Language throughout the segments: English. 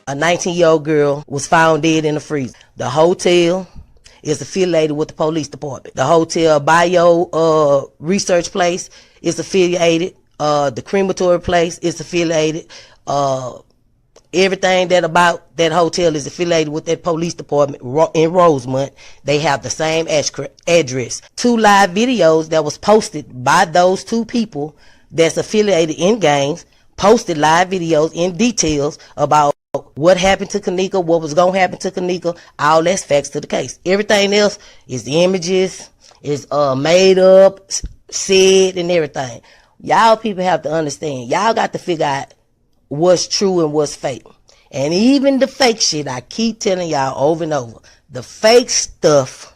A 19-year-old girl was found dead in the freezer. The hotel is affiliated with the police department. The hotel bio research place is affiliated. The crematory place is affiliated. Everything that about that hotel is affiliated with that police department in Rosemont. They have the same address. 2 live videos that was posted by those 2 people that's affiliated in gangs, posted live videos in details about what happened to Kenneka, what was going to happen to Kenneka. All that's facts to the case. Everything else is images, is made up, said, and everything. Y'all people have to understand. Y'all got to figure out what's true and what's fake. And even the fake shit, I keep telling y'all over and over, the fake stuff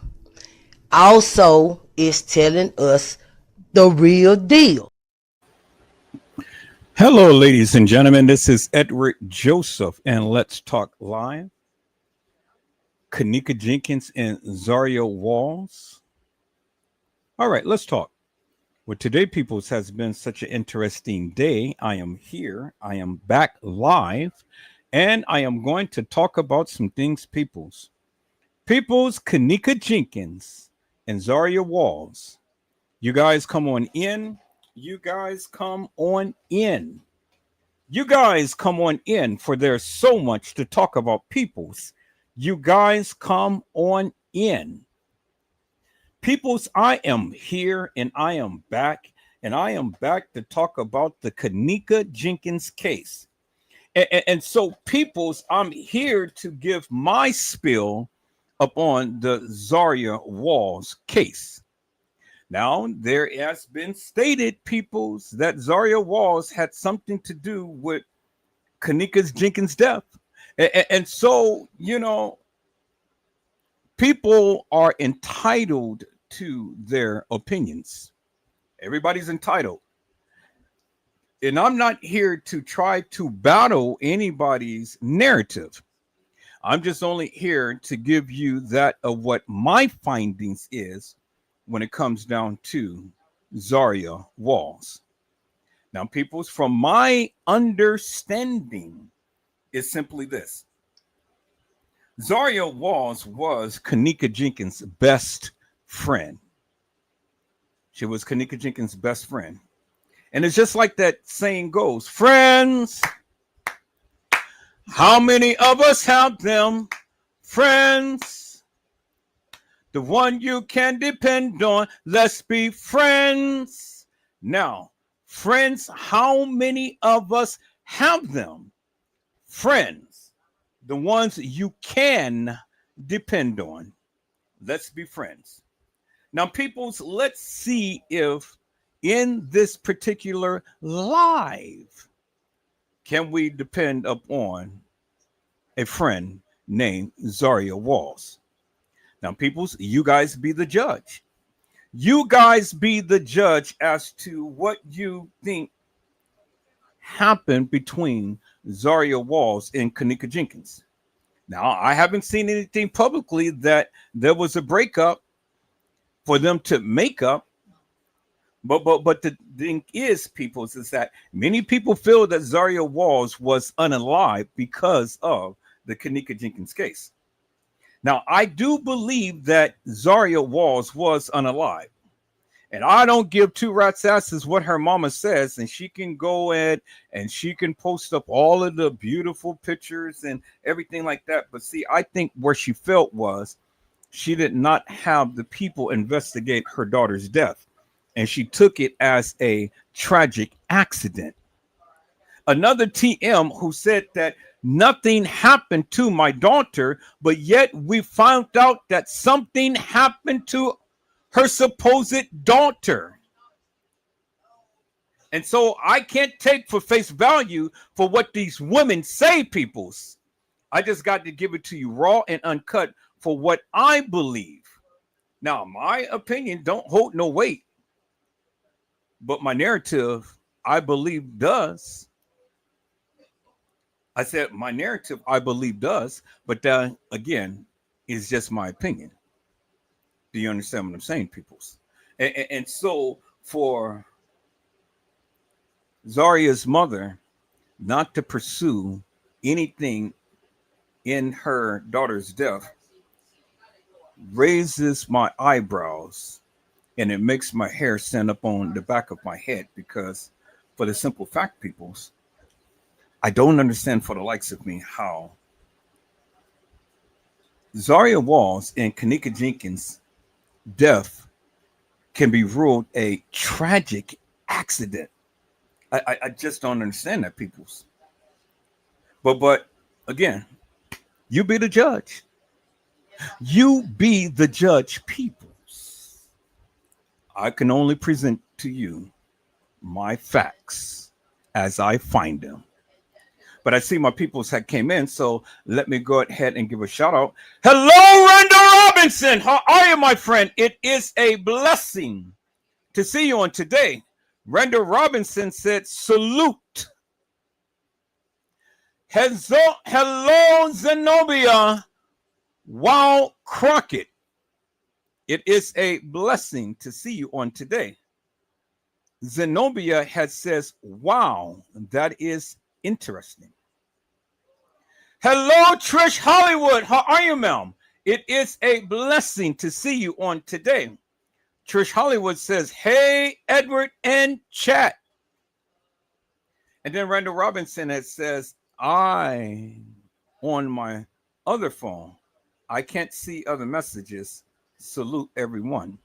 also is telling us the real deal. Hello, ladies and gentlemen. This is Edward Joseph, and let's talk live. Kenneka Jenkins and Zahrie Walls. All right, let's talk. Well, today, peoples, has been such an interesting day. I am here. I am back live, and I am going to talk about some things, peoples. Peoples, Kenneka Jenkins and Zahrie Walls. You guys come on in. You guys come on in. You guys come on in, for there's so much to talk about, peoples. You guys come on in. Peoples, I am here and I am back, and I am back to talk about the Kenneka Jenkins case. And so, peoples, I'm here to give my spill upon the Zahrie Walls case. Now, there has been stated, peoples, that Zahrie Walls had something to do with Kenneka Jenkins' death. And so, people are entitled to their opinions. Everybody's entitled. And I'm not here to try to battle anybody's narrative. I'm just only here to give you that of what my findings is when it comes down to Zahrie Walls. Now, peoples, from my understanding is simply this. Zahrie Walls was Kenneka Jenkins' best friend. She was Kenneka Jenkins' best friend. And it's just like that saying goes, friends, how many of us have them? Friends, the one you can depend on. Let's be friends. Now, friends, how many of us have them? Friends, the ones you can depend on. Let's be friends. Now, peoples, let's see if in this particular live, can we depend upon a friend named Zahrie Walls? Now, peoples, you guys be the judge. You guys be the judge as to what you think happened between Zahrie Walls and Kenneka Jenkins. Now, I haven't seen anything publicly that there was a breakup for them to make up. But the thing is, peoples, is that many people feel that Zahrie Walls was unalive because of the Kenneka Jenkins case. Now, I do believe that Zahrie Walls was unalive. And I don't give 2 rats asses what her mama says, and she can go ahead and she can post up all of the beautiful pictures and everything like that. But see, I think where she felt was she did not have the people investigate her daughter's death, and she took it as a tragic accident. Another TM who said that nothing happened to my daughter, but yet we found out that something happened to her supposed daughter. And so I can't take for face value for what these women say, peoples. I just got to give it to you raw and uncut for what I believe. Now, my opinion don't hold no weight, but my narrative, I believe, does. I said my narrative, I believe, does, but that, again, is just my opinion. Do you understand what I'm saying, peoples? And so for Zahrie's mother not to pursue anything in her daughter's death raises my eyebrows and it makes my hair stand up on the back of my head because, for the simple fact, peoples, I don't understand for the likes of me how Zaria Walls and Kenneka Jenkins' death can be ruled a tragic accident. I just don't understand that, peoples. But again, you be the judge. You be the judge, peoples. I can only present to you my facts as I find them. But I see my peoples had came in, so let me go ahead and give a shout out. Hello, Randall Robinson. How are you, my friend? It is a blessing to see you on today. Randall Robinson said, salute. Hello, Zenobia. Wow, Crockett. It is a blessing to see you on today. Zenobia has says, wow, that is interesting. Hello, Trish Hollywood. How are you, ma'am? It is a blessing to see you on today. Trish Hollywood says, hey, Edward and chat. And then Randall Robinson has says, I, on my other phone, I can't see other messages. Salute everyone.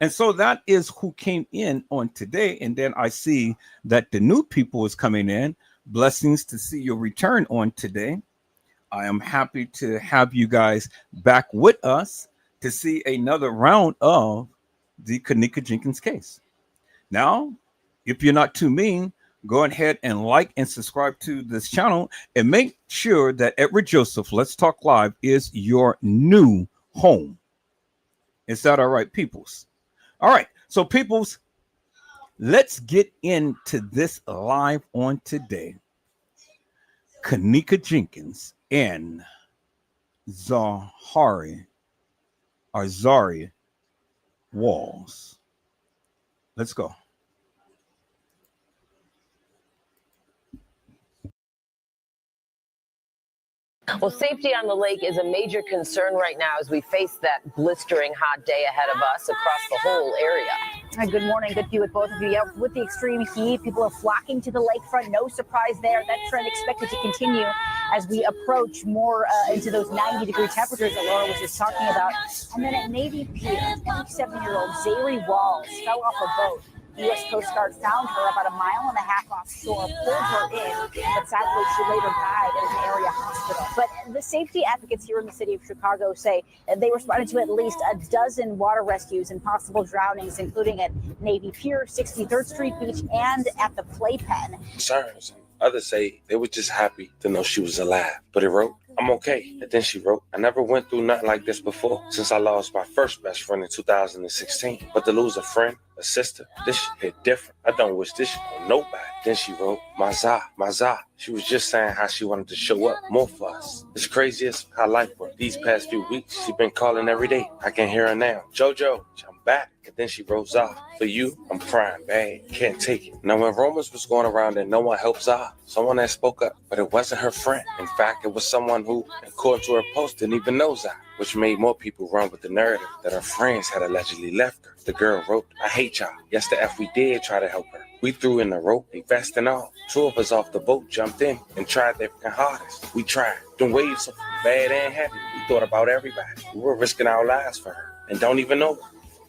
And so that is who came in on today. And then I see that the new people is coming in. Blessings to see your return on today. I am happy to have you guys back with us to see another round of the Kenneka Jenkins case. Now, if you're not too mean, go ahead and like and subscribe to this channel and make sure that Edward Joseph Let's Talk Live is your new home. Is that all right, peoples? All right, so peoples, let's get into this live on today. Kenneka Jenkins and Zahrie Walls. Let's go. Well, safety on the lake is a major concern right now as we face that blistering hot day ahead of us across the whole area. Hi, good morning. Good to be with both of you. Yeah, with the extreme heat, people are flocking to the lakefront. No surprise there. That trend expected to continue as we approach more into those 90-degree temperatures that Laura was just talking about. And then at Navy Pier, 27-year-old Zahrie Walls fell off a boat. The U.S. Coast Guard found her about 1.5 miles offshore, pulled her in, but sadly she later died at an area hospital. But the safety advocates here in the city of Chicago say that they responded to at least a dozen water rescues and possible drownings, including at Navy Pier, 63rd Street Beach, and at the Playpen. Concerns. Others say they were just happy to know she was alive. But it wrote, I'm okay. And then she wrote, I never went through nothing like this before since I lost my first best friend in 2016. But to lose a friend, a sister, this shit hit different. I don't wish this shit on nobody. Then she wrote, my Zah. She was just saying how she wanted to show up more for us. It's craziest how life worked. These past few weeks, she been calling every day. I can hear her now. JoJo, I'm back. And then she wrote, Zah, for you, I'm crying bad. Can't take it. Now, when rumors was going around that no one helped Zah, someone that spoke up, but it wasn't her friend. In fact, it was someone who, according to her post, didn't even know Zah, which made more people run with the narrative that her friends had allegedly left her. The girl wrote, I hate y'all. Yes, the F we did try to help her. We threw in the rope, a vest and all. 2 of us off the boat jumped in and tried their hardest. We tried. Them waves, bad and happy. We thought about everybody. We were risking our lives for her and don't even know her.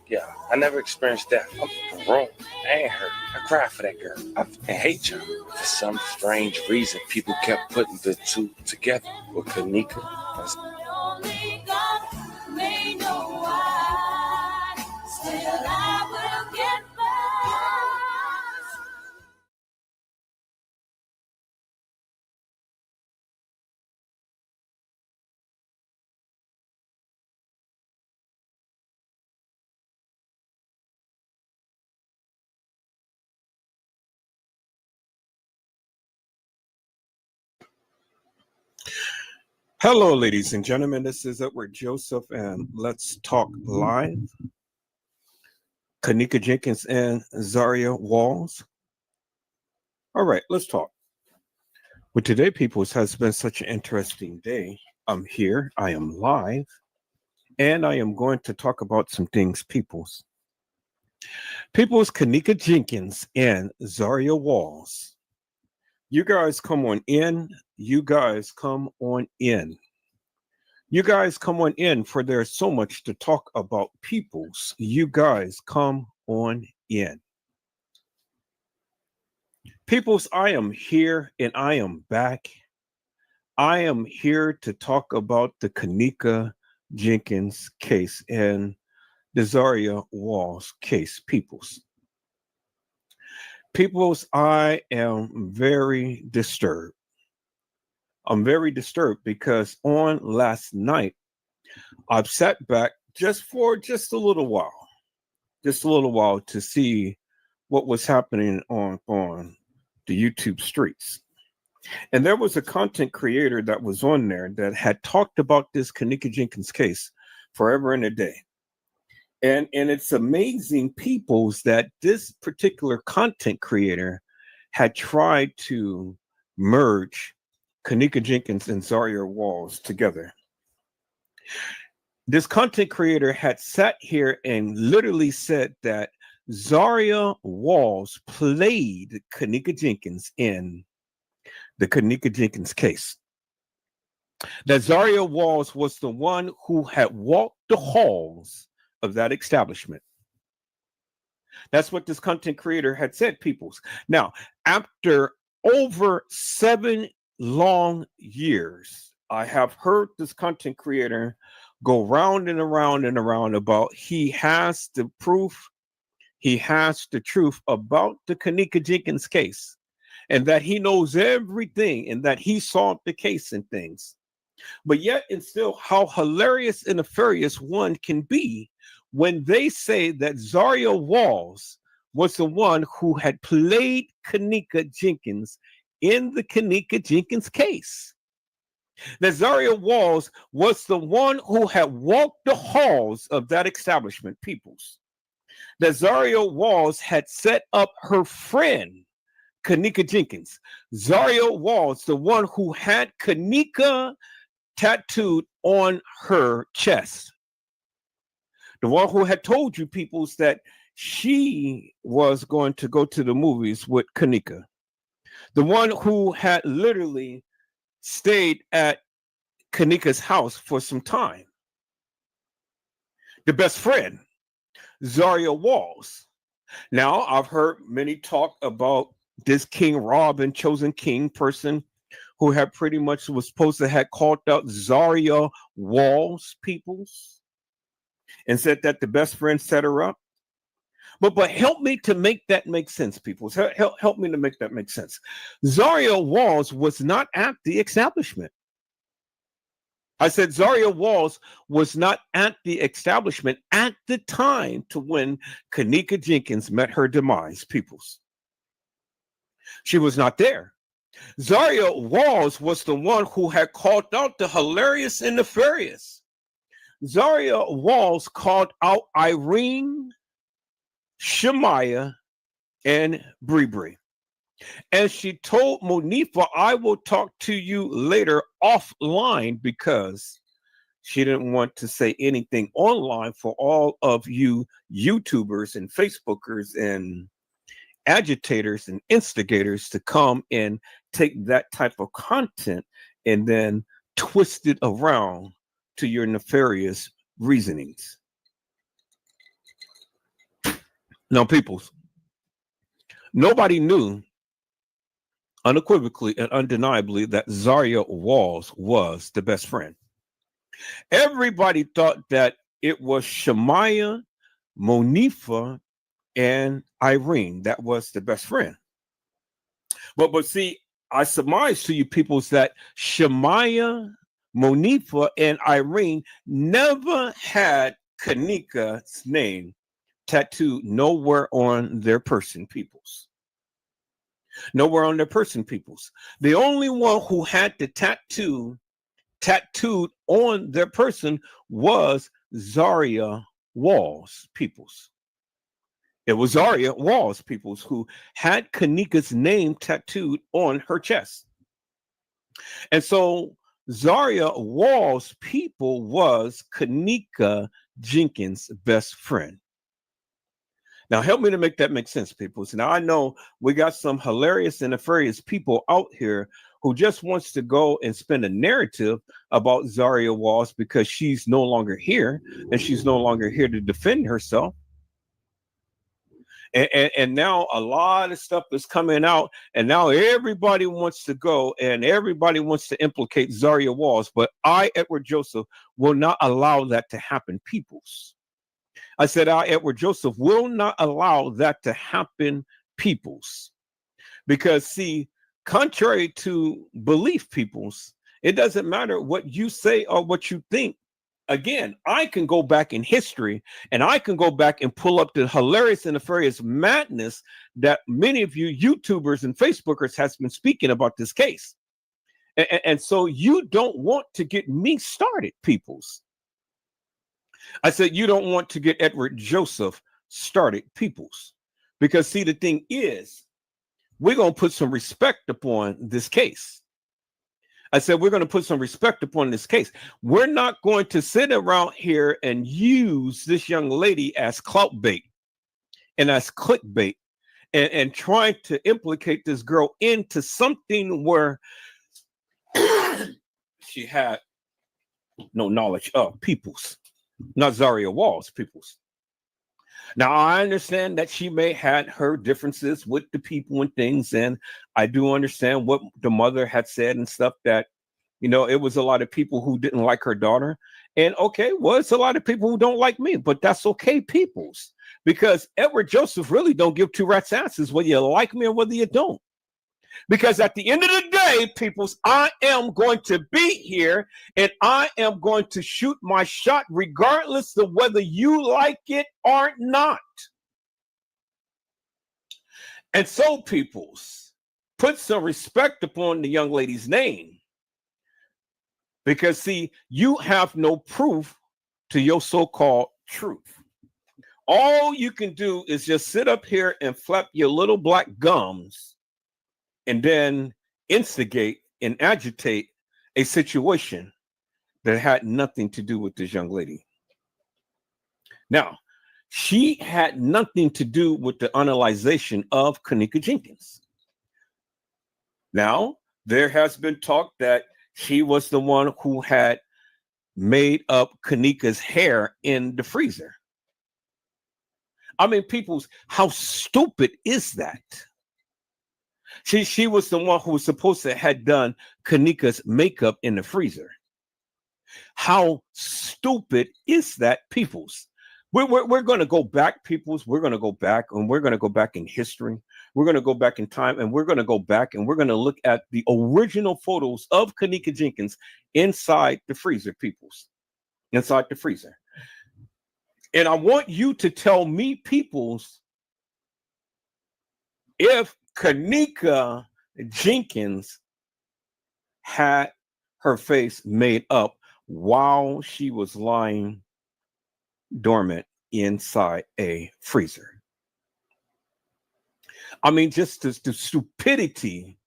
Yeah, I never experienced death. I'm grown. I ain't hurt. I cried for that girl. I hate y'all. For some strange reason, people kept putting the two together with Kenneka. Hello, ladies and gentlemen. This is Edward Joseph, and Let's Talk Live. Kenneka Jenkins and Zaria Walls. All right, let's talk. Well, today, peoples, has been such an interesting day. I'm here, I am live, and I am going to talk about some things, peoples. Peoples, Kenneka Jenkins and Zaria Walls. You guys come on in. You guys come on in. You guys come on in, for there's so much to talk about, peoples. You guys come on in. Peoples, I am here and I am back. I am here to talk about the Kenneka Jenkins case and the Zaria Walls case, peoples. Peoples, I am very disturbed. I'm very disturbed because on last night, I've sat back just a little while to see what was happening on the YouTube streets. And there was a content creator that was on there that had talked about this Kenneka Jenkins case forever and a day. And it's amazing, peoples, that this particular content creator had tried to merge Kenneka Jenkins and Zaria Walls together. This content creator had sat here and literally said that Zaria Walls played Kenneka Jenkins in the Kenneka Jenkins case. That Zaria Walls was the one who had walked the halls of that establishment. That's what this content creator had said, peoples. Now, after over 7 long years, I have heard this content creator go round and around and around about he has the proof, he has the truth about the Kenneka Jenkins case, and that he knows everything and that he solved the case and things. But yet and still, how hilarious and nefarious one can be when they say that Zaria Walls was the one who had played Kenneka Jenkins in the Kenneka Jenkins case. That Zaria Walls was the one who had walked the halls of that establishment, peoples. That Zaria Walls had set up her friend, Kenneka Jenkins. Zaria Walls, the one who had Kenneka tattooed on her chest. The one who had told you, peoples, that she was going to go to the movies with Kenneka. The one who had literally stayed at Kenneka's house for some time. The best friend, Zaria Walls. Now, I've heard many talk about this King Rob and Chosen King person who had pretty much was supposed to have called out Zaria Walls, peoples, and said that the best friend set her up. But help me to make that make sense, people. Help me to make that make sense. Zaria Walls was not at the establishment. I said Zaria Walls was not at the establishment at the time to when Kenneka Jenkins met her demise, peoples. She was not there. Zaria Walls was the one who had called out the hilarious and nefarious. Zaria Walls called out Irene, Shemaya, and Bree. And she told Monifa, I will talk to you later offline, because she didn't want to say anything online for all of you YouTubers and Facebookers and agitators and instigators to come and take that type of content and then twist it around to your nefarious reasonings. Now, peoples, nobody knew unequivocally and undeniably that Zaria Walls was the best friend. Everybody thought that it was Shemaya, Monifa, and Irene that was the best friend. But see, I surmise to you peoples that Shemaya, Monifa, and Irene never had Kenneka's name tattooed nowhere on their person, peoples. Nowhere on their person, peoples. The only one who had the tattooed on their person was Zaria Walls, peoples. It was Zaria Walls, peoples, who had Kenneka's name tattooed on her chest. And so Zaria Wall's people was Kenneka Jenkins' best friend. Now, help me to make that make sense, people. So now I know we got some hilarious and nefarious people out here who just wants to go and spin a narrative about Zaria Walls because she's no longer here and she's no longer here to defend herself. And now a lot of stuff is coming out, and now everybody wants to go and everybody wants to implicate Zaria Walls. But I, Edward Joseph, will not allow that to happen, peoples. I said, I, Edward Joseph, will not allow that to happen, peoples. Because, see, contrary to belief, peoples, it doesn't matter what you say or what you think. Again, I can go back in history and I can go back and pull up the hilarious and nefarious madness that many of you YouTubers and Facebookers has been speaking about this case. And so you don't want to get me started, peoples. I said, you don't want to get Edward Joseph started, peoples. Because see, the thing is, we're going to put some respect upon this case. I said, we're going to put some respect upon this case. We're not going to sit around here and use this young lady as clout bait and as clickbait and trying to implicate this girl into something where she had no knowledge of, peoples. Not Zaria Walls, peoples. Now, I understand that she may had her differences with the people and things, and I do understand what the mother had said and stuff that, you know, it was a lot of people who didn't like her daughter. And okay, well, it's a lot of people who don't like me, but that's okay, peoples, because Edward Joseph really don't give two rats' asses whether you like me or whether you don't. Because at the end of the day, peoples, I am going to be here and I am going to shoot my shot regardless of whether you like it or not. And so, peoples, put some respect upon the young lady's name. Because, see, you have no proof to your so-called truth. All you can do is just sit up here and flap your little black gums and then instigate and agitate a situation that had nothing to do with this young lady. Now, she had nothing to do with the analyzation of Kenneka Jenkins. Now, there has been talk that she was the one who had made up Kenneka's hair in the freezer. I mean, people's, how stupid is that? She was the one who was supposed to have done Kenneka's makeup in the freezer. How stupid is that, peoples? We're going to go back, peoples. We're going to go back, and we're going to go back in history. We're going to go back in time, and we're going to go back, and we're going to look at the original photos of Kenneka Jenkins inside the freezer, peoples. Inside the freezer. And I want you to tell me, peoples, if Kenneka Jenkins had her face made up while she was lying dormant inside a freezer. I mean, just the stupidity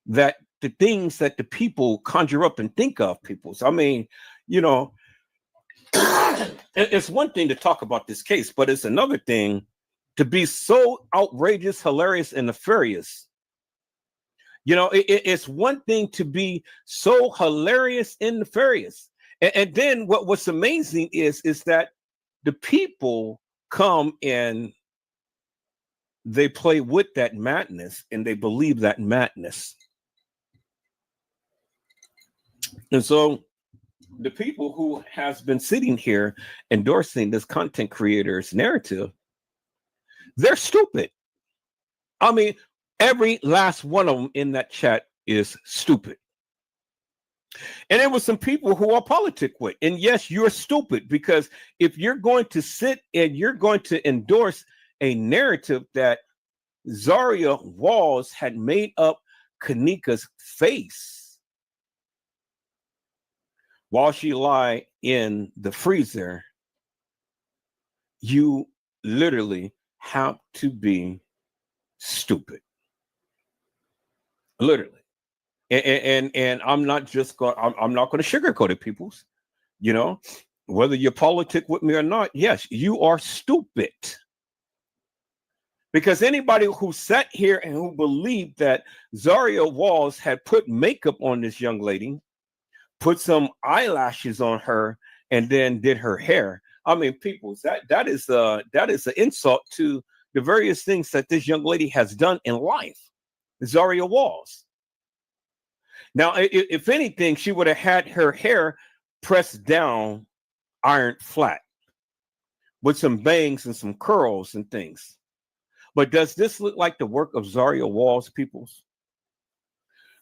that the things that the people conjure up and think of, people. So, I mean, you know, it's one thing to talk about this case, but it's another thing to be so outrageous, hilarious, and nefarious. You know, it's one thing to be so hilarious and nefarious. And then what's amazing is that the people come and they play with that madness and they believe that madness. And so the people who has been sitting here endorsing this content creator's narrative, they're stupid. I mean, every last one of them in that chat is stupid. And there were some people who are politic with. And yes, you're stupid, because if you're going to sit and you're going to endorse a narrative that Zaria Walls had made up Kenneka's face while she lay in the freezer, you literally have to be stupid. Literally. And I'm not just going. I'm not going to sugarcoat it, peoples. You know, whether you're politic with me or not, yes, you are stupid. Because anybody who sat here and who believed that Zaria Walls had put makeup on this young lady, put some eyelashes on her, and then did her hair. I mean, people, that is an insult to the various things that this young lady has done in life. Zaria Walls. Now, if anything, she would have had her hair pressed down, ironed flat, with some bangs and some curls and things. But does this look like the work of Zaria Walls, peoples?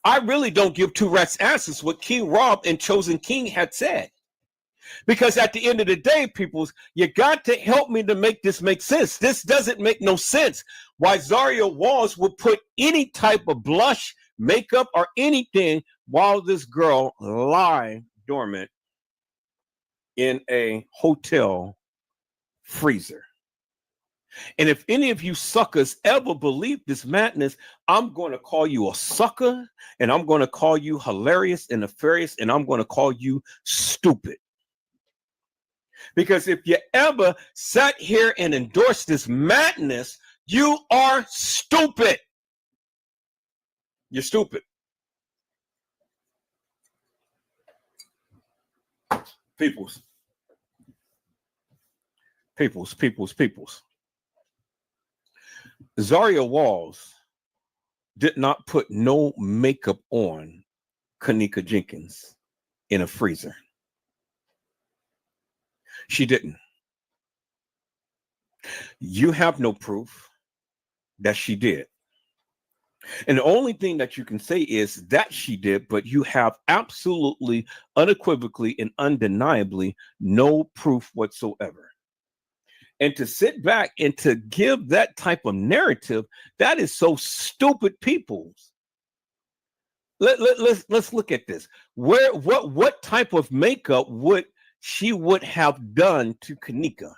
I really don't give two rats asses what King Rob and Chosen King had said. Because at the end of the day, peoples, you got to help me to make this make sense. This doesn't make no sense. Why Zaria Walls would put any type of blush, makeup, or anything while this girl lie dormant in a hotel freezer. And if any of you suckers ever believe this madness, I'm going to call you a sucker, and I'm going to call you hilarious and nefarious, and I'm going to call you stupid. Because if you ever sat here and endorsed this madness, you are stupid. You're stupid. Peoples. Zaria Walls did not put no makeup on Kenneka Jenkins in a freezer. She didn't. You have no proof that she did. And the only thing that you can say is that she did, but you have absolutely, unequivocally, and undeniably no proof whatsoever. And to sit back and to give that type of narrative, that is so stupid, people. Let's look at this. What type of makeup would she have done to Kenneka?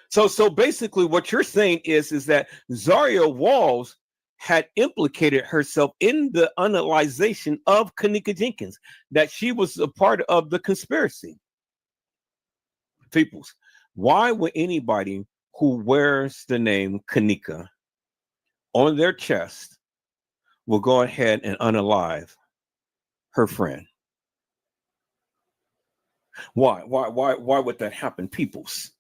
So basically what you're saying is that Zaria Walls had implicated herself in the unalization of Kenneka Jenkins, that she was a part of the conspiracy. Peoples, why would anybody who wears the name Kenneka on their chest will go ahead and unalive her friend? Why would that happen, peoples?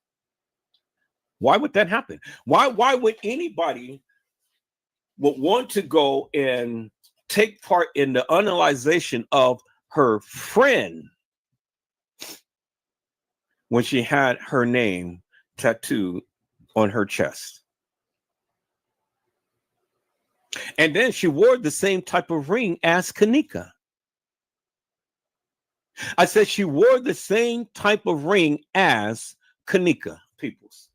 Why would that happen? Why would anybody would want to go and take part in the unalization of her friend when she had her name tattooed on her chest? And then she wore the same type of ring as Kenneka. I said she wore the same type of ring as Kenneka, peoples.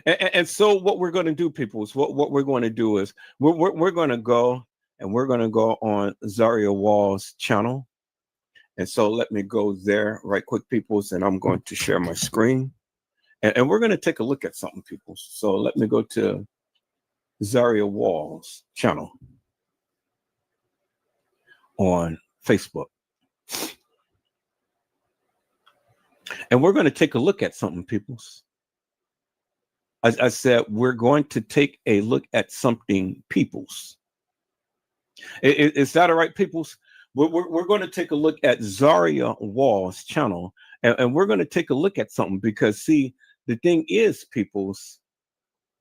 And so what we're going to do, people, is what we're going to do is we're going to go and we're going to go on Zaria Wall's channel. And so let me go there right quick, peoples, and I'm going to share my screen. And we're going to take a look at something, people. So let me go to Zaria Wall's channel on Facebook. And we're going to take a look at something, peoples. I said, we're going to take a look at something, peoples. Is that all right, peoples? We're going to take a look at Zaria Wall's channel, and we're going to take a look at something because, see, the thing is, peoples,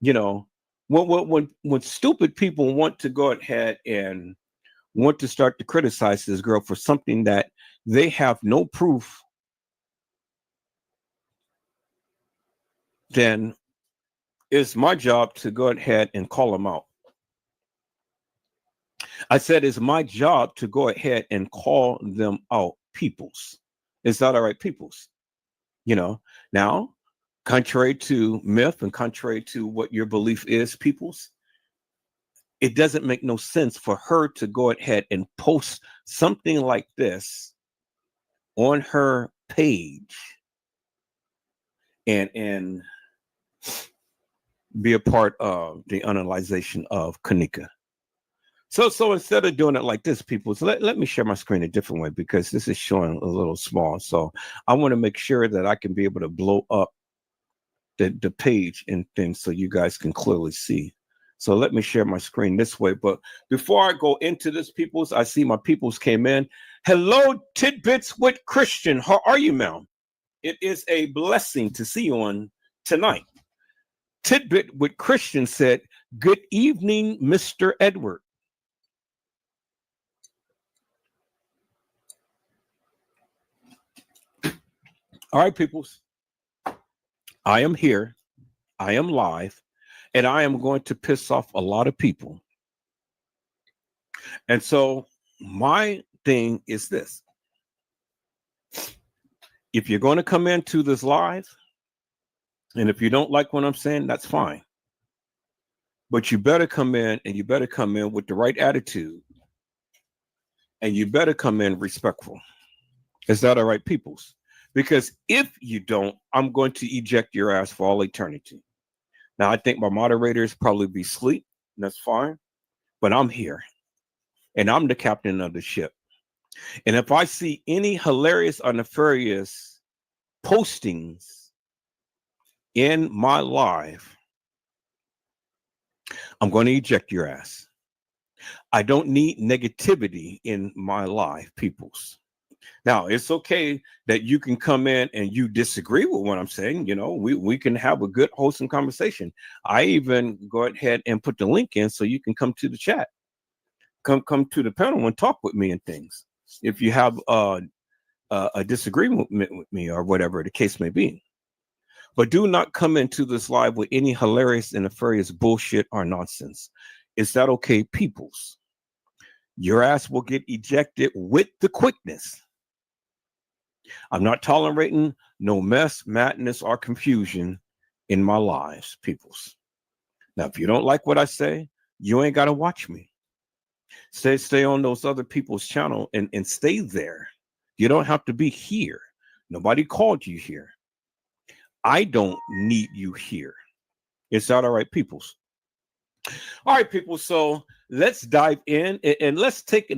you know, when stupid people want to go ahead and want to start to criticize this girl for something that they have no proof, then it's my job to go ahead and call them out. I said it's my job to go ahead and call them out, peoples. Is that all right, peoples? You know, now, contrary to myth and contrary to what your belief is, peoples, it doesn't make no sense for her to go ahead and post something like this on her page and be a part of the analyzation of Kenneka. So instead of doing it like this, people, so let me share my screen a different way because this is showing a little small. So I want to make sure that I can be able to blow up the page and things so you guys can clearly see. So let me share my screen this way. But before I go into this, peoples, I see my peoples came in. Hello, Tidbits with Christian. How are you, ma'am? It is a blessing to see you on tonight. Tidbit with Christian said, good evening, Mr. Edward. All right, peoples. I am here. I am live. And I am going to piss off a lot of people. And so my thing is this. If you're going to come into this live, and if you don't like what I'm saying, that's fine. But you better come in, and you better come in with the right attitude. And you better come in respectful. Is that all right, peoples? Because if you don't, I'm going to eject your ass for all eternity. Now, I think my moderators probably be asleep. That's fine. But I'm here. And I'm the captain of the ship. And if I see any hilarious or nefarious postings in my live, I'm going to eject your ass. I don't need negativity in my live, peoples. Now, it's okay that you can come in and you disagree with what I'm saying. You know, we can have a good, wholesome conversation. I even go ahead and put the link in so you can come to the chat. Come to the panel and talk with me and things. If you have a disagreement with me or whatever the case may be. But do not come into this live with any hilarious and nefarious bullshit or nonsense. Is that okay, peoples? Your ass will get ejected with the quickness. I'm not tolerating no mess, madness, or confusion in my lives, peoples. Now, if you don't like what I say, you ain't got to watch me. Stay on those other people's channel and stay there. You don't have to be here. Nobody called you here. I don't need you here. Is that all right, peoples? All right, people. So let's dive in and let's take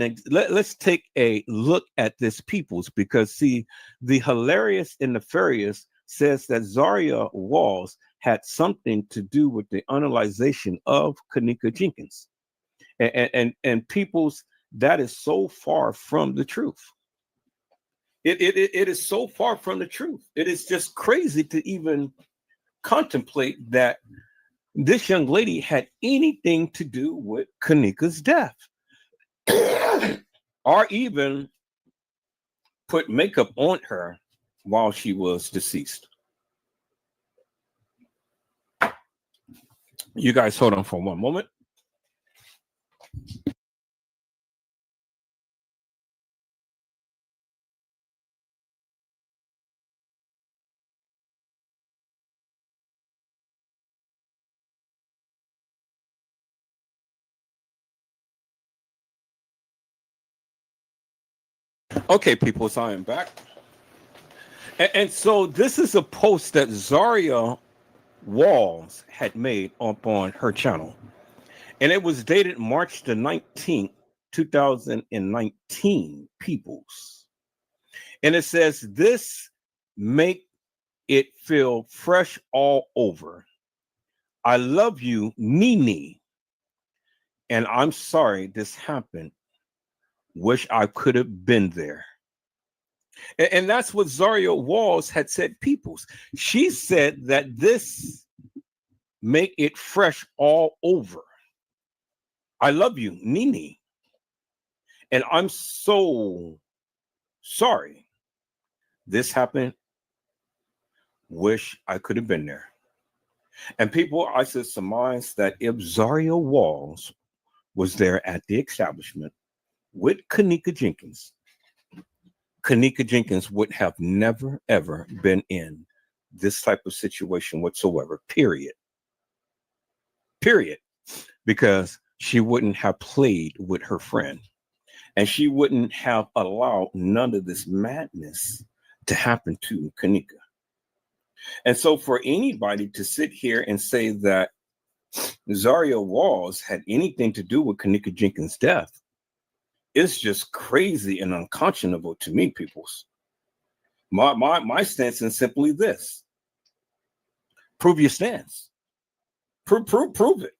a look at this peoples, because see, the hilarious and nefarious says that Zahrie Walls had something to do with the analyzation of Kenneka Jenkins, and peoples, that is so far from the truth. It is so far from the truth. It is just crazy to even contemplate that this young lady had anything to do with Kenneka's death, or even put makeup on her while she was deceased. You guys hold on for one moment. Okay, people, so I am back. And so this is a post that Zahrie Walls had made up on her channel. And it was dated March the 19th, 2019, peoples. And it says, this make it feel fresh all over. I love you, Nene. And I'm sorry this happened. Wish I could have been there. And that's what Zahrie Walls had said, peoples. She said that this make it fresh all over. I love you, Nene. And I'm so sorry this happened. Wish I could have been there. And people, I should surmise that if Zahrie Walls was there at the establishment with Kenneka Jenkins, Kenneka Jenkins would have never, ever been in this type of situation whatsoever, period. Period. Because she wouldn't have played with her friend. And she wouldn't have allowed none of this madness to happen to Kenneka. And so for anybody to sit here and say that Zaria Walls had anything to do with Kenneka Jenkins' death, it's just crazy and unconscionable to me, peoples. My stance is simply this: prove your stance. Prove it.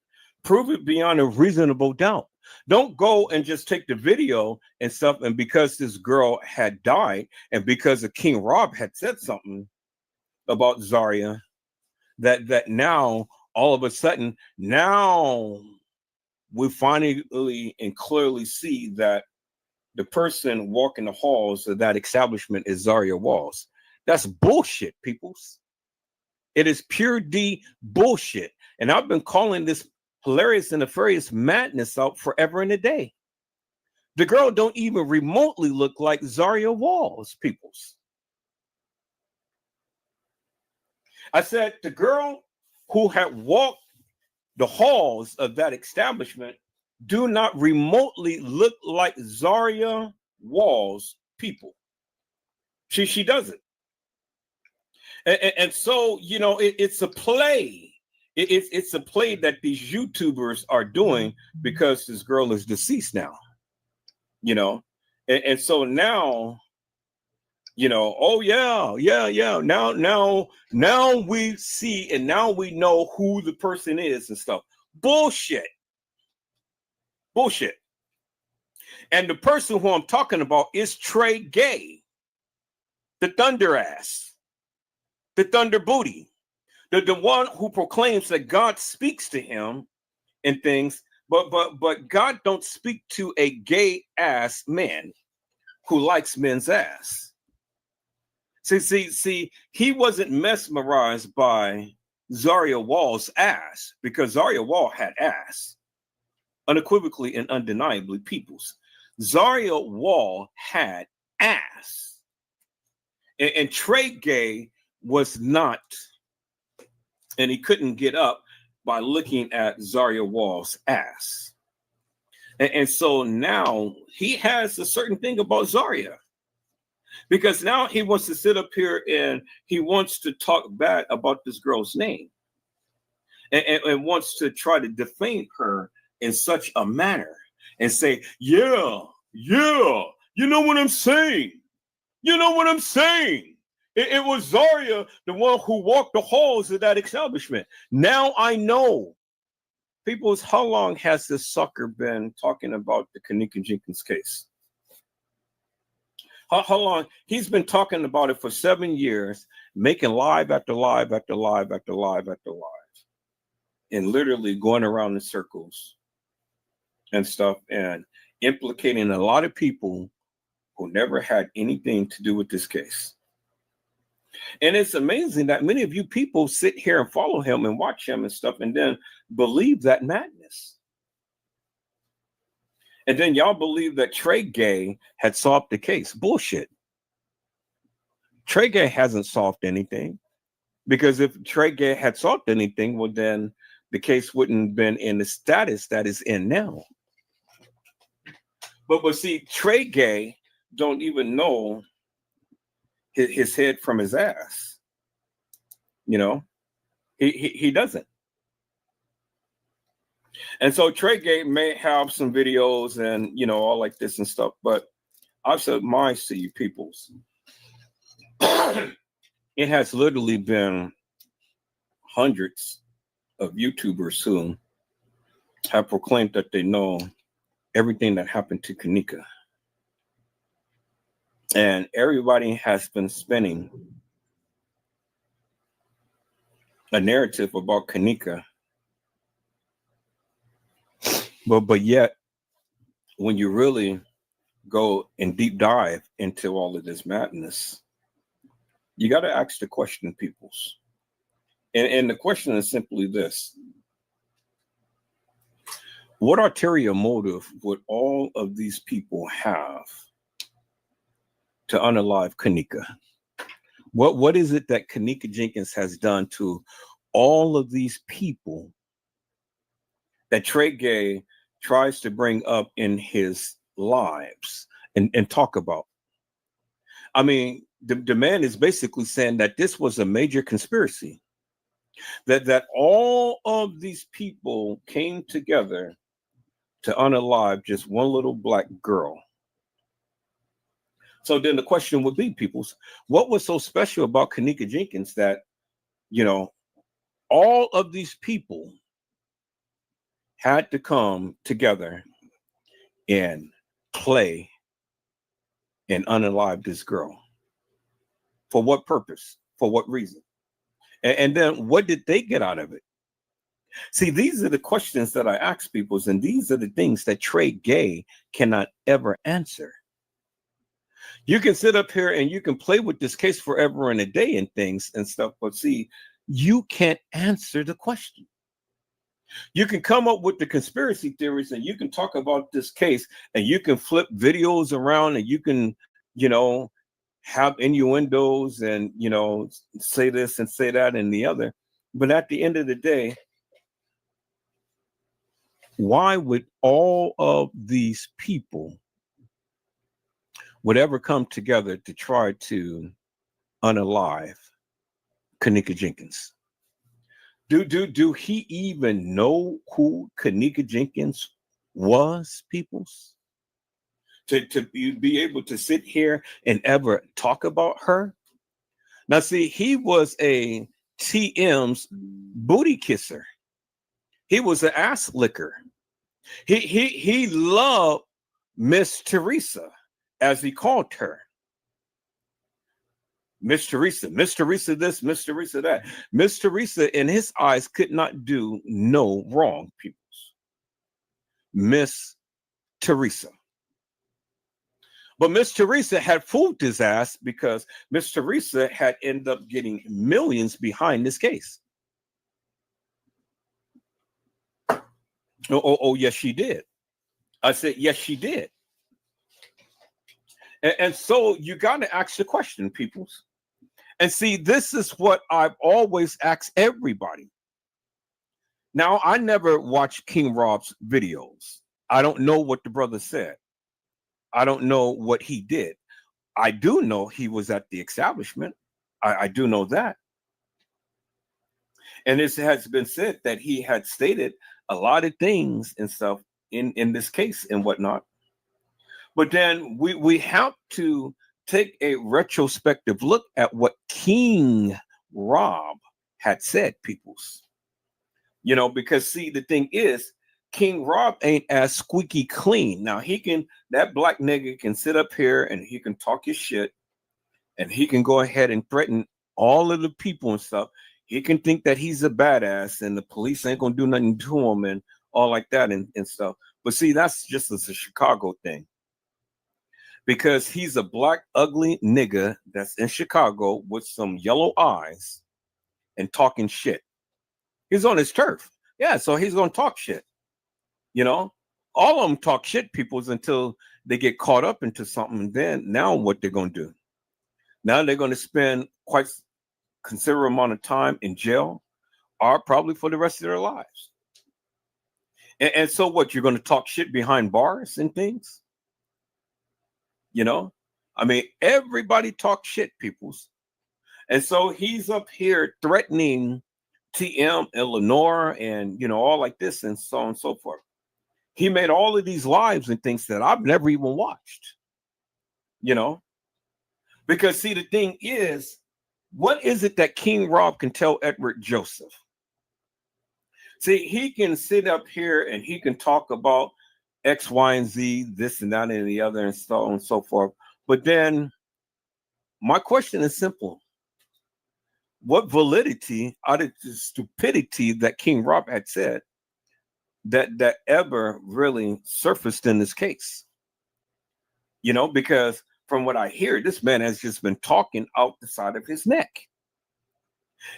Prove it beyond a reasonable doubt. Don't go and just take the video and stuff, and because this girl had died, and because of King Rob had said something about Zaria, that now all of a sudden now we finally and clearly see that the person walking the halls of that establishment is Zaria Walls. That's bullshit, peoples. It is pure D bullshit. And I've been calling this hilarious and nefarious madness out forever and a day. The girl don't even remotely look like Zaria Walls, peoples. I said the girl who had walked the halls of that establishment do not remotely look like Zaria Walls people. She doesn't. And so, you know, it's a play. It's a play that these YouTubers are doing because this girl is deceased now, you know. And so now, you know, oh yeah. Now we see and now we know who the person is and stuff. Bullshit. And the person who I'm talking about is Trey Gay, the thunder ass, the thunder booty, the one who proclaims that God speaks to him and things, but God don't speak to a gay ass man who likes men's ass. See, he wasn't mesmerized by Zaria Wall's ass because Zaria Wall had ass. Unequivocally and undeniably, peoples. Zaria Wall had ass. And Trey Gay was not, and he couldn't get up by looking at Zaria Wall's ass. And so now he has a certain thing about Zaria. Because now he wants to sit up here and he wants to talk bad about this girl's name. And wants to try to defame her in such a manner and say, yeah, you know what I'm saying? It was Zaria, the one who walked the halls of that establishment. Now I know. Peoples, how long has this sucker been talking about the Kenneka Jenkins case? How long? He's been talking about it for 7 years, making live after live after live after live after live, and literally going around in circles and stuff and implicating a lot of people who never had anything to do with this case. And it's amazing that many of you people sit here and follow him and watch him and stuff and then believe that madness. And then y'all believe that Trey Gay had solved the case. Bullshit. Trey Gay hasn't solved anything, because if Trey Gay had solved anything, well, then the case wouldn't have been in the status that is in now. But see, Trey Gay don't even know his head from his ass. You know, he doesn't. And so Trey Gay may have some videos and, you know, all like this and stuff, but I've said mine to you peoples. It has literally been hundreds of YouTubers who have proclaimed that they know everything that happened to Kenneka. And everybody has been spinning a narrative about Kenneka. But yet, when you really go and deep dive into all of this madness, you got to ask the question, peoples. And the question is simply this: what ulterior motive would all of these people have to unalive Kenneka? What is it that Kenneka Jenkins has done to all of these people that Trey Gay tries to bring up in his lives and talk about? I mean, the man is basically saying that this was a major conspiracy. That all of these people came together to unalive just one little black girl. So then the question would be, peoples, what was so special about Kenneka Jenkins that, all of these people had to come together and play and unalive this girl? For what purpose? For what reason? And then what did they get out of it? See, these are the questions that I ask people, and these are the things that Trey Gay cannot ever answer. You can sit up here and you can play with this case forever and a day and things and stuff, but see, you can't answer the question. You can come up with the conspiracy theories and you can talk about this case and you can flip videos around and you can, have innuendos and, say this and say that and the other. But at the end of the day, why would all of these people would ever come together to try to unalive Kenneka Jenkins? Do he even know who Kenneka Jenkins was, peoples? To be able to sit here and ever talk about her? Now, see, he was a TM's booty kisser. He was an ass licker. He loved Miss Teresa, as he called her. Miss Teresa this, Miss Teresa that. Miss Teresa, in his eyes, could not do no wrong, peoples. Miss Teresa. But Miss Teresa had fooled his ass because Miss Teresa had ended up getting millions behind this case. Oh, yes, she did. I said, yes, she did. And so you got to ask the question, peoples. And see, this is what I've always asked everybody. Now, I never watched King Rob's videos. I don't know what the brother said. I don't know what he did. I do know he was at the establishment. I do know that. And it has been said that he had stated a lot of things and stuff in this case and whatnot. But then we have to take a retrospective look at what King Rob had said, peoples. Because see, the thing is, King Rob ain't as squeaky clean. Now that black nigga can sit up here and he can talk his shit and he can go ahead and threaten all of the people and stuff. He can think that he's a badass and the police ain't gonna do nothing to him and all like that and stuff. But see, that's just a Chicago thing. Because he's a black, ugly nigga that's in Chicago with some yellow eyes and talking shit. He's on his turf. Yeah, so he's gonna talk shit. All of them talk shit, peoples, until they get caught up into something. And then now what they're going to do? Now they're going to spend quite considerable amount of time in jail or probably for the rest of their lives. And so what? You're going to talk shit behind bars and things? Everybody talks shit, peoples. And so he's up here threatening TM and Lenore and, all like this and so on and so forth. He made all of these lives and things that I've never even watched, because see, the thing is, what is it that King Rob can tell Edward Joseph? See, he can sit up here and he can talk about X, Y, and Z, this and that and the other and so on and so forth. But then my question is simple. What validity out of the stupidity that King Rob had said that ever really surfaced in this case? Because from what I hear, this man has just been talking out the side of his neck.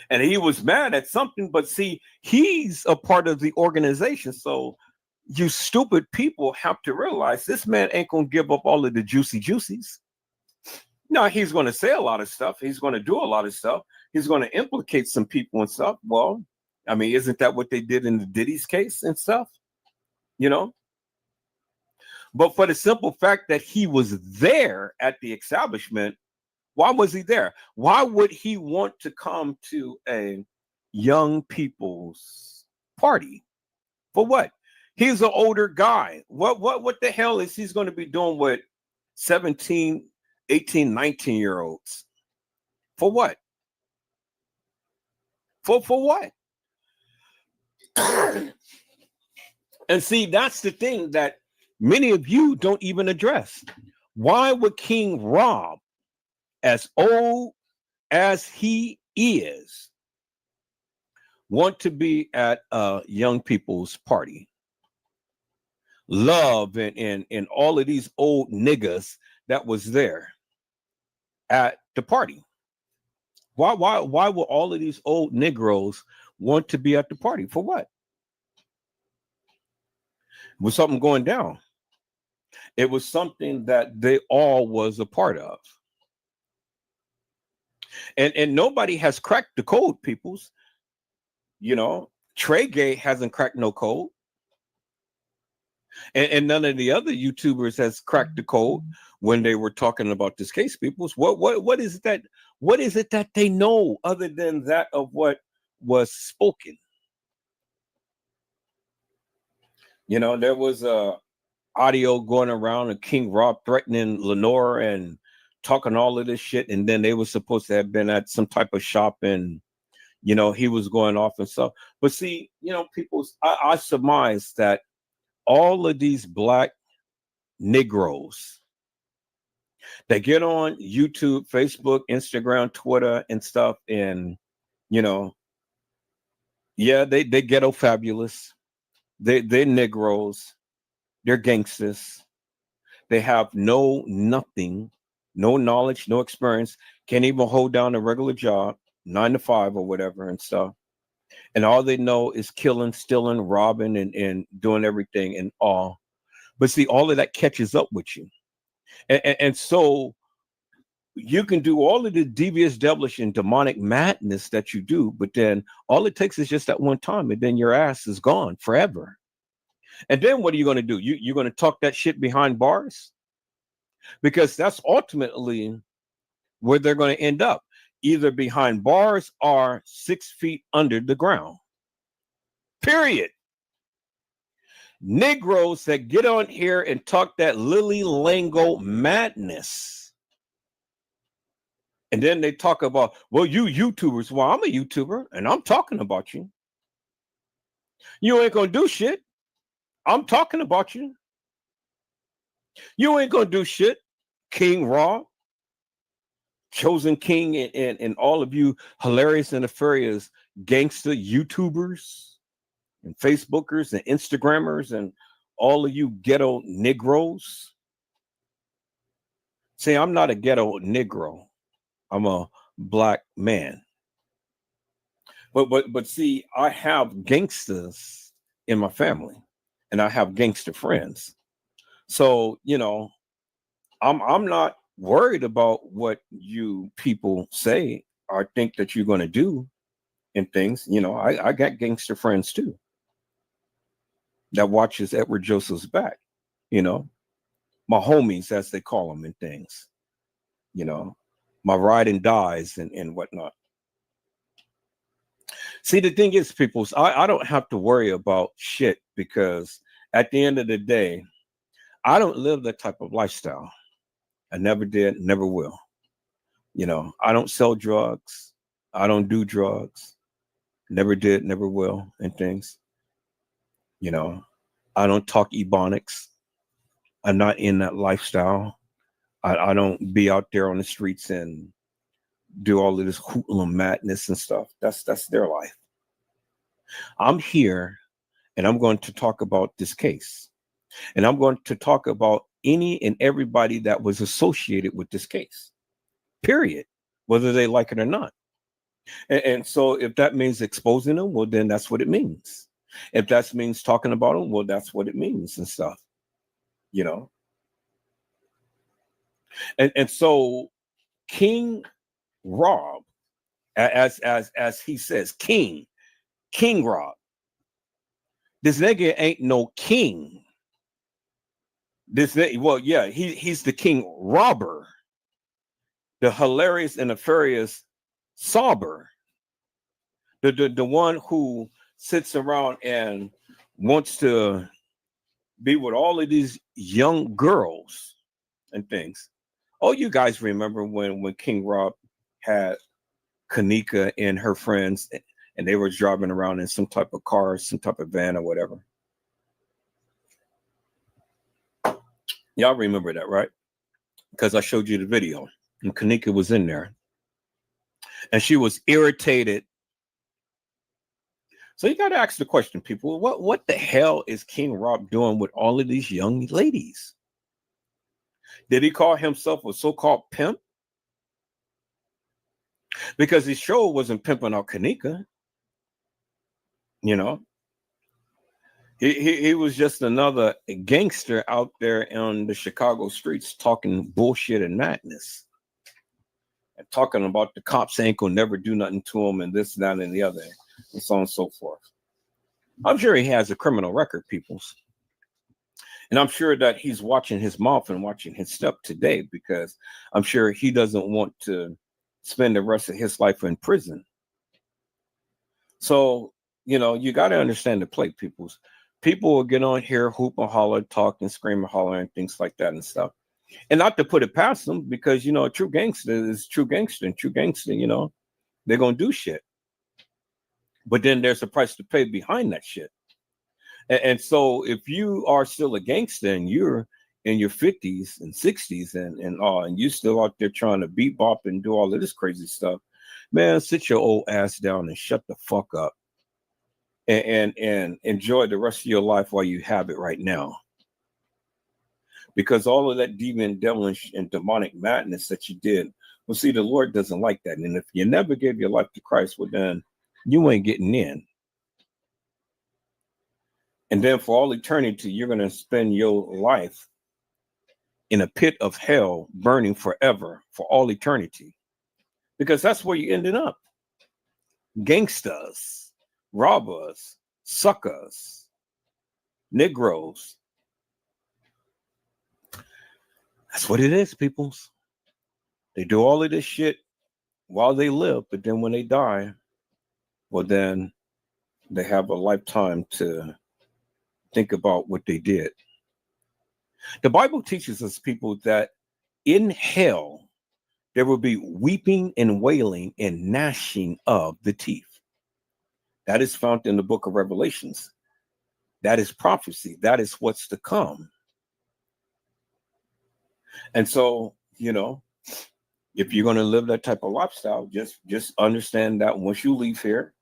And he was mad at something, but see, he's a part of the organization. So you stupid people have to realize this man ain't going to give up all of the juicies. No, he's going to say a lot of stuff. He's going to do a lot of stuff. He's going to implicate some people and stuff. Well, isn't that what they did in the Diddy's case and stuff? But for the simple fact that he was there at the establishment, why was he there? Why would he want to come to a, young people's party. For what? He's an older guy. What the hell is he's going to be doing with 17, 18, 19-year-olds? For what? For what? And see, that's the thing that many of you don't even address. Why would King Rob, as old as he is, want to be at a young people's party? Love and all of these old niggas that was there at the party. Why will all of these old Negroes want to be at the party? For what? Was something going down? It was something that they all was a part of. And nobody has cracked the code, peoples. You know, Trey Gay hasn't cracked no code. And none of the other YouTubers has cracked the code when they were talking about this case, peoples. What is that? What is it that they know other than that of what was spoken? You know, there was a audio going around of King Rob threatening Lenore and talking all of this shit, and then they were supposed to have been at some type of shop, and you know, he was going off and stuff. But see, you know, I surmise that all of these black Negroes that get on YouTube, Facebook, Instagram, Twitter, and stuff, and you know, yeah, they ghetto fabulous. They're Negroes. They're gangsters. They have nothing, no knowledge, no experience. Can't even hold down a regular job, 9 to 5 or whatever and stuff. And all they know is killing, stealing, robbing, and doing everything and all. But see, all of that catches up with you. And so you can do all of the devious, devilish, and demonic madness that you do, but then all it takes is just that one time, and then your ass is gone forever. And then what are you going to do? You're going to talk that shit behind bars? Because that's ultimately where they're going to end up, either behind bars or 6 feet under the ground. Period. Negroes that get on here and talk that Lily Lango madness. And then they talk about, well, you YouTubers. Well, I'm a YouTuber and I'm talking about you. You ain't going to do shit. I'm talking about you. You ain't going to do shit, King Raw, Chosen King, and all of you hilarious and nefarious gangster YouTubers and Facebookers and Instagrammers and all of you ghetto Negroes. See, I'm not a ghetto Negro. I'm a black man. But see, I have gangsters in my family, and I have gangster friends. So, you know, I'm not worried about what you people say or think that you're going to do and things. You know, I got gangster friends too that watches Edward Joseph's back, you know, my homies, as they call them, and things, you know, my ride and dies and whatnot. See, the thing is, people, I don't have to worry about shit, because at the end of the day, I don't live that type of lifestyle. I never did, never will. You know, I don't sell drugs. I don't do drugs. Never did, never will, and things. You know, I don't talk ebonics. I'm not in that lifestyle. I don't be out there on the streets and do all of this hoodlum madness and stuff. That's their life. I'm here, and I'm going to talk about this case. And I'm going to talk about any and everybody that was associated with this case, period, whether they like it or not. And so if that means exposing them, well, then that's what it means. If that means talking about them, well, that's what it means and stuff, you know. And so King Rob, as he says, King Rob, this nigga ain't no king. Well, yeah, he's the king robber, the hilarious and nefarious Sauber, The one who sits around and wants to be with all of these young girls and things. Oh, you guys remember when King Rob had Kenneka and her friends, and they were driving around in some type of car, some type of van or whatever. Y'all remember that, right? Because I showed you the video, and Kenneka was in there, and she was irritated. So you got to ask the question, people, what the hell is King Rob doing with all of these young ladies? Did he call himself a so-called pimp? Because his show wasn't pimping out Kenneka. You know, he was just another gangster out there on the Chicago streets talking bullshit and madness. And talking about the cops ain't gonna never do nothing to him and this, that, and the other, and so on and so forth. I'm sure he has a criminal record, peoples. And I'm sure that he's watching his mouth and watching his step today, because I'm sure he doesn't want to spend the rest of his life in prison. So, you know, you got to understand the play, peoples. People will get on here, hoop and holler, talk and scream and holler and things like that and stuff. And not to put it past them, because, you know, a true gangster is true gangster, and true gangster, you know, they're going to do shit. But then there's a price to pay behind that shit. And so if you are still a gangster and you're in your 50s and 60s and you still out there trying to beat bop and do all of this crazy stuff, man, sit your old ass down and shut the fuck up and enjoy the rest of your life while you have it right now. Because all of that demon, devilish, and demonic madness that you did, well, see, the Lord doesn't like that. And if you never gave your life to Christ, well, then you ain't getting in. And then for all eternity, you're going to spend your life in a pit of hell, burning forever for all eternity. Because that's where you ended up. Gangsters, robbers, suckers, Negroes. That's what it is, peoples. They do all of this shit while they live, but then when they die, well, then they have a lifetime to think about what they did. The Bible teaches us, people, that in hell there will be weeping and wailing and gnashing of the teeth. That is found in the book of Revelations. That is prophecy. That is what's to come. And so, you know, if you're going to live that type of lifestyle, just understand that once you leave here,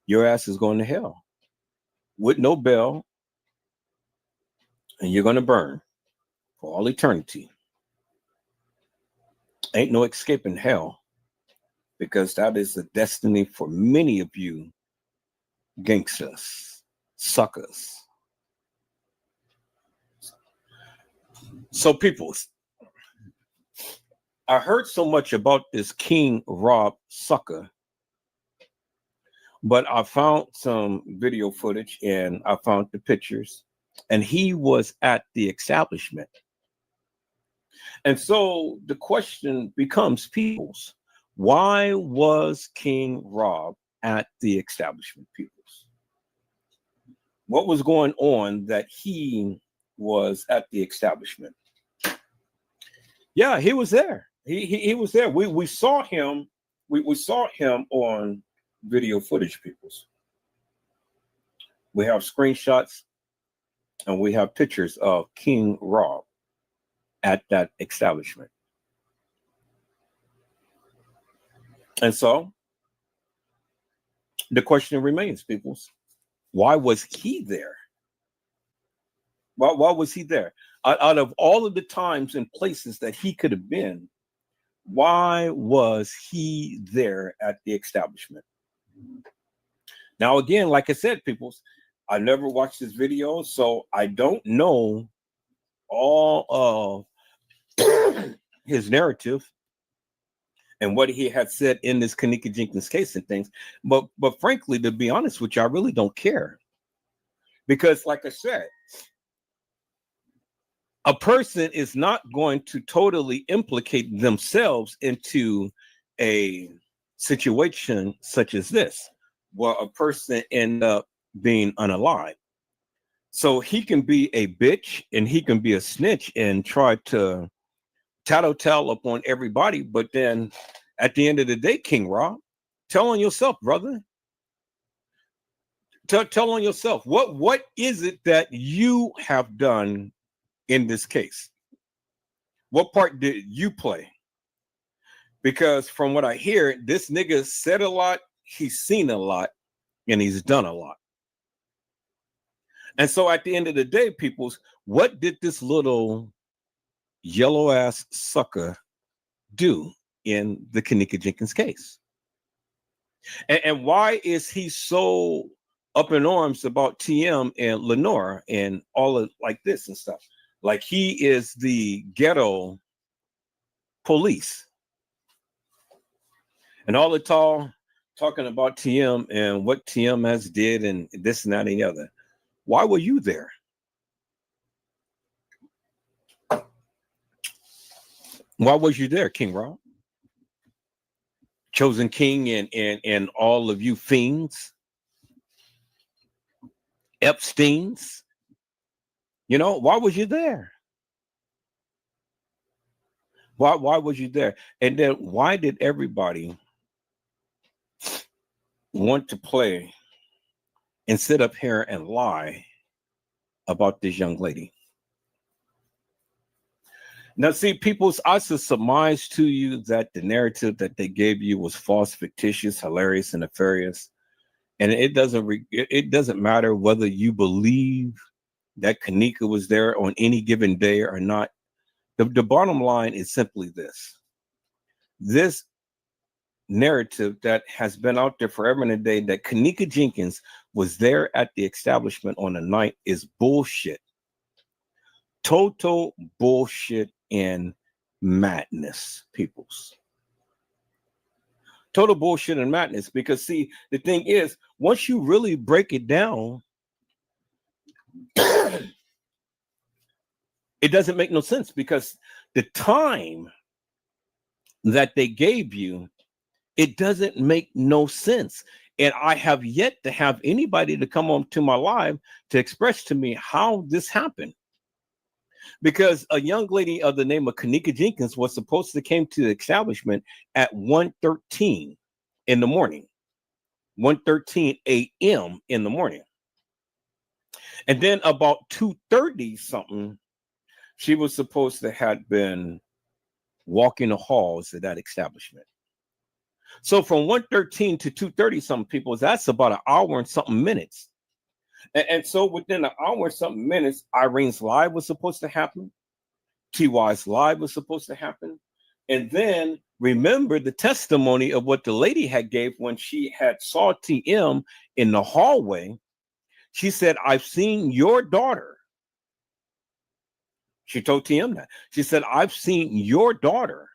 your ass is going to hell with no bell, and you're going to burn for all eternity. Ain't no escaping hell, because that is the destiny for many of you gangsters, suckers. So, people, I heard so much about this King Rob sucker, but I found some video footage and I found the pictures, and he was at the establishment. And so the question becomes, peoples, why was King Rob at the establishment, peoples? What was going on that he was at the establishment? Yeah, he was there. He was there. We saw him. We saw him on video footage, peoples. We have screenshots and we have pictures of King Rob at that establishment. And so the question remains, peoples, why was he there? Why was he there? Out of all of the times and places that he could have been, why was he there at the establishment? Now, again, like I said, peoples, I never watched this video, so I don't know all of his narrative and what he had said in this Kenneka Jenkins case and things. But frankly, to be honest with you, I really don't care. Because like I said, a person is not going to totally implicate themselves into a situation such as this. well, a person end up being unalive. So he can be a bitch and he can be a snitch and try to tattletale upon everybody. But then at the end of the day, King Rob, tell on yourself, brother. Tell on yourself. What is it that you have done in this case? What part did you play? Because from what I hear, this nigga said a lot, he's seen a lot, and he's done a lot. And so at the end of the day, peoples, what did this little yellow ass sucker do in the Kenneka Jenkins case? And why is he so up in arms about TM and Lenora and all of like this and stuff? Like he is the ghetto police. And all the talking about TM and what TM has did and this and that and the other. Why were you there? Why was you there, King Rob? Chosen King and all of you fiends, Epsteins. You know, why was you there? Why was you there? And then why did everybody want to play and sit up here and lie about this young lady? Now, see, peoples, I should surmise to you that the narrative that they gave you was false, fictitious, hilarious, and nefarious. And it doesn't matter whether you believe that Kenneka was there on any given day or not. The bottom line is simply this. This narrative that has been out there forever and a day that Kenneka Jenkins was there at the establishment on the night is bullshit. Total bullshit and madness, peoples. Total bullshit and madness. Because see, the thing is, once you really break it down, it doesn't make no sense, because the time that they gave you, it doesn't make no sense. And I have yet to have anybody to come on to my live to express to me how this happened. Because a young lady of the name of Kenneka Jenkins was supposed to came to the establishment at 1:13 in the morning, 1:13 a.m. in the morning. And then about 2:30 something, she was supposed to have been walking the halls of that establishment. So from 1:13 to 2:30 something, people, that's about an hour and something minutes. And so within an hour and something minutes, Irene's live was supposed to happen. TY's live was supposed to happen. And then remember the testimony of what the lady had gave when she had saw TM in the hallway. She said, "I've seen your daughter." She told TM that. She said, "I've seen your daughter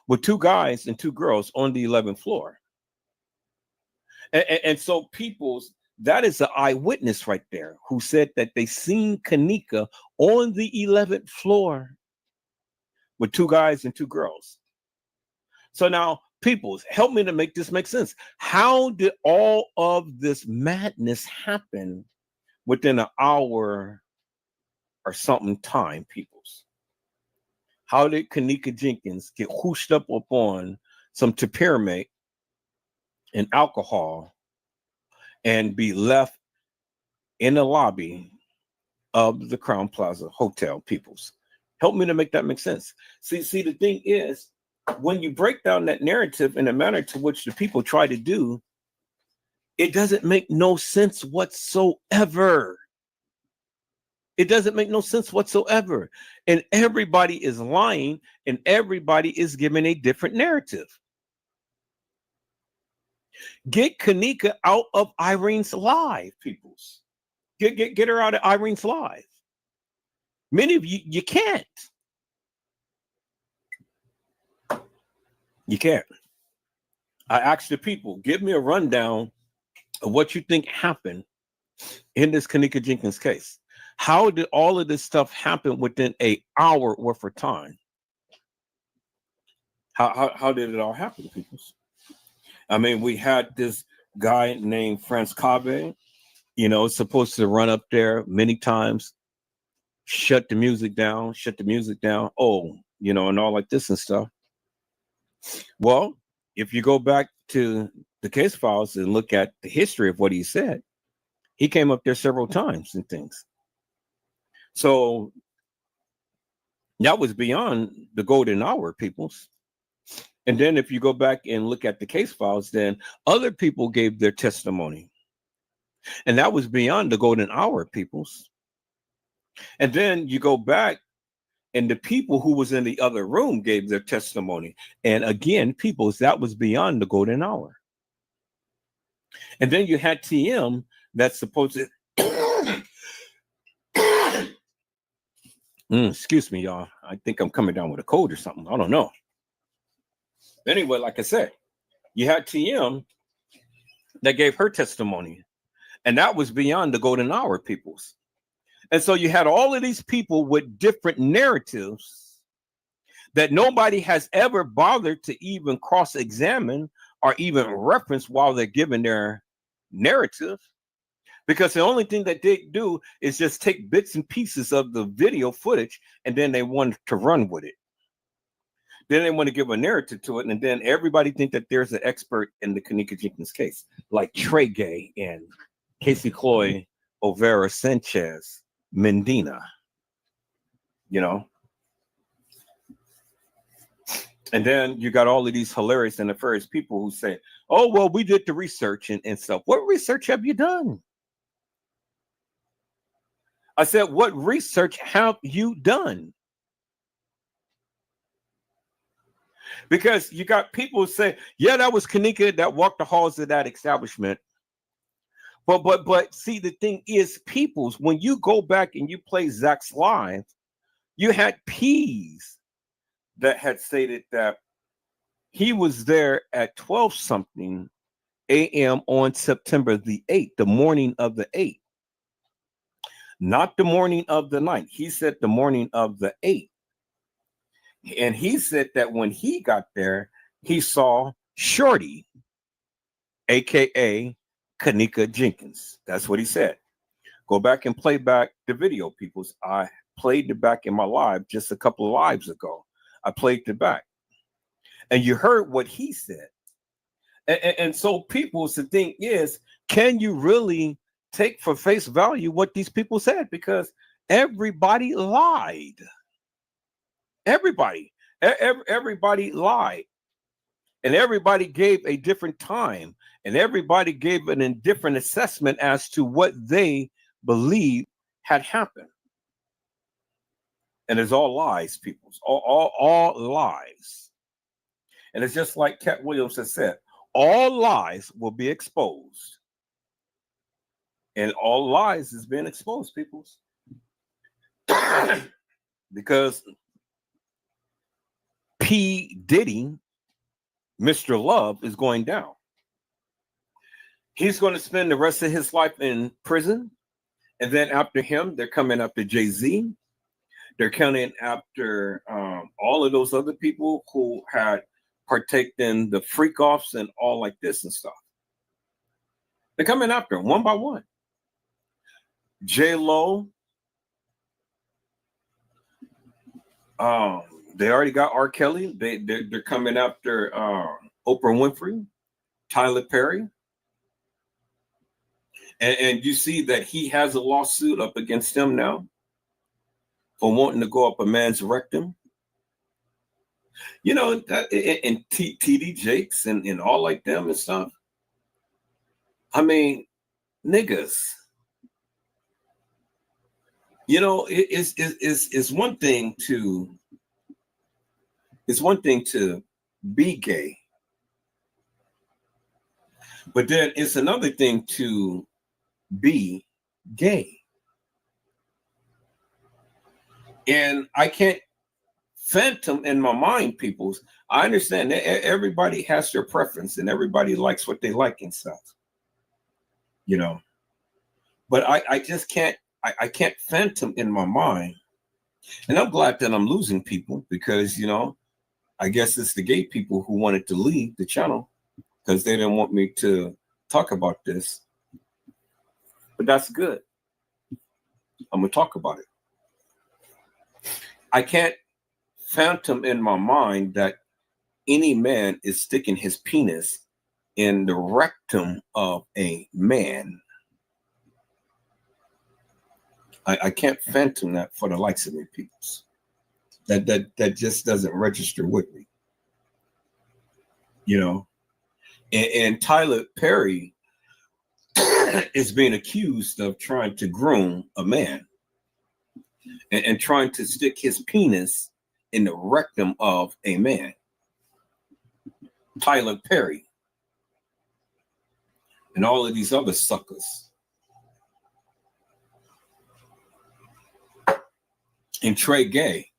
with two guys and two girls on the 11th floor." And so people's, that is an eyewitness right there who said that they seen Kenneka on the 11th floor with two guys and two girls. So now, peoples, help me to make this make sense. How did all of this madness happen within an hour or something time, peoples? How did Kenneka Jenkins get whooshed up upon some tapirmate and alcohol and be left in the lobby of the Crown Plaza Hotel, peoples? Help me to make that make sense. See, the thing is, when you break down that narrative in a manner to which the people try to do, it doesn't make no sense whatsoever. It doesn't make no sense whatsoever. And everybody is lying and everybody is giving a different narrative. Get Kenneka out of Irene's live, peoples. Get her out of Irene's live. Many of you can't. You can't. I asked the people, give me a rundown of what you think happened in this Kenneka Jenkins case. How did all of this stuff happen within an hour worth of time? How did it all happen, people? I mean, we had this guy named Franz Cabe, you know, supposed to run up there many times, shut the music down, oh, you know, and all like this and stuff. Well, if you go back to the case files and look at the history of what he said, he came up there several times and things. So that was beyond the golden hour, peoples. And then if you go back and look at the case files, then other people gave their testimony. And that was beyond the golden hour, peoples. And then you go back and the people who was in the other room gave their testimony. And again, peoples, that was beyond the golden hour. And then you had TM that's supposed to excuse me, y'all. I think I'm coming down with a cold or something. I don't know. Anyway, like I said, you had TM that gave her testimony, and that was beyond the golden hour, peoples. And so you had all of these people with different narratives that nobody has ever bothered to even cross-examine or even reference while they're giving their narrative. Because the only thing that they do is just take bits and pieces of the video footage and then they want to run with it. Then they want to give a narrative to it. And then everybody think that there's an expert in the Kenneka Jenkins case, like Trey Gay and Casey Cloy, Overa Sanchez, Mendina, you know. And then you got all of these hilarious and nefarious people who say, oh, well, we did the research and stuff. What research have you done? I said, what research have you done? Because you got people who say, yeah, that was Kenneka that walked the halls of that establishment. But see, the thing is, peoples, when you go back and you play Zach's live, you had P's that had stated that he was there at 12 something a.m. on September the 8th, the morning of the 8th. Not the morning of the 9th. He said the morning of the 8th. And he said that when he got there, he saw Shorty, a.k.a. Kenneka Jenkins. That's what he said. Go back and play back the video, peoples. I played it back in my live just a couple of lives ago. I played it back. And you heard what he said. And so, peoples, the thing is, can you really take for face value what these people said? Because everybody lied. Everybody lied. And everybody gave a different time. And everybody gave an indifferent assessment as to what they believed had happened. And it's all lies, people. All lies. And it's just like Cat Williams has said, all lies will be exposed. And all lies is being exposed, peoples. Because P. Diddy, Mr. Love, is going down. He's going to spend the rest of his life in prison. And then after him, they're coming after Jay-Z. They're coming after all of those other people who had partaked in the freak-offs and all like this and stuff. They're coming after him one by one. J-Lo. They already got R. Kelly. They're coming after Oprah Winfrey, Tyler Perry. And you see that he has a lawsuit up against him now for wanting to go up a man's rectum. You know, and T.D. Jakes and all like them and stuff. I mean, niggas. You know, it's one thing to be gay, but then it's another thing to be gay. And I can't phantom in my mind, peoples. I understand that everybody has their preference and everybody likes what they like and stuff, you know, but I just can't. I can't phantom in my mind. And I'm glad that I'm losing people because, you know, I guess it's the gay people who wanted to leave the channel because they didn't want me to talk about this, but that's good. I'm going to talk about it. I can't fathom in my mind that any man is sticking his penis in the rectum of a man. I can't fathom that for the likes of me, peoples. That just doesn't register with me. You know, and Tyler Perry is being accused of trying to groom a man and trying to stick his penis in the rectum of a man. Tyler Perry and all of these other suckers. And Trey Gay,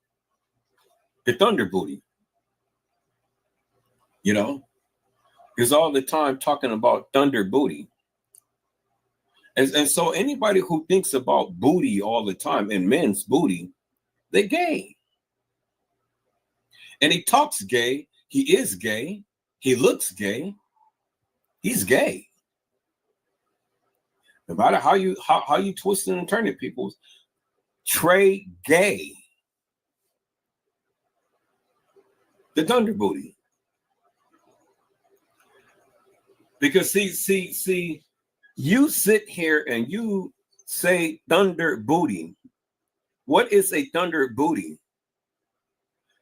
the Thunder Booty. You know, is all the time talking about Thunder Booty. And so anybody who thinks about booty all the time and men's booty, they're gay. And he talks gay. He is gay. He looks gay. He's gay. No matter how you twist and turn it, people. Trey Gay, the Thunder Booty. Because see, you sit here and you say Thunder Booty. What is a Thunder Booty?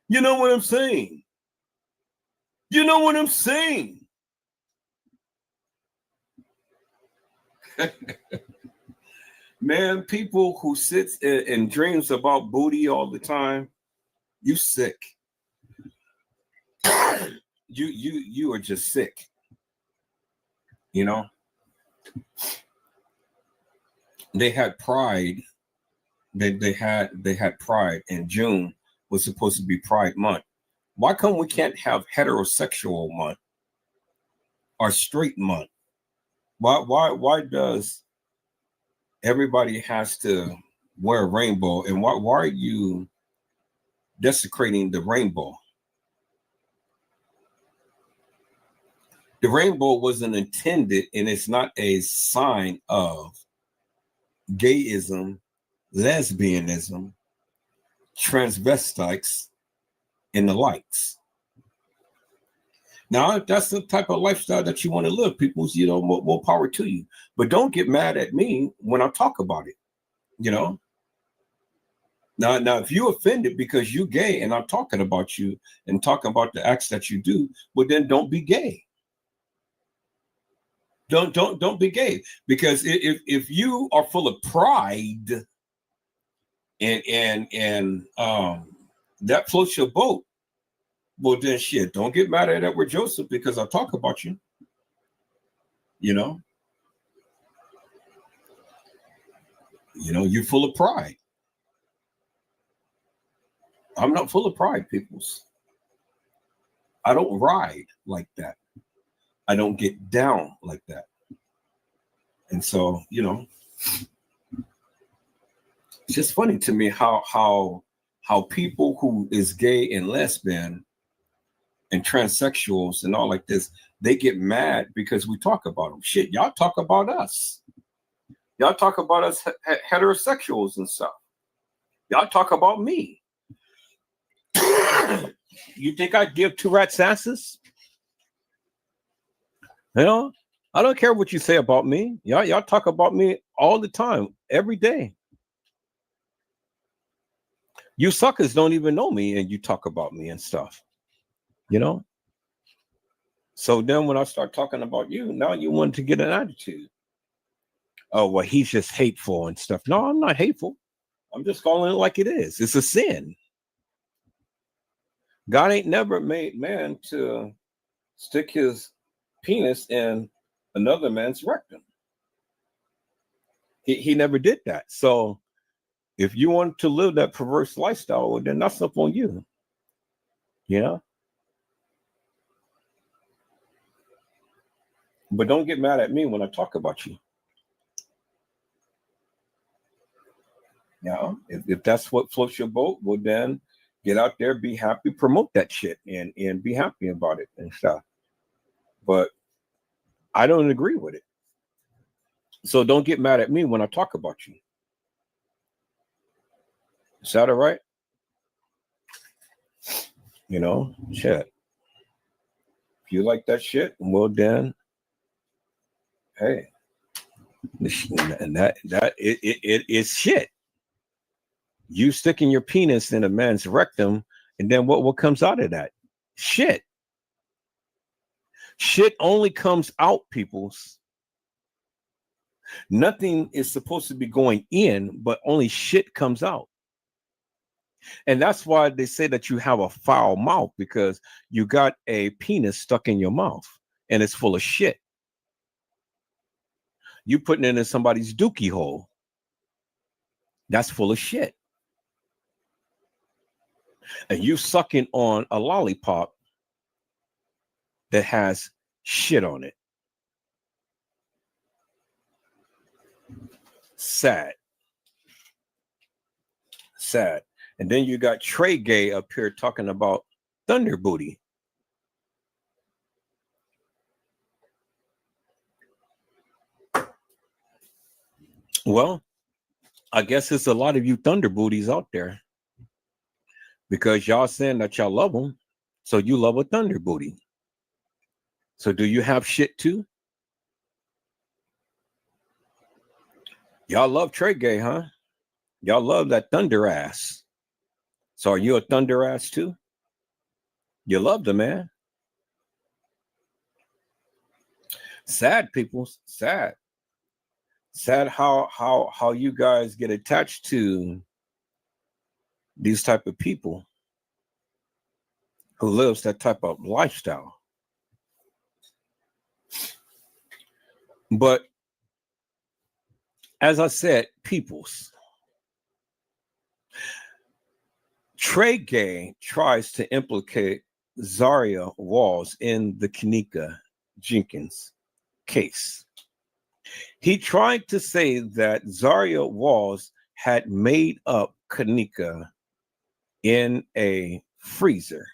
You know what I'm saying? You know what I'm saying? Man, people who sits and dreams about booty all the time, you sick. you are just sick. You know? They had Pride. They had Pride, and June was supposed to be Pride Month. Why come we can't have heterosexual month or straight month? Why does everybody has to wear a rainbow, and why are you desecrating the rainbow? The rainbow wasn't intended, and it's not a sign of gayism, lesbianism, transvestites, and the likes. Now, if that's the type of lifestyle that you want to live, people, you know, more power to you. But don't get mad at me when I talk about it, you know. Now, if you're offended because you're gay and I'm talking about you and talking about the acts that you do, well, then don't be gay. Don't be gay, because if you are full of pride and that floats your boat, well then shit, don't get mad at Edward Joseph because I talk about you. You know, you're full of pride. I'm not full of pride, peoples. I don't ride like that. I don't get down like that. And so, you know, it's just funny to me how people who is gay and lesbian and transsexuals and all like this, they get mad because we talk about them. Shit, y'all talk about us. Y'all talk about us heterosexuals and stuff. Y'all talk about me. You think I'd give two rats asses? You know, I don't care what you say about me. Y'all talk about me all the time, every day. You suckers don't even know me, and you talk about me and stuff. You know? So then when I start talking about you, now you want to get an attitude. Oh, well, he's just hateful and stuff. No, I'm not hateful. I'm just calling it like it is. It's a sin. God ain't never made man to stick his penis in another man's rectum. He never did that. So if you want to live that perverse lifestyle, well, then that's up on you. You know? But don't get mad at me when I talk about you. You know, if that's what floats your boat, well then get out there, be happy, promote that shit and be happy about it and stuff. But I don't agree with it. So don't get mad at me when I talk about you. Is that all right? You know, shit. If you like that shit, well then, hey, and it is shit. You sticking your penis in a man's rectum, and then what comes out of that? Shit. Shit only comes out, peoples. Nothing is supposed to be going in, but only shit comes out. And that's why they say that you have a foul mouth, because you got a penis stuck in your mouth and it's full of shit. You putting it in somebody's dookie hole. That's full of shit. And you sucking on a lollipop that has shit on it. Sad. Sad. And then you got Trey Gay up here talking about thunder booty. Well, I guess it's a lot of you thunder booties out there, because y'all saying that y'all love them, so you love a thunder booty. So do you have shit too? Y'all love Trey Gay, huh? Y'all love that thunder ass. So are you a thunder ass too? You love the man. Sad, people. Sad. Sad how you guys get attached to these type of people who lives that type of lifestyle. But as I said, peoples, Trey Gay tries to implicate Zahrie Walls in the Kenneka Jenkins case. He tried to say that Zahrie Walls had made up Kenneka in a freezer.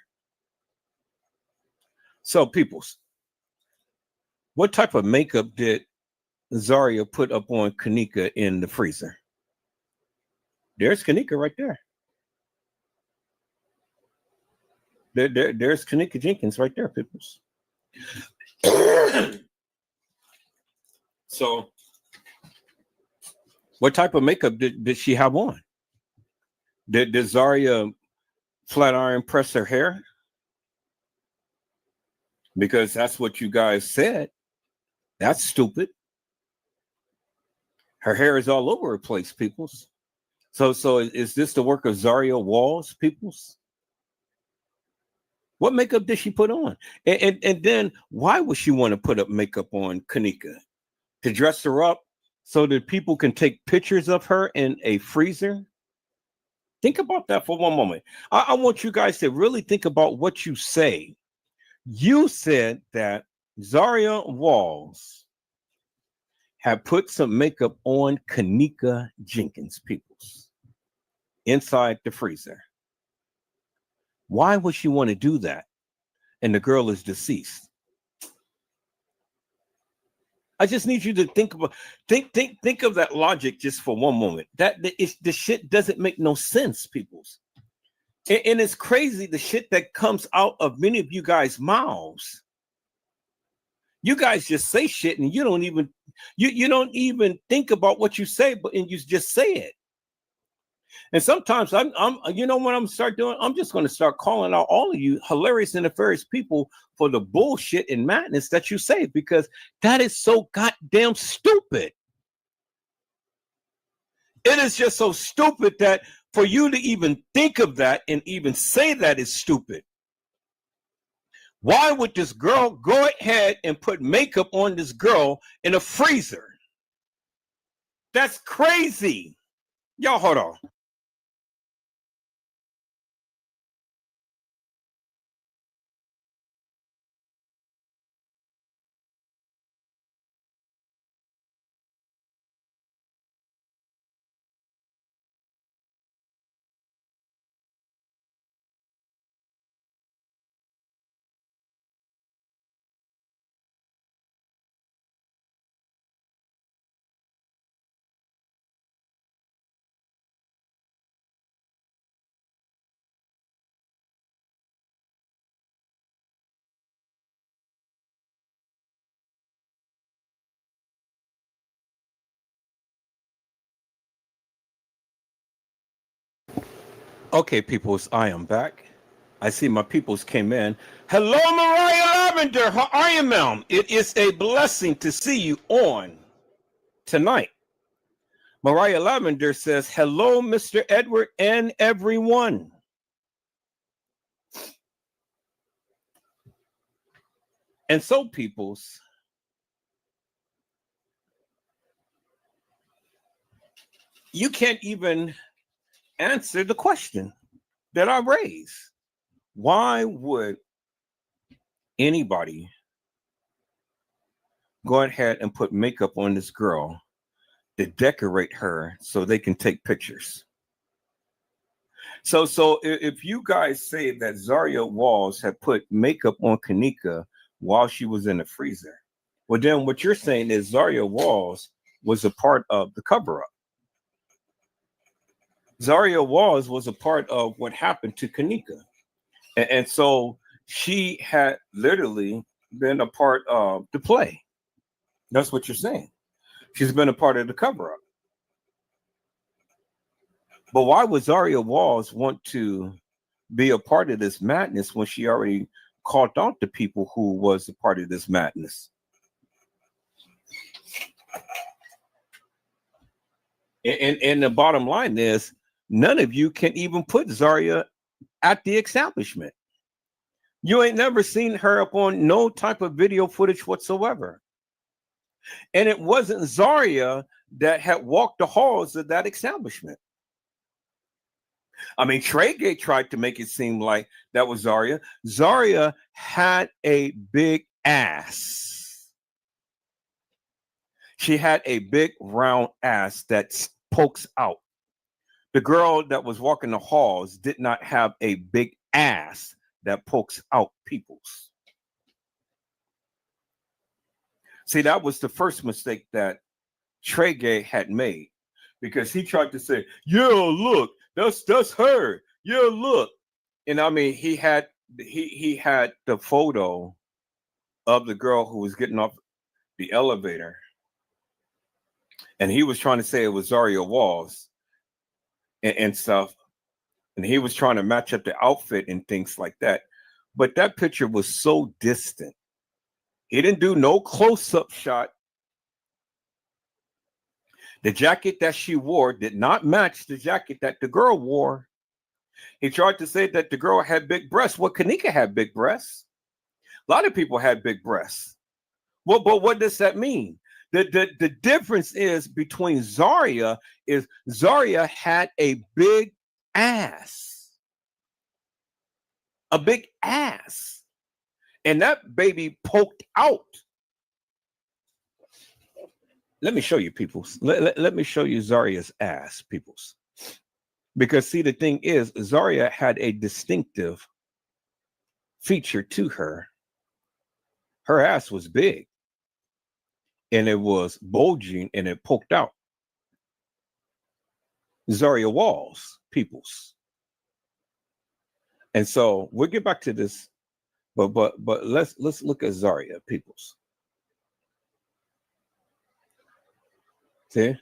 So, peoples, what type of makeup did Zahrie put up on Kenneka in the freezer? There's Kenneka right there. There's Kenneka Jenkins right there, peoples. So, what type of makeup did she have on? Did Zahrie flat iron press her hair? Because that's what you guys said. That's stupid. Her hair is all over the place, peoples. So is this the work of Zahrie Walls, peoples? What makeup did she put on? And then why would she want to put up makeup on Kenneka? To dress her up so that people can take pictures of her in a freezer? Think about that for one moment. I want you guys to really think about what you say. You said that Zahrie Walls had put some makeup on Kenneka Jenkins, peoples, inside the freezer. Why would she want to do that? And the girl is deceased. I just need you to think of that logic just for one moment. The shit doesn't make no sense, peoples. And it's crazy the shit that comes out of many of you guys' mouths. You guys just say shit and you don't even think about what you say, and you just say it. And sometimes I'm you know what I'm start doing? I'm just going to start calling out all of you hilarious and nefarious people for the bullshit and madness that you say, because that is so goddamn stupid. It is just so stupid that for you to even think of that and even say that is stupid. Why would this girl go ahead and put makeup on this girl in a freezer? That's crazy. Y'all hold on. Okay, peoples, I am back. I see my peoples came in. Hello, Mariah Lavender. How are you, ma'am? It is a blessing to see you on tonight. Mariah Lavender says, hello, Mr. Edward and everyone. And so, peoples, you can't even answer the question that I raised. Why would anybody go ahead and put makeup on this girl to decorate her so they can take pictures? So if you guys say that Zahrie Walls had put makeup on Kenneka while she was in the freezer, well, then what you're saying is Zahrie Walls was a part of the cover-up. Zahrie Walls was a part of what happened to Kenneka. And so she had literally been a part of the play. That's what you're saying. She's been a part of the cover-up. But why would Zahrie Walls want to be a part of this madness when she already called out the people who was a part of this madness? And the bottom line is, none of you can even put Zahrie at the establishment. You ain't never seen her up on no type of video footage whatsoever. And it wasn't Zahrie that had walked the halls of that establishment. I mean, Treygate tried to make it seem like that was Zahrie. Zahrie had a big ass. She had a big round ass that pokes out. The girl that was walking the halls did not have a big ass that pokes out people's. See, that was the first mistake that Treygate had made, because he tried to say, yeah, look, that's her. Yeah, look. And I mean, he had the photo of the girl who was getting off the elevator, and he was trying to say it was Zahrie Walls and stuff. And he was trying to match up the outfit and things like that. But that picture was so distant. He didn't do no close-up shot. The jacket that she wore did not match the jacket that the girl wore. He tried to say that the girl had big breasts. Well, Kenneka had big breasts. A lot of people had big breasts. Well, but what does that mean? The difference is between Zahrie is Zahrie had a big ass. A big ass. And that baby poked out. Let me show you, peoples. Let me show you Zahrie's ass, peoples. Because see, the thing is, Zahrie had a distinctive feature to her. Her ass was big. And it was bulging and it poked out. Zahrie Walls, peoples. And so we'll get back to this, but let's look at Zahrie, peoples. See?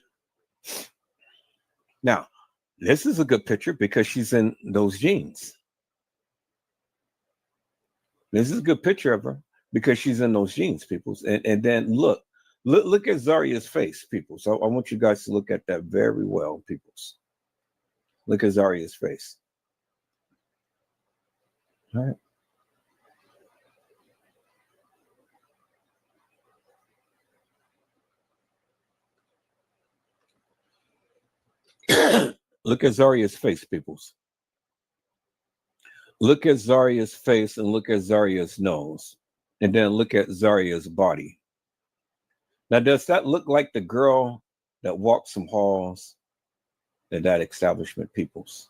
Now, this is a good picture because she's in those jeans. This is a good picture of her because she's in those jeans, peoples. And then look at Zahrie's face, people. So I want you guys to look at that very well, peoples. Look at Zahrie's face. All right. Look at Zahrie's face, peoples. Look at Zahrie's face and look at Zahrie's nose. And then look at Zahrie's body. Now, does that look like the girl that walked some halls in that establishment, peoples?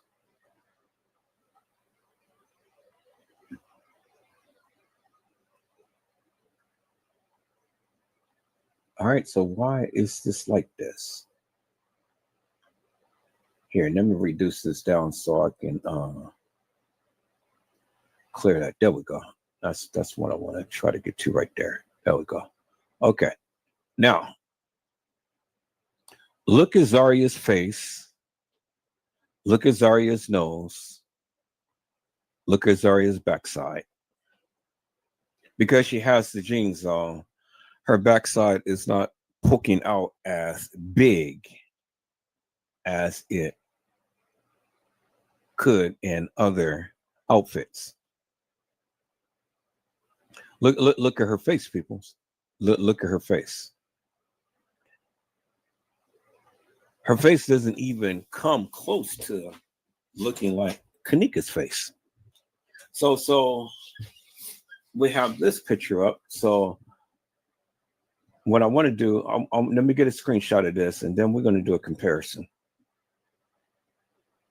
All right, so why is this like this? Here, let me reduce this down so I can clear that. There we go. That's what I want to try to get to right there. There we go. Okay. Now, look at Zahrie's face. Look at Zahrie's nose. Look at Zaria's backside. Because she has the jeans on, her backside is not poking out as big as it could in other outfits. Look at her face, people. Look at her face. Her face doesn't even come close to looking like Kenneka's face. So we have this picture up. So what I want to do, let me get a screenshot of this, and then we're going to do a comparison.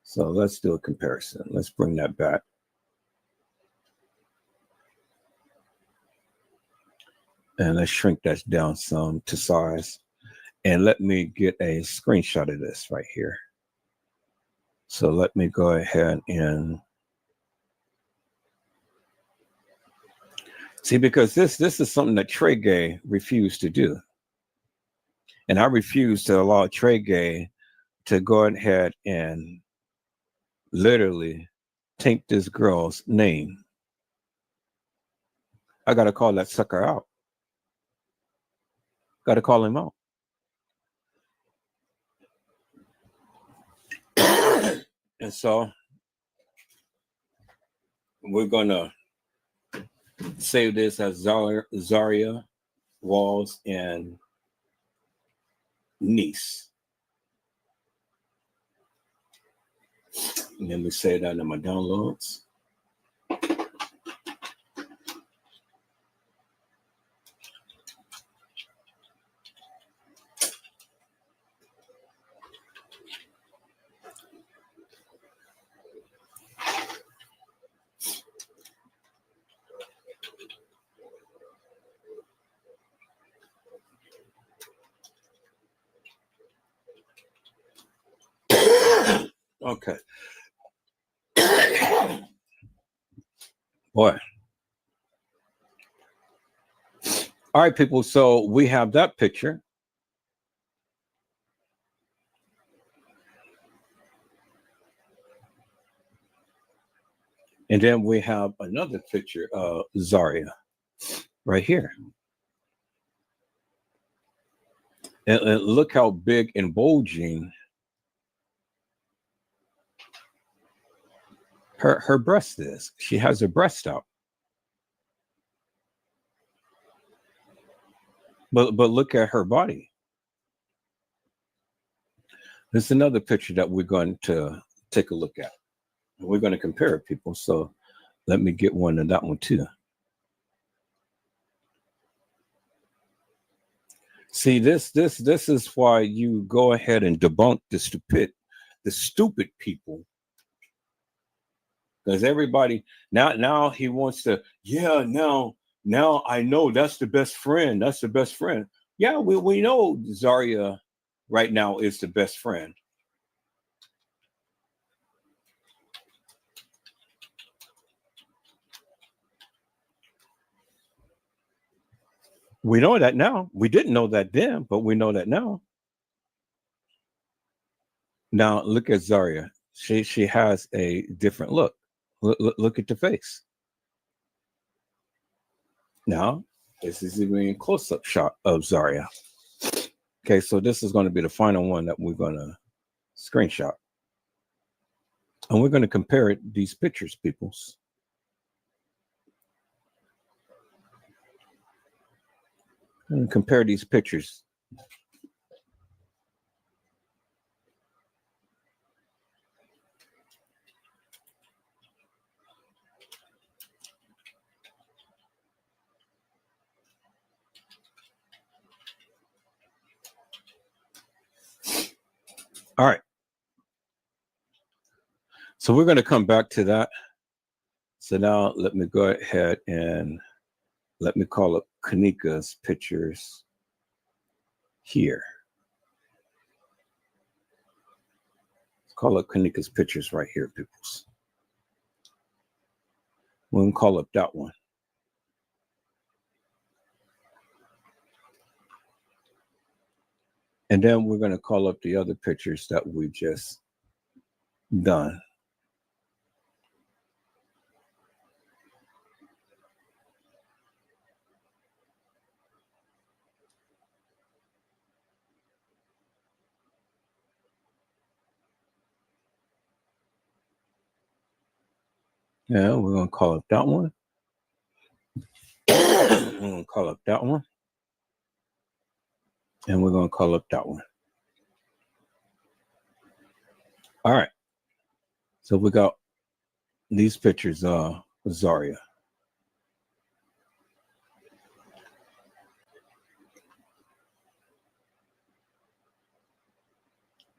So let's do a comparison. Let's bring that back. And let's shrink that down some to size. And let me get a screenshot of this right here. So let me go ahead and see, because this is something that Trey Gay refused to do. And I refuse to allow Trey Gay to go ahead and literally take this girl's name. I got to call that sucker out. Got to call him out. And so we're going to save this as Zaria, Walls, and Niece. And let me save that in my downloads. Okay. Boy. All right, people. So we have that picture. And then we have another picture of Zaria right here. And look how big and bulging her breast is. She has her breast out. But look at her body. There's another picture that we're going to take a look at. We're going to compare it, people. So let me get one of that one too. See, this is why you go ahead and debunk the stupid people. Because everybody now he wants to, yeah, now I know that's the best friend. That's the best friend. Yeah, we know Zaria right now is the best friend. We know that now. We didn't know that then, but we know that now. Now look at Zaria. She has a different look. Look at the face. Now, this is even a close-up shot of Zaria. Okay, so this is going to be the final one that we're going to screenshot. And we're going to compare these pictures, peoples. And compare these pictures. All right. So we're going to come back to that. So now let me go ahead and let me call up Kenneka's pictures here. Let's call up Kenneka's pictures right here, peoples. We'll call up that one. And then we're going to call up the other pictures that we just done. Yeah, we're gonna call up that one. We're gonna call up that one. And we're gonna call up that one. All right. So we got these pictures of Zahrie.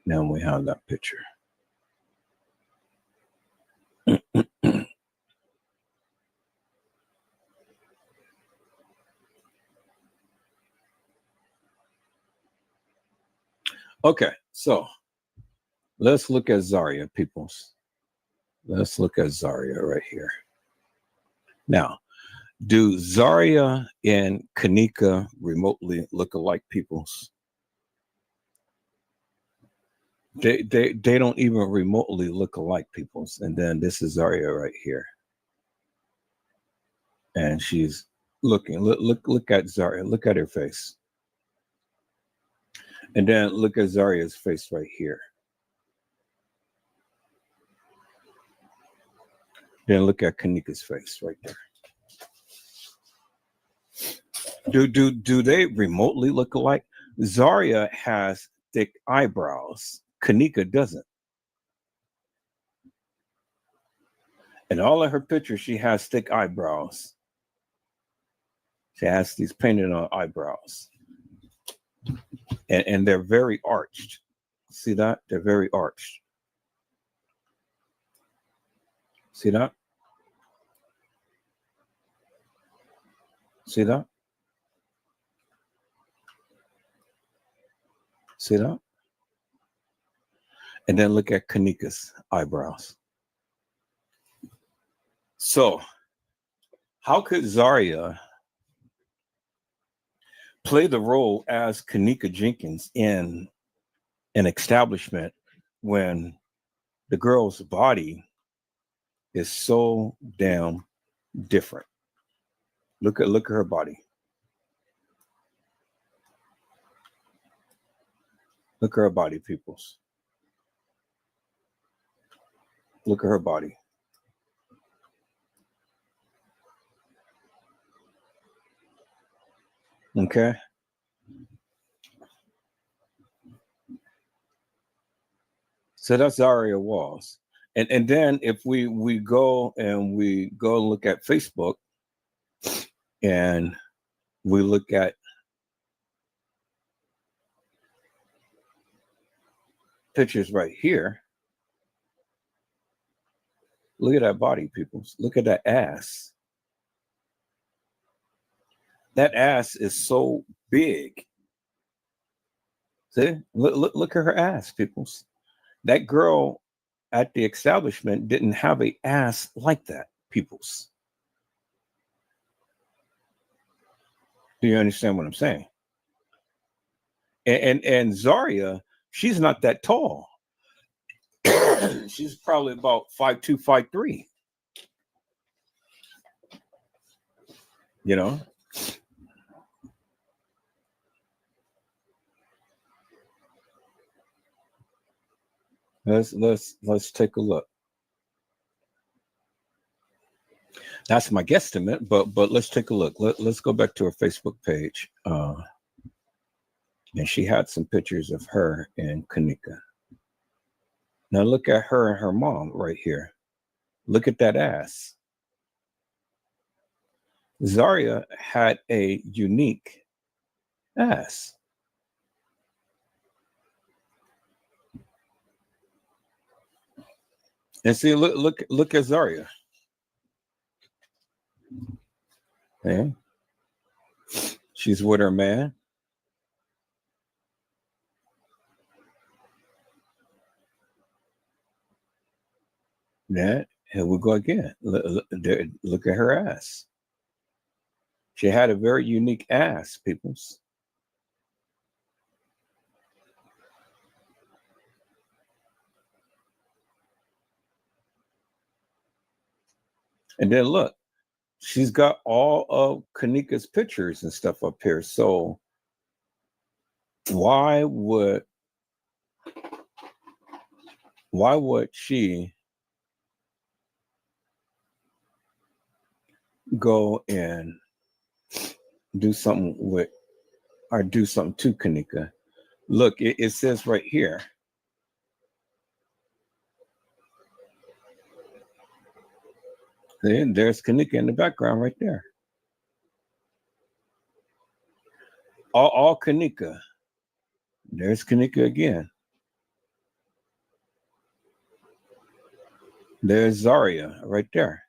Now we have that picture. Okay, so let's look at Zahrie, peoples. Let's look at Zahrie right here. Now, do Zahrie and Kenneka remotely look alike, peoples? They don't even remotely look alike, peoples. And then this is Zahrie right here, and she's looking. Look at Zahrie. Look at her face. And then look at Zarya's face right here. Then look at Kenneka's face right there. Do they remotely look alike? Zahrie has thick eyebrows. Kenneka doesn't. In all of her pictures, she has thick eyebrows. She has these painted on eyebrows. And they're very arched. See that? They're very arched. See that? See that? See that? And then look at Kenneka's eyebrows. So, how could Zahrie play the role as Kenneka Jenkins in an establishment when the girl's body is so damn different? Look at her body. Look at her body, peoples. Look at her body. Okay. So that's Zahrie Walls. And then if we go look at Facebook and we look at pictures right here. Look at that body, people. Look at that ass. That ass is so big. See? Look at her ass, peoples. That girl at the establishment didn't have an ass like that, peoples. Do you understand what I'm saying? And Zahrie, she's not that tall. She's probably about 5'2", 5'3". You know? Let's take a look. That's my guesstimate, but let's take a look. Let's go back to her Facebook page. And she had some pictures of her and Kenneka. Now look at her and her mom right here. Look at that ass. Zahrie had a unique ass. And see, look at Zahrie. Okay. She's with her man. Yeah, here we go again. Look at her ass. She had a very unique ass, peoples. And then look, she's got all of Kenneka's pictures and stuff up here. So why would she go and do something with, or do something to Kenneka. Look, it says right here. There's Kenneka in the background right there. All Kenneka. There's Kenneka again. There's Zahrie right there.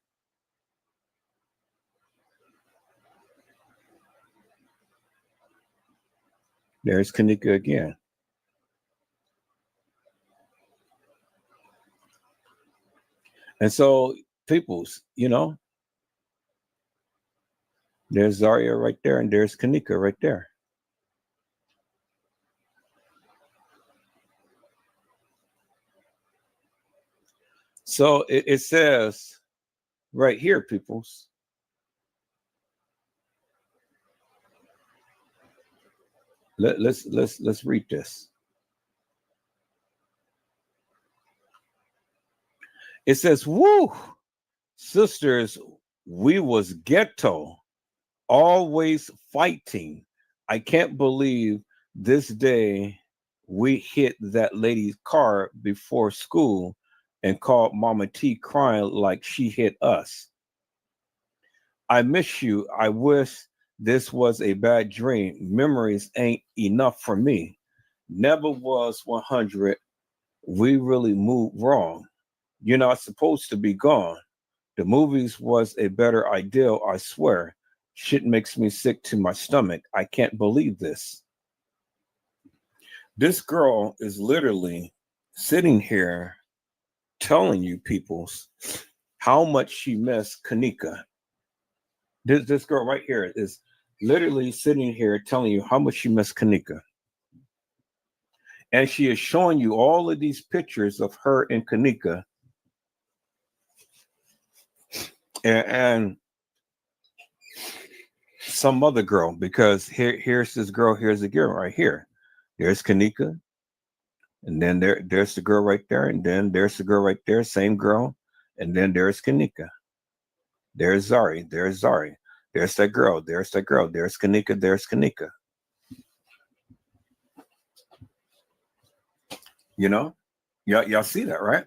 There's Kenneka again. And so, peoples, you know, there's Zahrie right there, and there's Kenneka right there. So it says right here, peoples. Let's read this. It says, "Woo, sisters, we was ghetto, always fighting. I can't believe this day we hit that lady's car before school and called Mama T crying like she hit us. I miss you. I wish this was a bad dream. Memories ain't enough for me. Never was 100. We really moved wrong. You're not supposed to be gone. The movies was a better ideal, I swear. Shit makes me sick to my stomach. I can't believe this." This girl is literally sitting here telling you peoples how much she missed Kenneka. This girl right here is literally sitting here telling you how much she missed Kenneka. And she is showing you all of these pictures of her and Kenneka. And some other girl, because here's this girl, here's the girl right here. There's Kenneka. And then there's the girl right there. And then there's the girl right there, same girl. And then there's Kenneka. There's Zahrie. There's Zahrie. There's that girl. There's that girl. There's Kenneka. There's Kenneka. You know? Y'all see that, right?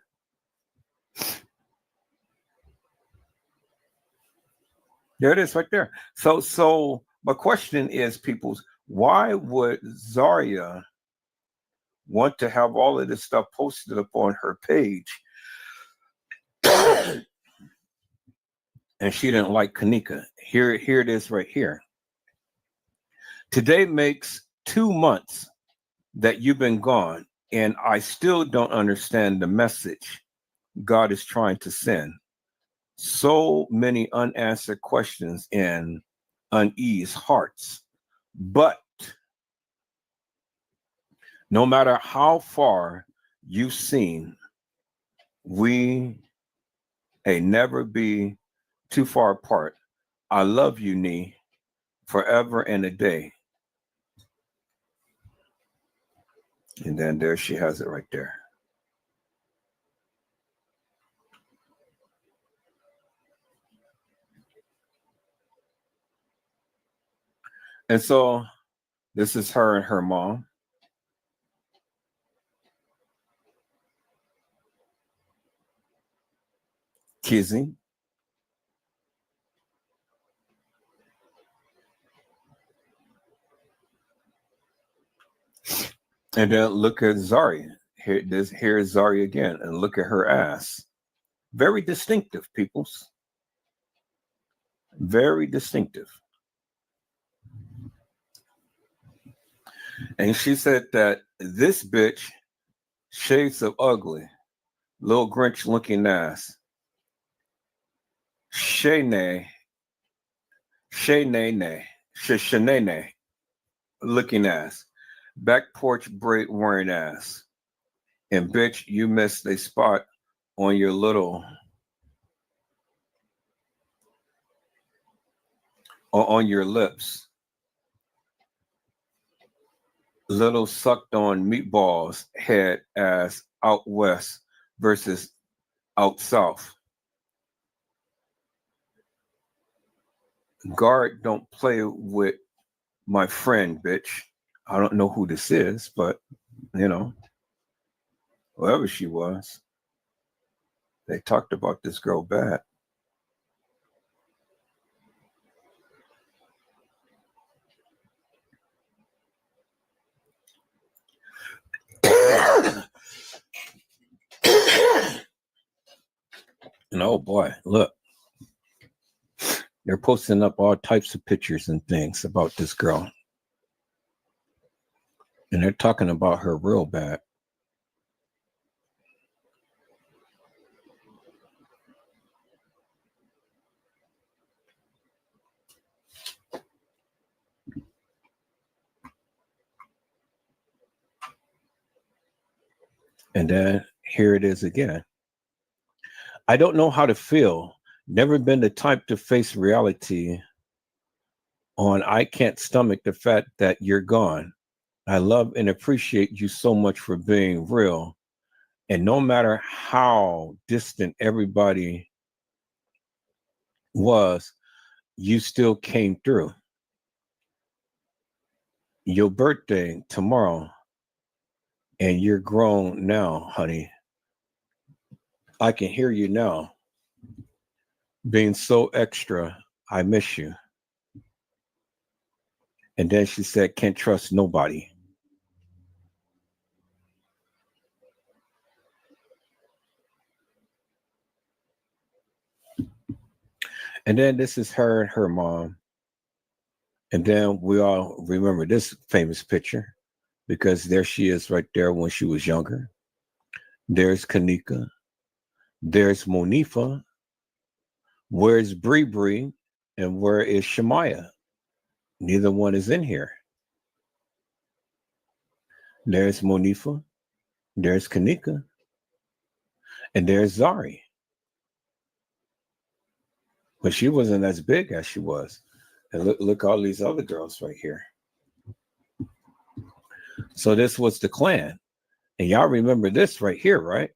There it is right there. So my question is, peoples, why would Zahrie want to have all of this stuff posted up on her page? And she didn't like Kenneka. Here it is right here. Today makes 2 months that you've been gone, and I still don't understand the message God is trying to send. So many unanswered questions and uneased hearts. But no matter how far you've seen, we may never be too far apart. I love you, Nee, forever and a day. And then there she has it right there. And so this is her and her mom. Kizzy. And then look at Zahrie. Here's Zahrie again. And look at her ass. Very distinctive, peoples. Very distinctive. And she said that this bitch, shades of ugly, little Grinch looking ass, Shanae looking ass, back porch braid wearing ass, and bitch, you missed a spot on your little, on your lips. Little sucked on meatballs head ass out west versus out south. Guard, don't play with my friend, bitch. I don't know who this is, but whoever she was, they talked about this girl bad. And oh boy, look, they're posting up all types of pictures and things about this girl. And they're talking about her real bad. And then here it is again. I don't know how to feel. Never been the type to face reality on I can't stomach the fact that you're gone. I love and appreciate you so much for being real. And no matter how distant everybody was, you still came through. Your birthday tomorrow, and you're grown now, honey. I can hear you now. Being so extra, I miss you. And then she said, can't trust nobody. And then this is her and her mom. And then we all remember this famous picture because there she is right there when she was younger. There's Kenneka. There's Monifa. Where's Bree Bree? And where is Shemaya? Neither one is in here. There's Monifa. There's Kenneka. And there's Zahrie. But she wasn't as big as she was. And look all these other girls right here. So this was the clan. And y'all remember this right here, right?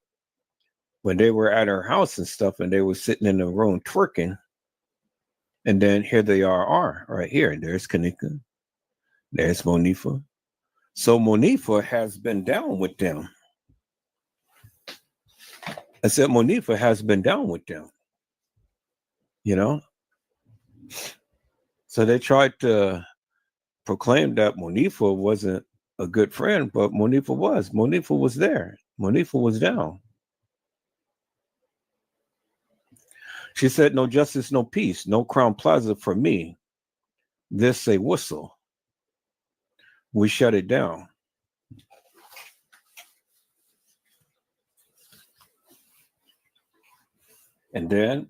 When they were at her house and stuff and they were sitting in the room twerking. And then here they are right here. There's Kenneka. There's Monifa. So Monifa has been down with them. I said Monifa has been down with them. So they tried to proclaim that Monifa wasn't a good friend, but Monifa was. Monifa was there. Monifa was down. She said, no justice, no peace, no Crown Plaza for me. This a whistle. We shut it down. And then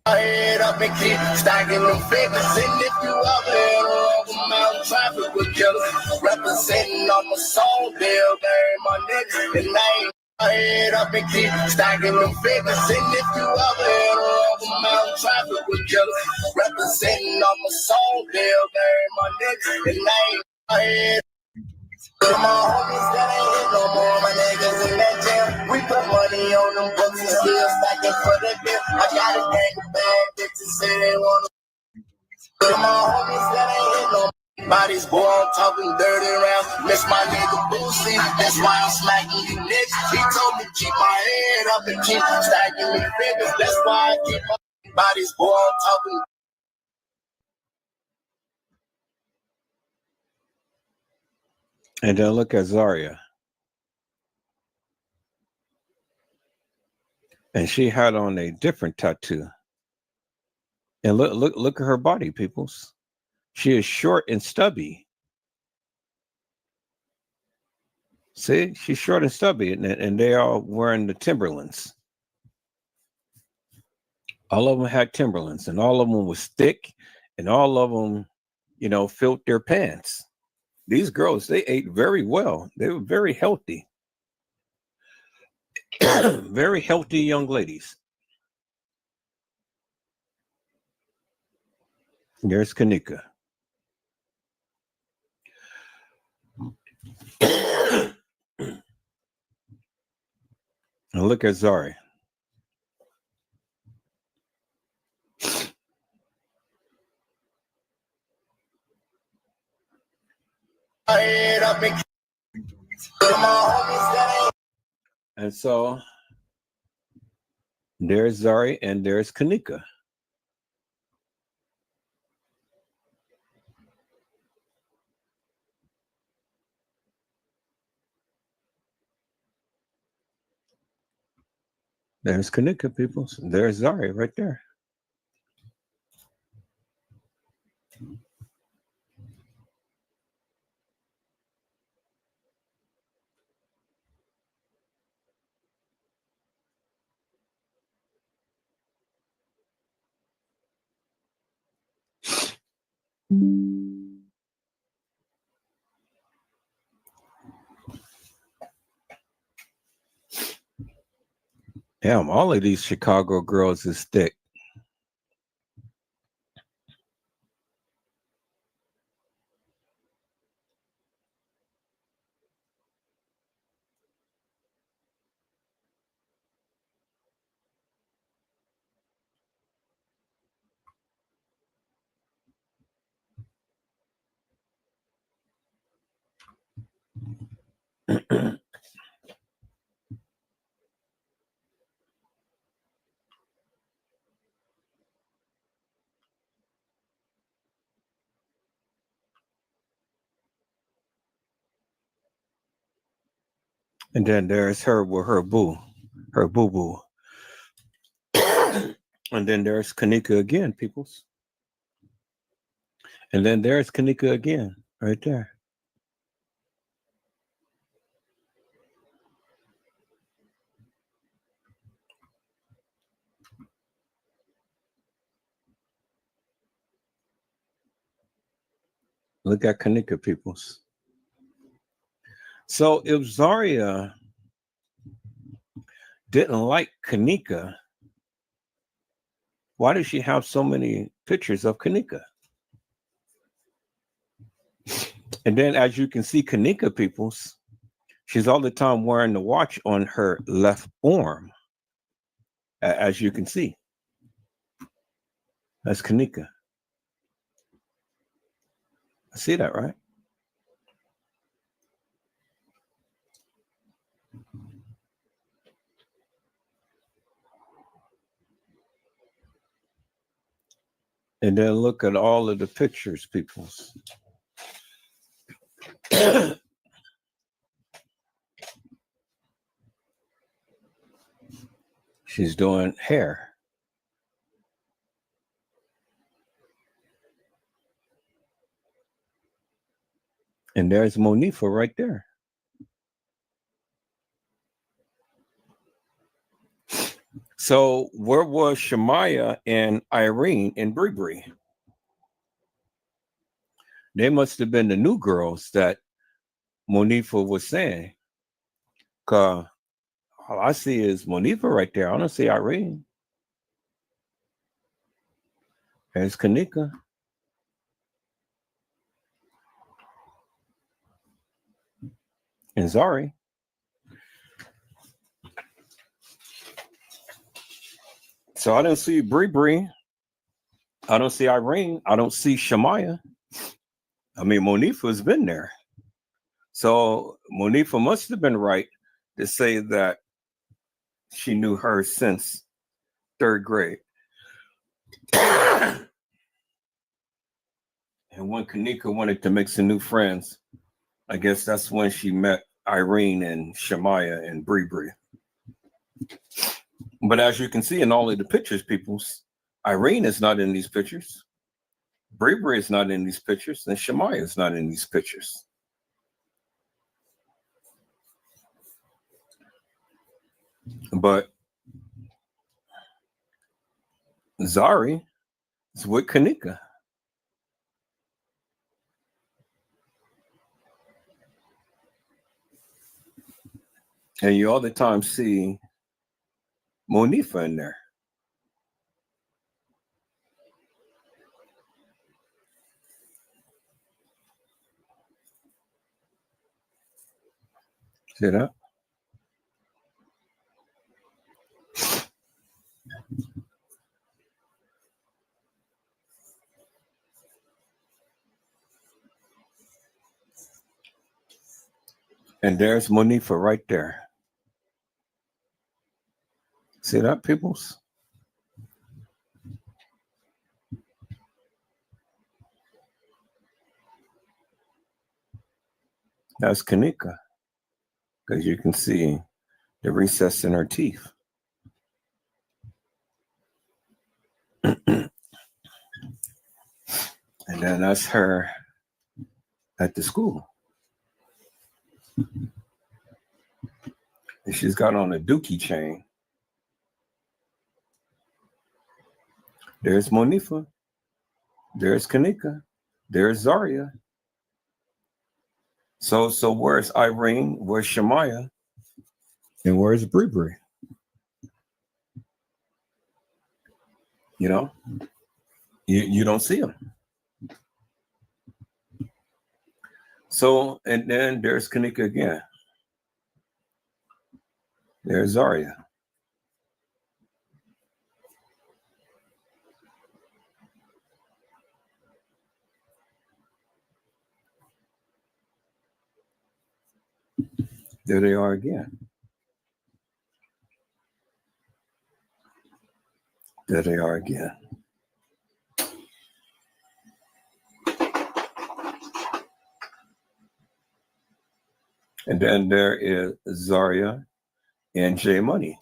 head up and keep stacking them figures. And if you out there on mountain traffic with killers, representing on my soul, they'll bury my niggas. And I ain't my head up and keep stacking them figures. And if you out there on mountain traffic with killers, representing on my soul, they'll bury my niggas. And I ain't my head. My homies that ain't hit no more, my niggas in that jam. We put money on them books and still stacking for the bill. I got a gang of bad bitches say they wanna. My homies that ain't hit no more. Bodies, boy, I'm talking dirty around. Miss my nigga Boosie, that's why I'm smacking you niggas. He told me keep my head up and keep stacking me figures. That's why I keep my bodies, boy, I'm talking. And then look at Zaria. And she had on a different tattoo. And look at her body, peoples. She is short and stubby. See, she's short and stubby, and they are wearing the Timberlands. All of them had Timberlands, and all of them was thick, and all of them, filled their pants. These girls, they ate very well. They were very healthy. Very healthy young ladies. There's Kenneka. And look at Zahrie. And so there's Zahrie and there's Kenneka. There's Kenneka, people. There's Zahrie right there. Damn, all of these Chicago girls is thick. And then there's her with her boo-boo. And then there's Kenneka again, peoples. And then there's Kenneka again, right there. Look at Kenneka, peoples. So if Zaria didn't like Kenneka, why does she have so many pictures of Kenneka? And then as you can see, Kenneka, peoples, she's all the time wearing the watch on her left arm, as you can see. That's Kenneka. I see that, right? And then look at all of the pictures, peoples. She's doing hair. And there's Monifa right there. So where was Shemaya and Irene and Bree? They must have been the new girls that Monifa was saying. Cause all I see is Monifa right there. I don't see Irene. There's Kenneka. And Zahrie. So I don't see Bree. I don't see Irene. I don't see Shemaya. I mean, Monifa's been there. So Monifa must have been right to say that she knew her since third grade. And when Kenneka wanted to make some new friends, I guess that's when she met Irene and Shemaya and Bree. But as you can see in all of the pictures, peoples, Irene is not in these pictures. Bree is not in these pictures, and Shemaya is not in these pictures. But Zahrie is with Kenneka. And you all the time see Monifa in there. See that? And there's Monifa right there. See that, peoples? That's Kenneka, because you can see the recess in her teeth. And then that's her at the school. And she's got on a dookie chain. There's Monifa. There's Kenneka. There's Zahrie. So where's Irene? Where's Shemaya? And where's Bree? You know, you don't see them. So, and then there's Kenneka again. There's Zahrie. There they are again. There they are again. And then there is Zahrie and J Money.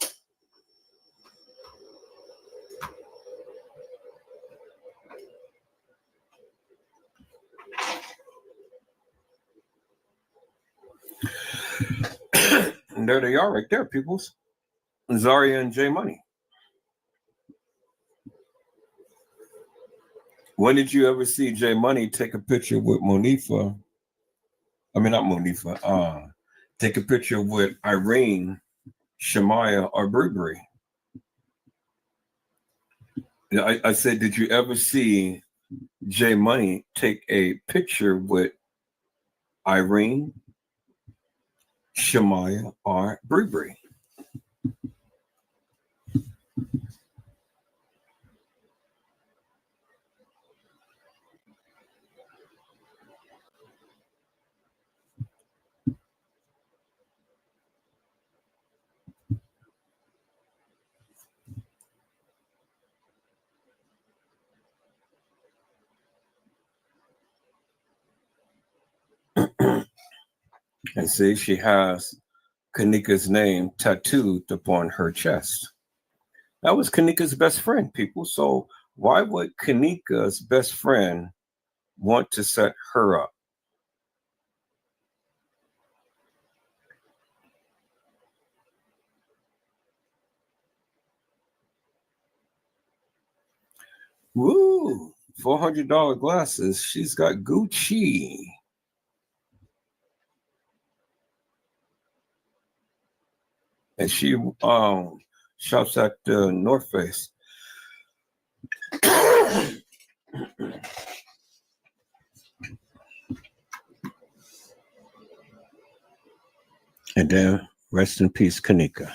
And there they are right there, peoples. Zahrie and J Money. When did you ever see J Money take a picture with Monifa? I mean, not Monifa. Take a picture with Irene, Shemaya, or Bree? I said, did you ever see J Money take a picture with Irene, Shemaya, or Bree? And see, she has Kenneka's name tattooed upon her chest. That was Kenneka's best friend, people. So why would Kenneka's best friend want to set her up? Woo! $400 glasses. She's got Gucci. And she shops at the North Face. And then rest in peace, Kenneka.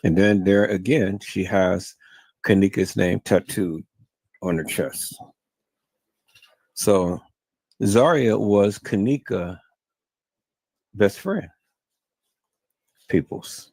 And then there again, she has Kenneka's name tattooed on her chest. So Zahrie was Kenneka's best friend, peoples.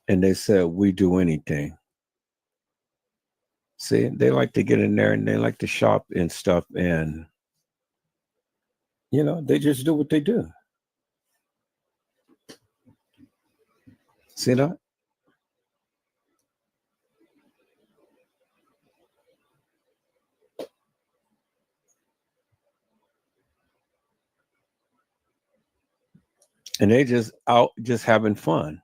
And they said, we do anything. See, they like to get in there and they like to shop and stuff. And, you know, they just do what they do. See that? And they just out just having fun.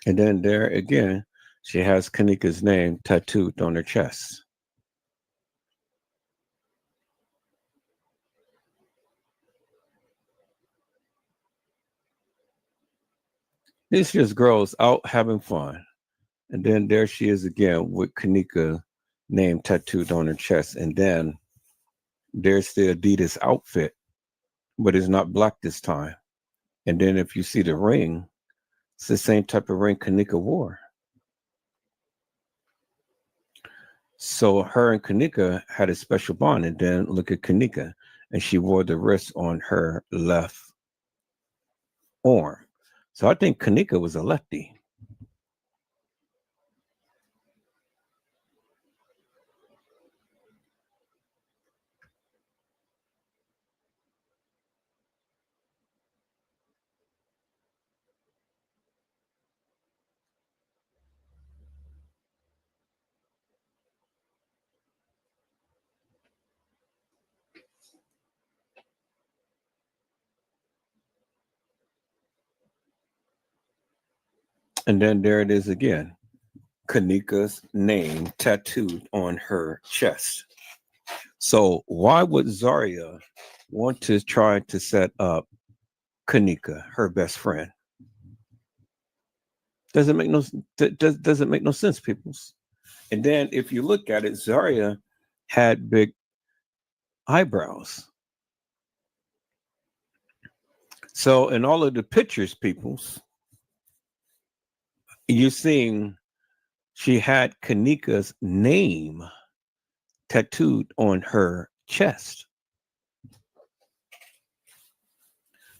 And then there again, she has Kenneka's name tattooed on her chest. It's just girls out having fun. And then there she is again with Kenneka name tattooed on her chest. And then there's the Adidas outfit, but it's not black this time. And then if you see the ring, it's the same type of ring Kenneka wore. So her and Kenneka had a special bond. And then look at Kenneka, and she wore the wrist on her left arm. So I think Kenneka was a lefty. And then there it is again. Kenneka's name tattooed on her chest. So why would Zahrie want to try to set up Kenneka, her best friend? Doesn't make no sense, peoples. And then if you look at it, Zahrie had big eyebrows. So in all of the pictures, peoples, you're seeing she had Kenneka's name tattooed on her chest.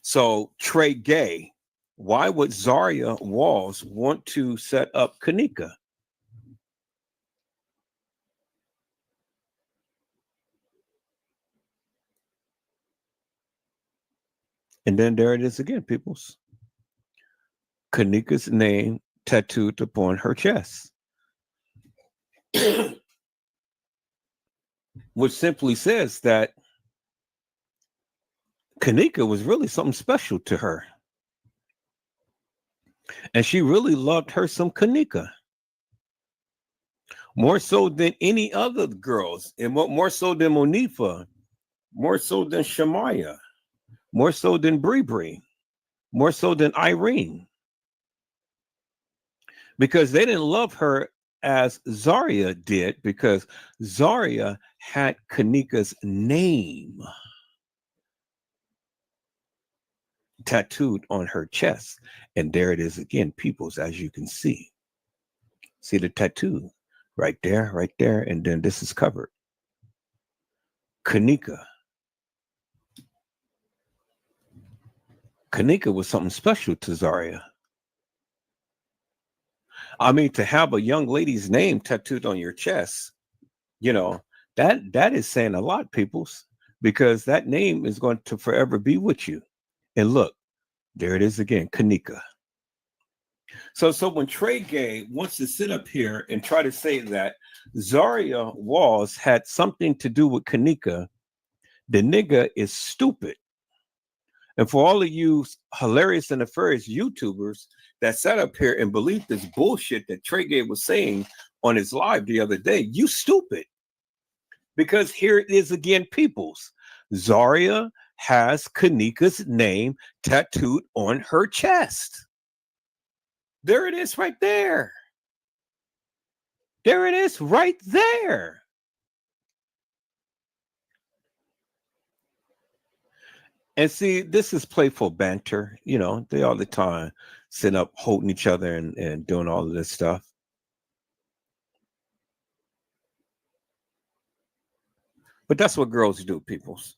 So Trey Gay, why would Zahrie Walls want to set up Kenneka? And then there it is again, peoples. Kenneka's name tattooed upon her chest. Which simply says that Kenneka was really something special to her. And she really loved her some Kenneka. More so than any other girls. And more so than Monifa. More so than Shamaya. More so than Bree. More so than Irene. Because they didn't love her as Zahrie did, because Zahrie had Kenneka's name tattooed on her chest. And there it is again, peoples, as you can see. See the tattoo right there, and then this is covered. Kenneka. Kenneka was something special to Zahrie. I mean, to have a young lady's name tattooed on your chest, you know, that is saying a lot, peoples, because that name is going to forever be with you. And look, there it is again, Kenneka. So when Trey Gay wants to sit up here and try to say that Zahrie Walls had something to do with Kenneka, the nigga is stupid. And for all of you hilarious and nefarious YouTubers that sat up here and believed this bullshit that Trey Gay was saying on his live the other day, you stupid. Because here it is again, peoples. Zahrie has Kenneka's name tattooed on her chest. There it is right there. There it is right there. And see, this is playful banter. You know, they all the time sitting up, holding each other and doing all of this stuff. But that's what girls do, peoples.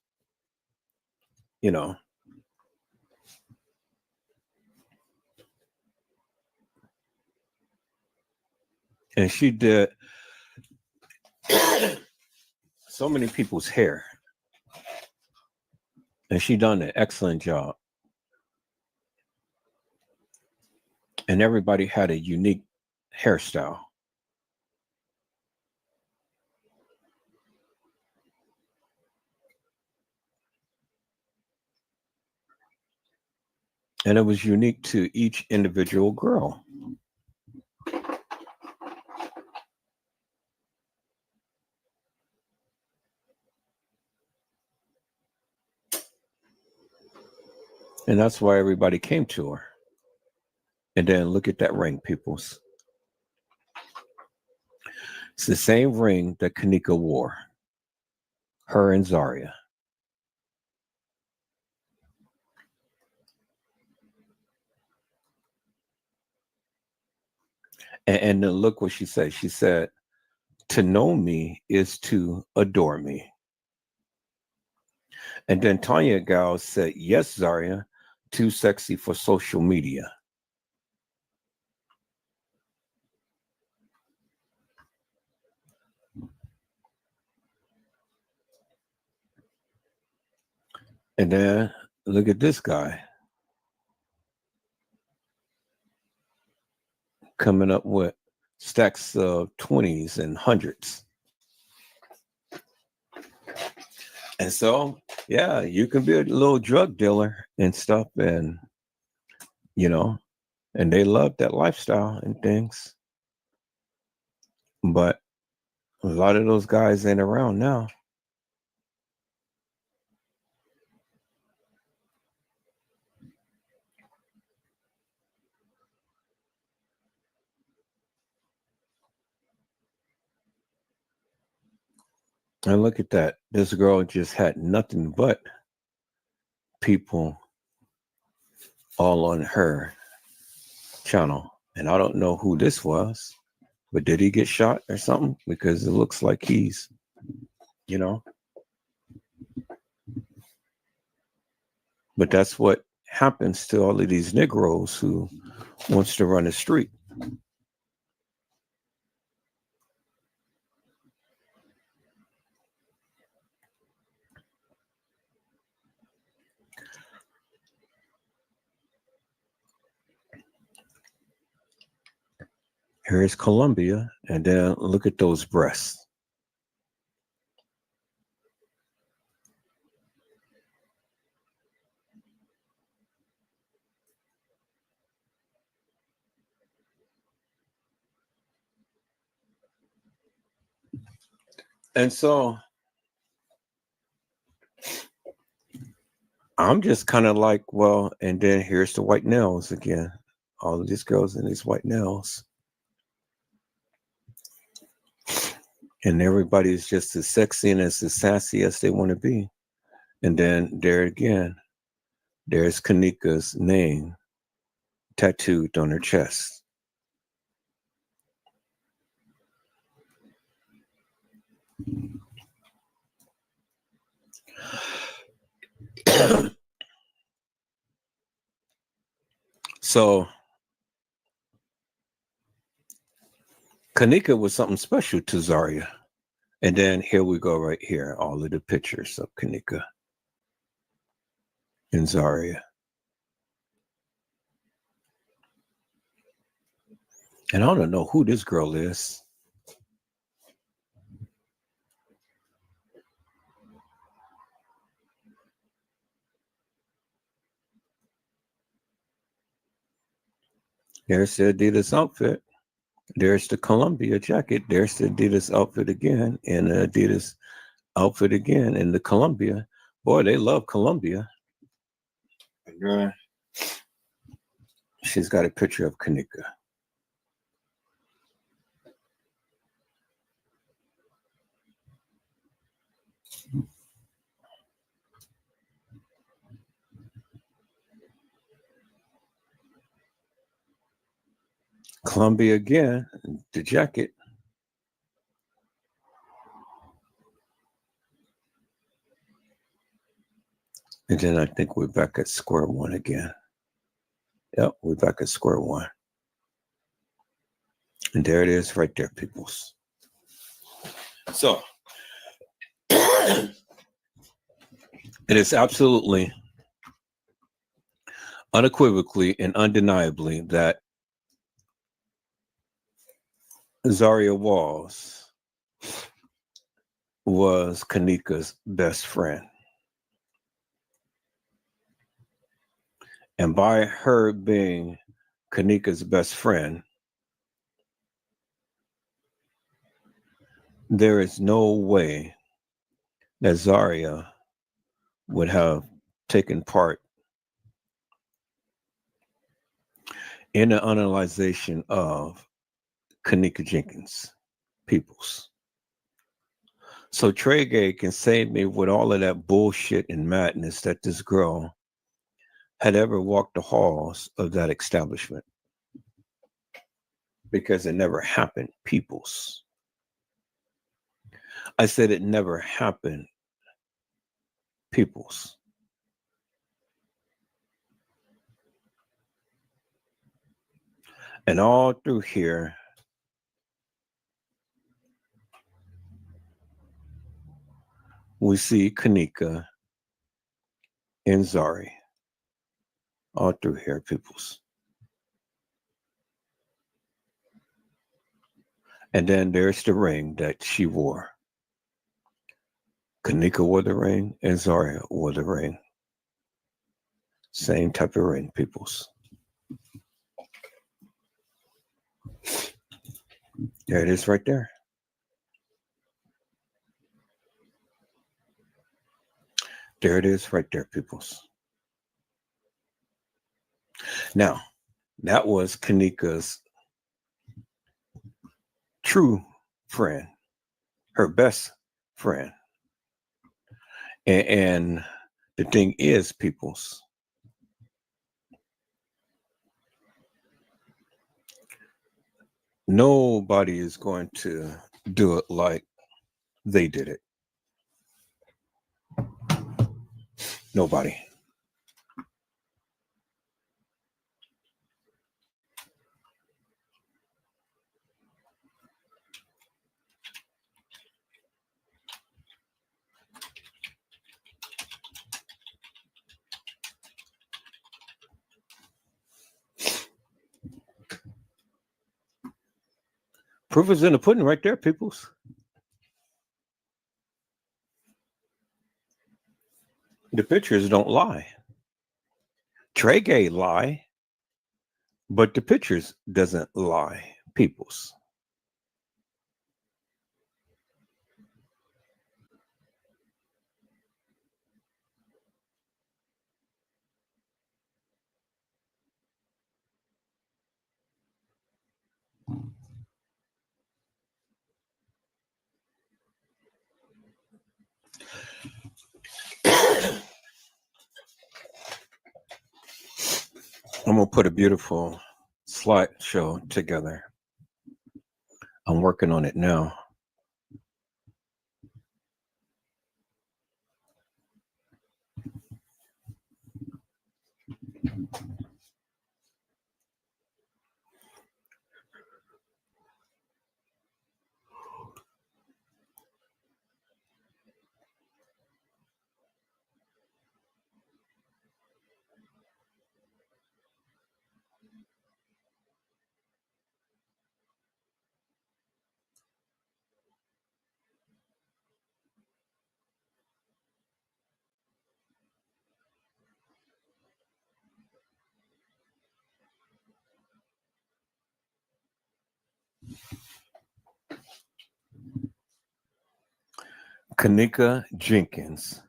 You know. And she did so many people's hair. And she done an excellent job. And everybody had a unique hairstyle. And it was unique to each individual girl. And that's why everybody came to her. And then look at that ring, peoples. It's the same ring that Kenneka wore. Her and Zahrie. And then look what she said. She said, to know me is to adore me. And then Tanya Gal said, yes, Zahrie, too sexy for social media. And then look at this guy coming up with stacks of 20s and 100s. And so, yeah, you can be a little drug dealer and stuff, and and they love that lifestyle and things. But a lot of those guys ain't around now. And look at that. This girl just had nothing but people all on her channel. And I don't know who this was, but did he get shot or something? Because it looks like he's, But that's what happens to all of these Negroes who wants to run the street. Here's Colombia, and then look at those breasts. And so I'm just kind of like, well, and then here's the white nails again. All of these girls in these white nails. And everybody's just as sexy and as sassy as they want to be. And then there again, there's Kenneka's name tattooed on her chest. So Kenneka was something special to Zahrie. And then here we go right here, all of the pictures of Kenneka and Zahrie. And I don't know who this girl is. There's the Adidas outfit. There's the Columbia jacket. There's the Adidas outfit again, and the Adidas outfit again, and the Columbia. Boy, they love Columbia. She's got a picture of Kenneka. Columbia again, the jacket. And then I think we're back at square one again. Yep, we're back at square one. And there it is right there, peoples. So, it is absolutely, unequivocally, and undeniably that Zahrie Walls was Kenneka's best friend. And by her being Kenneka's best friend, there is no way that Zahrie would have taken part in the analyzation of Kenneka Jenkins, peoples. So Trey Gay can save me with all of that bullshit and madness that this girl had ever walked the halls of that establishment. Because it never happened, peoples. I said it never happened, peoples. And all through here, we see Kenneka and Zahrie. All through here, peoples. And then there's the ring that she wore. Kenneka wore the ring and Zahrie wore the ring. Same type of ring, peoples. There it is right there. There it is right there, peoples. Now, that was Kenneka's true friend, her best friend. And the thing is, peoples, nobody is going to do it like they did it. Nobody. Proof is in the pudding right there, peoples. The pictures don't lie. Trey Gay lie, but the pictures doesn't lie, peoples. I'm going to put a beautiful slideshow together. I'm working on it now. Kenneka Jenkins'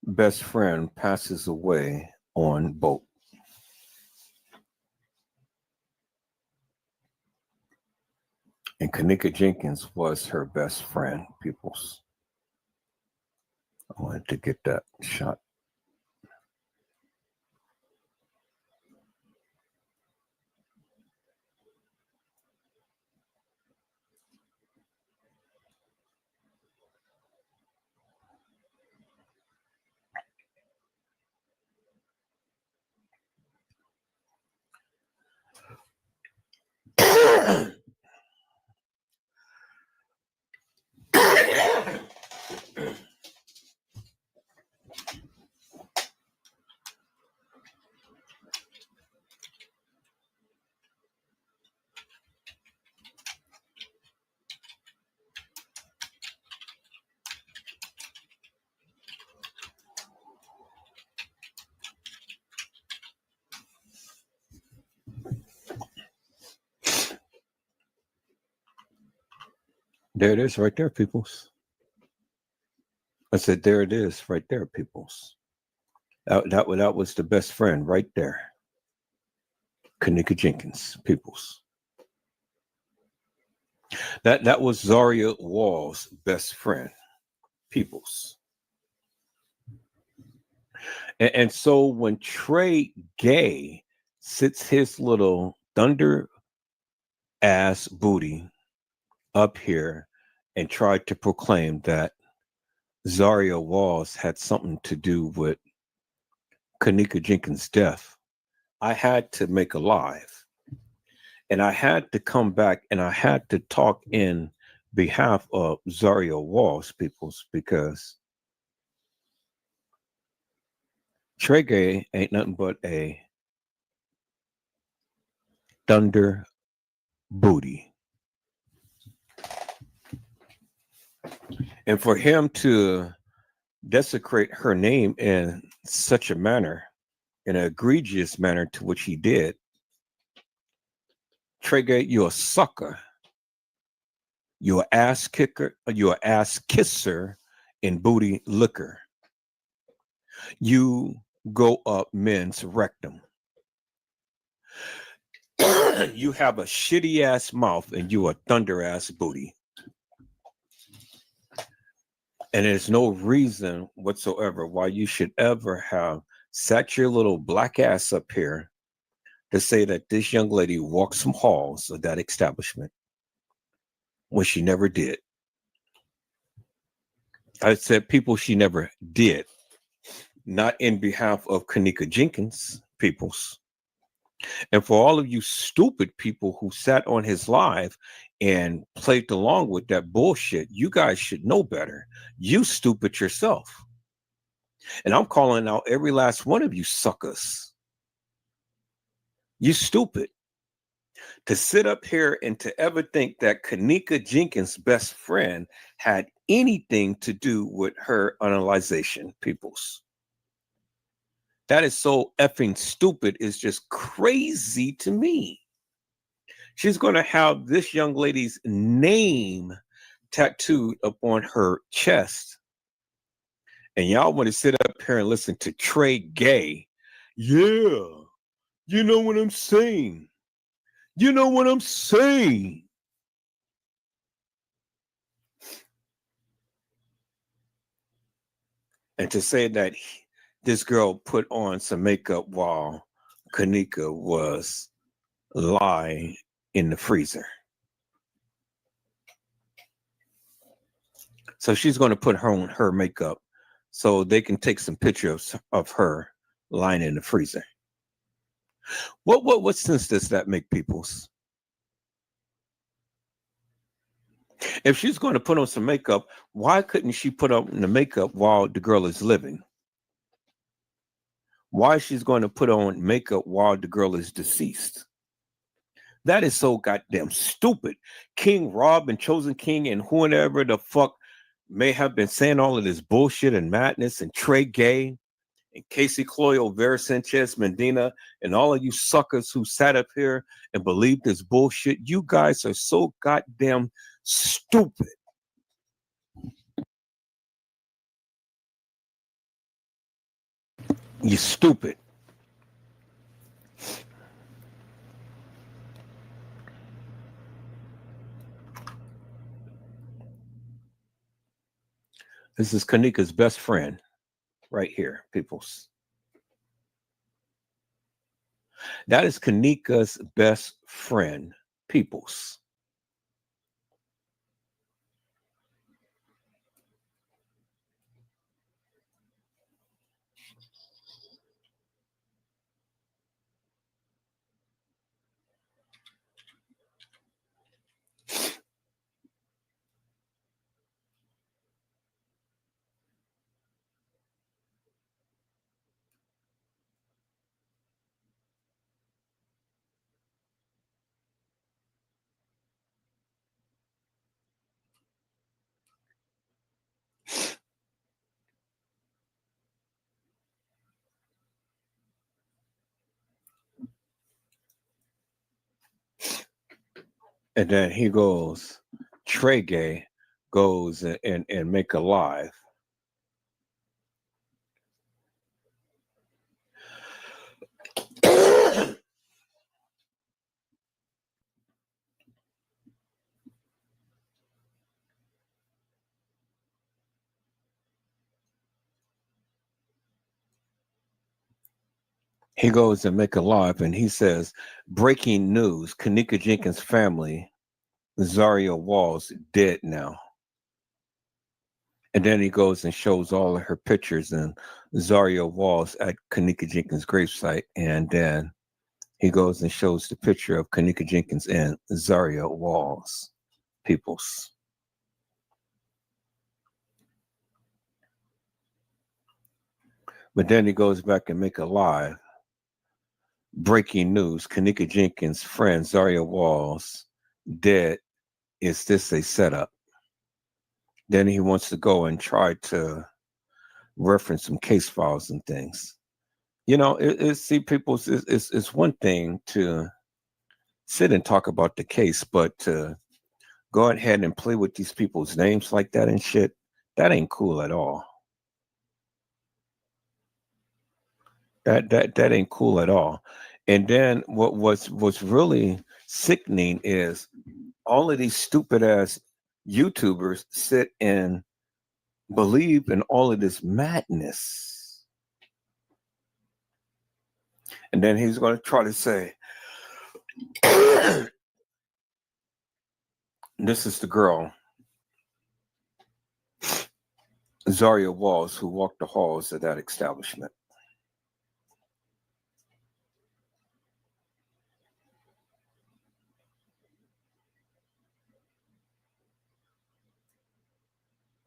best friend passes away on boat. And Kenneka Jenkins was her best friend, peoples. I wanted to get that shot. There it is right there, peoples. I said, there it is right there, peoples. That was the best friend right there. Kenneka Jenkins, peoples. That was Zaria Wall's best friend, peoples. And so when Trey Gay sits his little thunder ass booty up here and tried to proclaim that Zaria Walls had something to do with Kenneka Jenkins' death, I had to make a live. And I had to come back and I had to talk in behalf of Zaria Walls, peoples, because Trey Gay ain't nothing but a thunder booty. And for him to desecrate her name in such a manner, in an egregious manner to which he did, Trey Gay, you're a sucker. You're an ass kicker, you're an ass kisser in booty liquor. You go up men's rectum. You have a shitty ass mouth and you a thunder ass booty. And there's no reason whatsoever why you should ever have sat your little black ass up here to say that this young lady walked some halls of that establishment when she never did. I said people she never did, not in behalf of Kenneka Jenkins, peoples. And for all of you stupid people who sat on his live and played along with that bullshit, you guys should know better. You stupid yourself. And I'm calling out every last one of you suckers. You stupid. To sit up here and to ever think that Kenneka Jenkins' best friend had anything to do with her analyzation, peoples. That is so effing stupid. It's just crazy to me. She's going to have this young lady's name tattooed upon her chest. And y'all want to sit up here and listen to Trey Gay. Yeah, you know what I'm saying. You know what I'm saying. And to say that this girl put on some makeup while Kenneka was lying in the freezer. So she's going to put her on her makeup so they can take some pictures of her lying in the freezer. What sense does that make, peoples? If she's going to put on some makeup, why couldn't she put on the makeup while the girl is living? Why she's going to put on makeup while the girl is deceased? That is so goddamn stupid. King Rob and Chosen King and whoever the fuck may have been saying all of this bullshit and madness, and Trey Gay and Casey Cloyo, Vera Sanchez Medina, and all of you suckers who sat up here and believed this bullshit, you guys are so goddamn stupid. You stupid. This is Kenneka's best friend right here, peoples. That is Kenneka's best friend, peoples. And then he goes, Trey Gay goes and make a live. He goes and make a live, and he says, "Breaking news: Kenneka Jenkins' family, Zaria Walls, dead now." And then he goes and shows all of her pictures and Zaria Walls at Kenneka Jenkins' gravesite, and then he goes and shows the picture of Kenneka Jenkins and Zaria Walls. Peoples. But then he goes back and make a live. Breaking news: Kenneka Jenkins' friend Zaria Walls dead. Is this a setup? Then he wants to go and try to reference some case files and things. You know, see, people, it's one thing to sit and talk about the case, but to go ahead and play with these people's names like that and shit, that ain't cool at all. That ain't cool at all. And then what's really sickening is all of these stupid ass YouTubers sit and believe in all of this madness. And then he's going to try to say, this is the girl, Zaria Walls, who walked the halls of that establishment.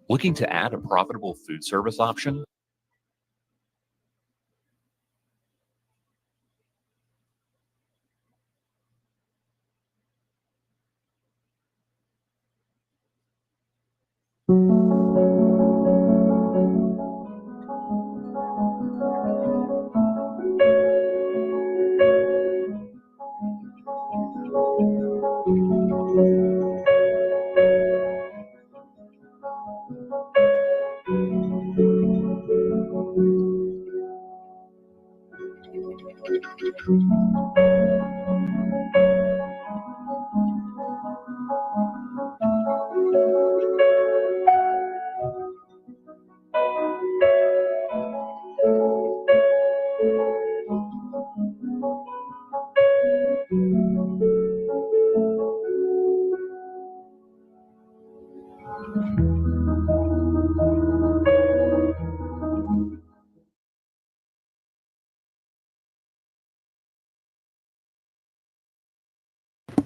Looking to add a profitable food service option?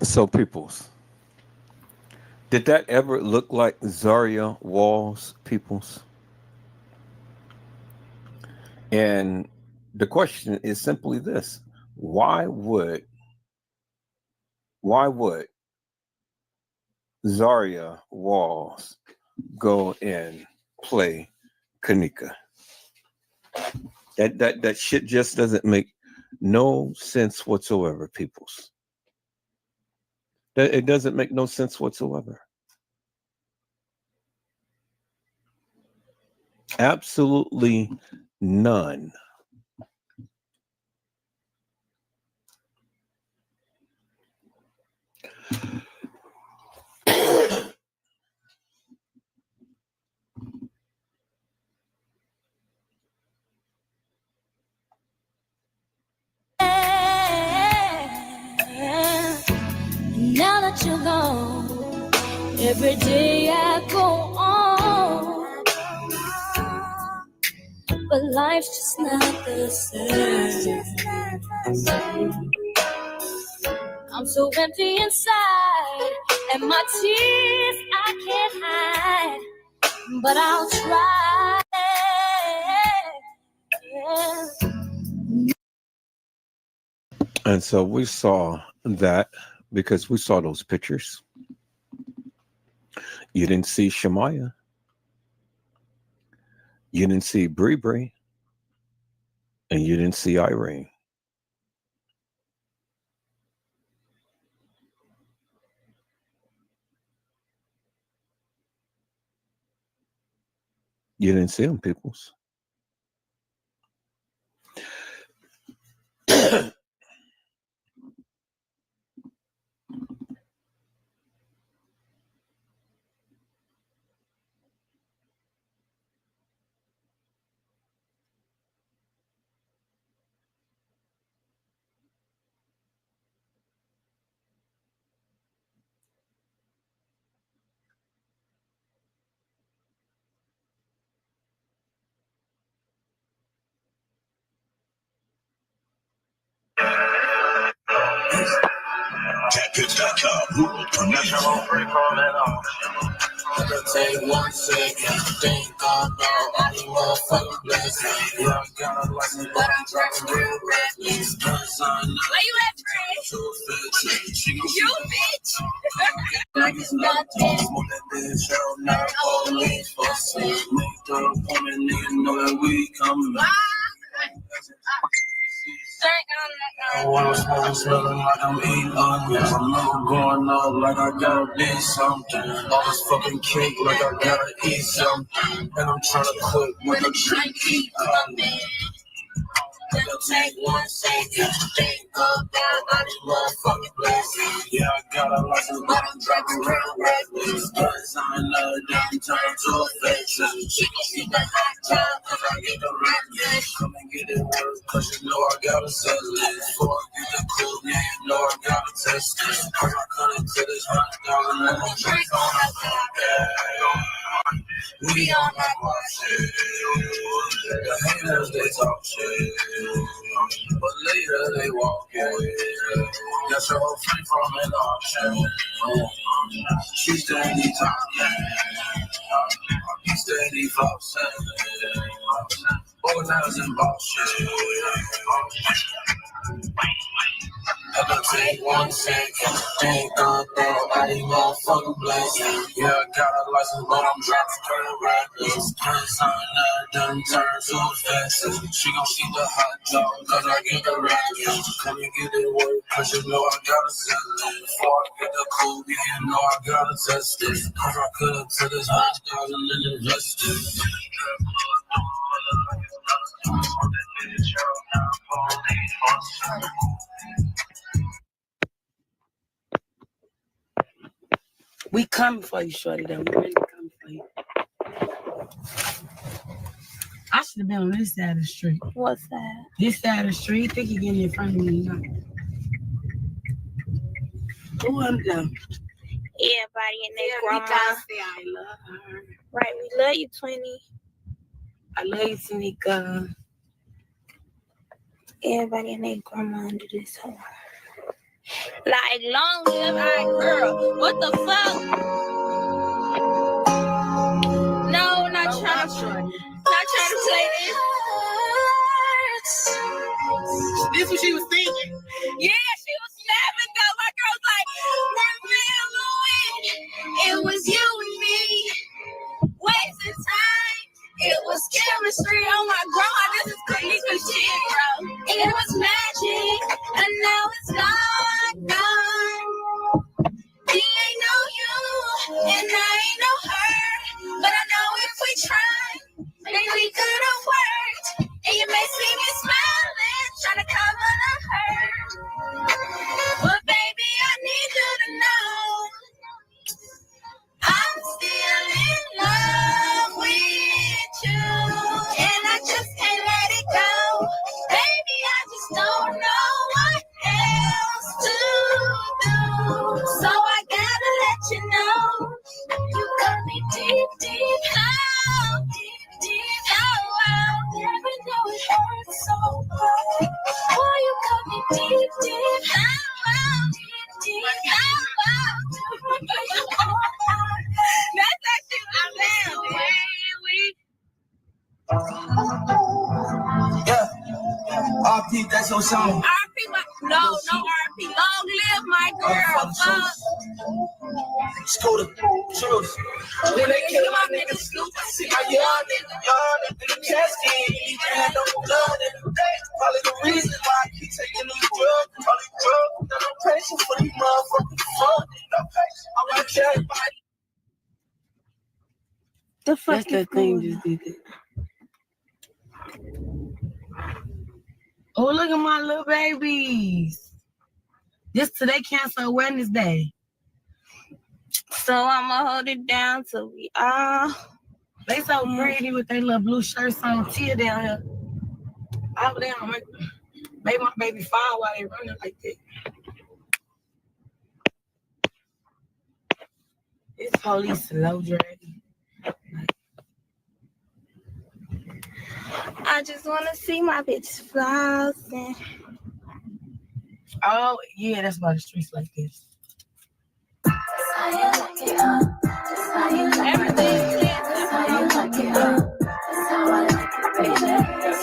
So, peoples, did that ever look like Zaria Walls, peoples? And the question is simply this: why would Zaria Walls go and play Kenneka? That shit just doesn't make no sense whatsoever, peoples. It doesn't make no sense whatsoever. Absolutely none. Now that you're gone, every day I go on, but life's just not the same. I'm so empty inside, and my tears I can't hide, but I'll try. And so we saw that because we saw those pictures. You didn't see Shemaya. You didn't see Bree Bree. And you didn't see Irene. You didn't see them, peoples. That's your whole free from it all. Take 1 second, think about all the motherfucking blessings. Yeah, I got a license, but I'm driving real reckless. Where you at, Chris? You bitch! Like it's nothing. Smoke that bitch out, not police. Make the woman nigga know that we coming. When I'm smoking, smelling like I'm eating onions. I'm never going up like I gotta be something. All this fucking cake like I gotta eat something. And I'm trying to cook with a drink keep coming. It'll take 1 second. Think about all these motherfucking blessings. Yeah, I got a license, but I'm driving real reckless. Cause I'm in love, damn turn to a fix. She gon' see the hot job, cause I get the reckless. Come and get it work, cause you know I gotta sell it. Before I get the cool, yeah, you know I gotta test it. Cause I cut it to this $100 and I'm drink on that top. We on that shit. The haters, they talk shit. But later they walk in. That's your whole free from an auction. She steady talking. He steady flossing. Organizing bullshit. It'll take 1 second. Think about all these motherfucking blessings. Yeah, I got a license, but I'm driving pretty reckless. Cause I'm done turn too fast. She gon' see the hot dog, cause I get the reckless. Come and get it work, cause you know I gotta sell it. Before I get the cool, yeah, you know I gotta test it. Cause I could've took this $100 and invested. We coming for you, shorty, though. We really coming for you. I should have been on this side of the street. What's that? This side of the street. I think you're getting in front of me. Who am I? Everybody in their grandma. I love her. Right, we love you, 20. I love you, Tanika. Everybody and their grandma under this hole. Like, long live our girl. What the fuck? No, not trying to play this. This what she was thinking. Yeah, she was snapping though. My girl's like, it was you and me. Wasting time. It was chemistry. Oh my grandma, this is Kenneka shit, bro. It was magic, and now it's gone. He ain't no you, and I ain't no her. But I know if we tried, maybe we could have worked. And you may see me smiling, trying to cover the hurt. But baby, I need you to know I'm still in love with you, and I just can't let it go. Baby, I just don't know what else to do. So I gotta let you know you got me deep, deep down, deep down. Never knew it hurt so bad. Boy, you got me deep, deep down, deep down. That's actually the way we. Yeah, RP, that's your song. RP, no RP. Long live my girl. Scooter, truth. When they kill my nigga Snoop, see how y'all nigga in the casket. He had no blood in the day. Probably the reason why I keep taking them drugs. All these drugs, got no patience for these motherfucking fuck. No patience. I want to kill everybody. The fuck that's the thing just did it. Oh, look at my little babies. This today Cancer Awareness Day. So I'ma hold it down till we all. They so pretty with their little blue shirts on, tear down here. I hope they don't make my baby fall while they running like that. This police slow dragging. I just wanna see my bitch flossing. Oh, yeah, that's why the streets like this. That's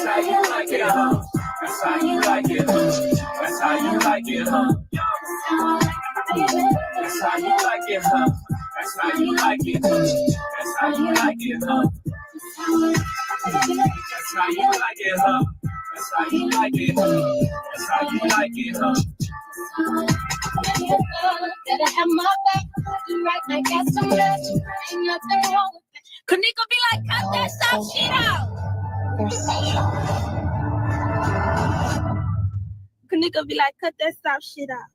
how you like it, huh? That's how you like it, huh? That's how you like it, huh? That's how you like it, huh? That's how you like it, huh? That's how you like it, huh? That's how you like it, huh? That's how you like it, huh? That's how you like it, huh? Gotta have my back, you right, I got some love. Ain't nothing wrong with that. Kenneka be like, cut that soft shit out. You're special. Kenneka be like, cut that soft shit out.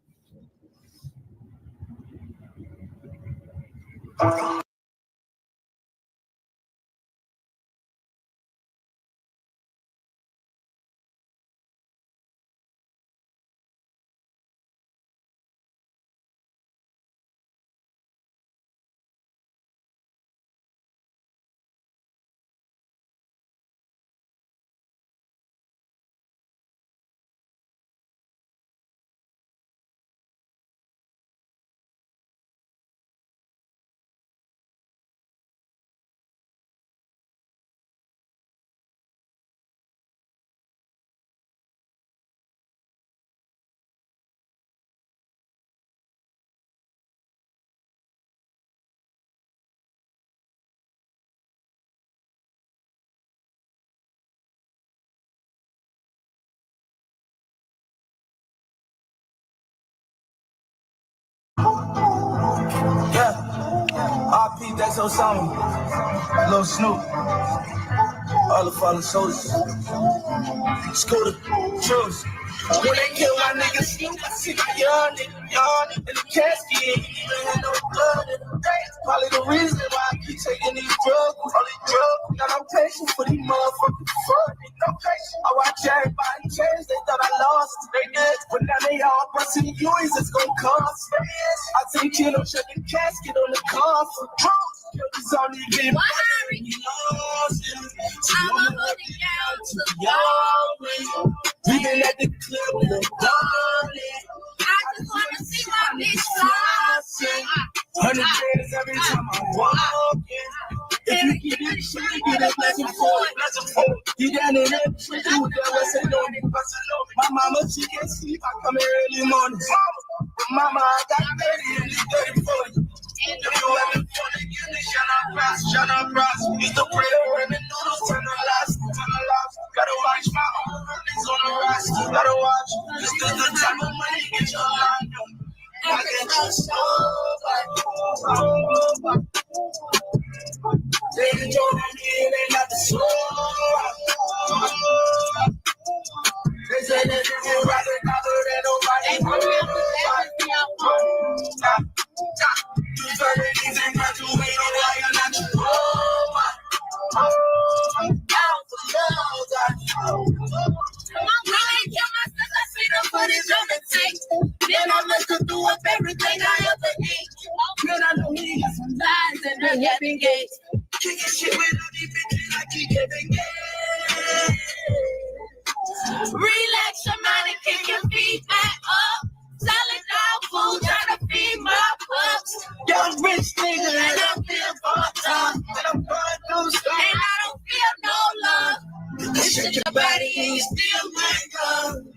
RP, that's your song. Lil Snoop. All the fallen soldiers. Scooter. Choose. When they kill my nigga Snoop, I see my young nigga in the casket. Even had no blood in the face. Probably the reason why I keep taking these drugs. All these drugs. Got no patience for these motherfuckers. Fuck, no patience. I watch everybody change. They thought I lost. They did. But now they all busting Louis. It's gonna cost. I take kid, I'm checking casket on the coffin. It's only been I'ma hold it down to y'all. we been at the club with a darling. I just wanna see my bitch flossing. 100 days every time I'm walking. If you get it, shit, you get a blessing for it. You down in that tree with that West End on it. My mama, she can't sleep. I come here early morning. Mama, I got 30 and it's 30 for you. If you ever want to get me, shut up, Ross. Used to pray to run the noodles, turn the lights. Gotta watch my own earnings on the rise. Gotta watch. This is the time of money, get your line on. I can just they enjoy me, they got the slow. They say that you can ride it, than nobody. You turn it easy, but you ain't on why you're not you. Out for love, Kill myself, I see the footage on the tape. Then I look through up everything I ever ate. man, I know he got some Lies and the Kevin Gates. kicking shit with all these bitches like he Kevin Gates. Relax your mind and kick your feet back up. Solid dog food, trying to feed my pups. Young rich nigga, And I feel fucked up. and I'm going through stuff. And I don't feel no love. Shake your body and you still my gun.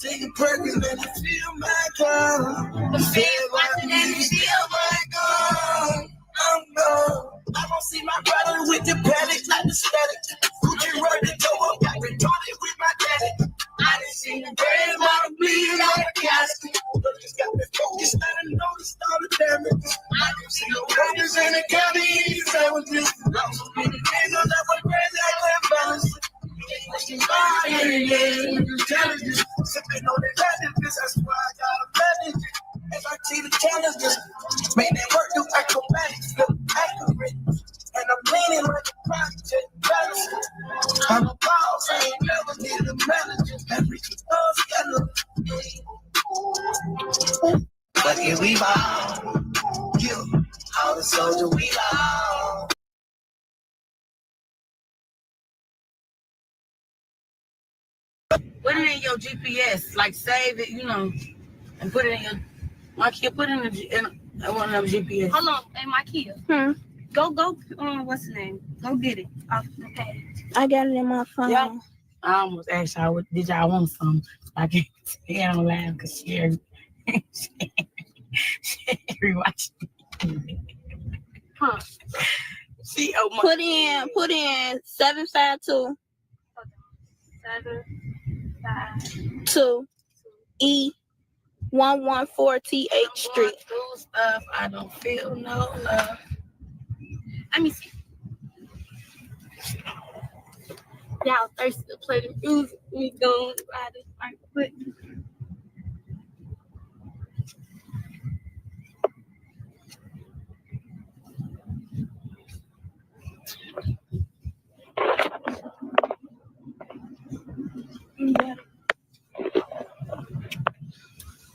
Take a Perkins and you feel my gun. Feel watching and you Still my gun. I'm gone. I don't see my brother with the panic like the static. Gucci run the door up, got retarded with my daddy. I didn't see the grave out of bleed out of casket. But just got me focused and I noticed all the damage. I didn't see no brothers in the county eating sandwiches. I'm so many days on that one crazy I can't balance. Intelligence, sipping on the challenges, that's why I gotta manage it. As I see the challenges, make that work do acrobatics, look accurate. And I'm leaning like a project balance. I'm a boss, I ain't never needed a manager. Every but here we bow. You, all the soldier we bow. Put it in your GPS, like save it, and put it in your. My kid put it in I want to have GPS. Hold on, hey, my Kia. Go, what's the name? Go get it off the page. I got it in my phone. Yeah. I almost asked y'all, did y'all want some? I can't say I don't laugh because Sherry watched me. Huh. She, oh my Put in 752 2 E 114 TH Street. through stuff. I don't feel no love. Let me see. Y'all thirsty to play the music? We going to ride this right quick. Yeah.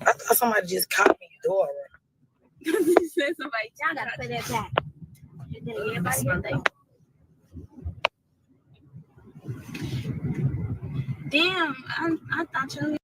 I thought somebody just called me the door. You said somebody, y'all gotta play that back. And then everybody get there. Damn, I thought you.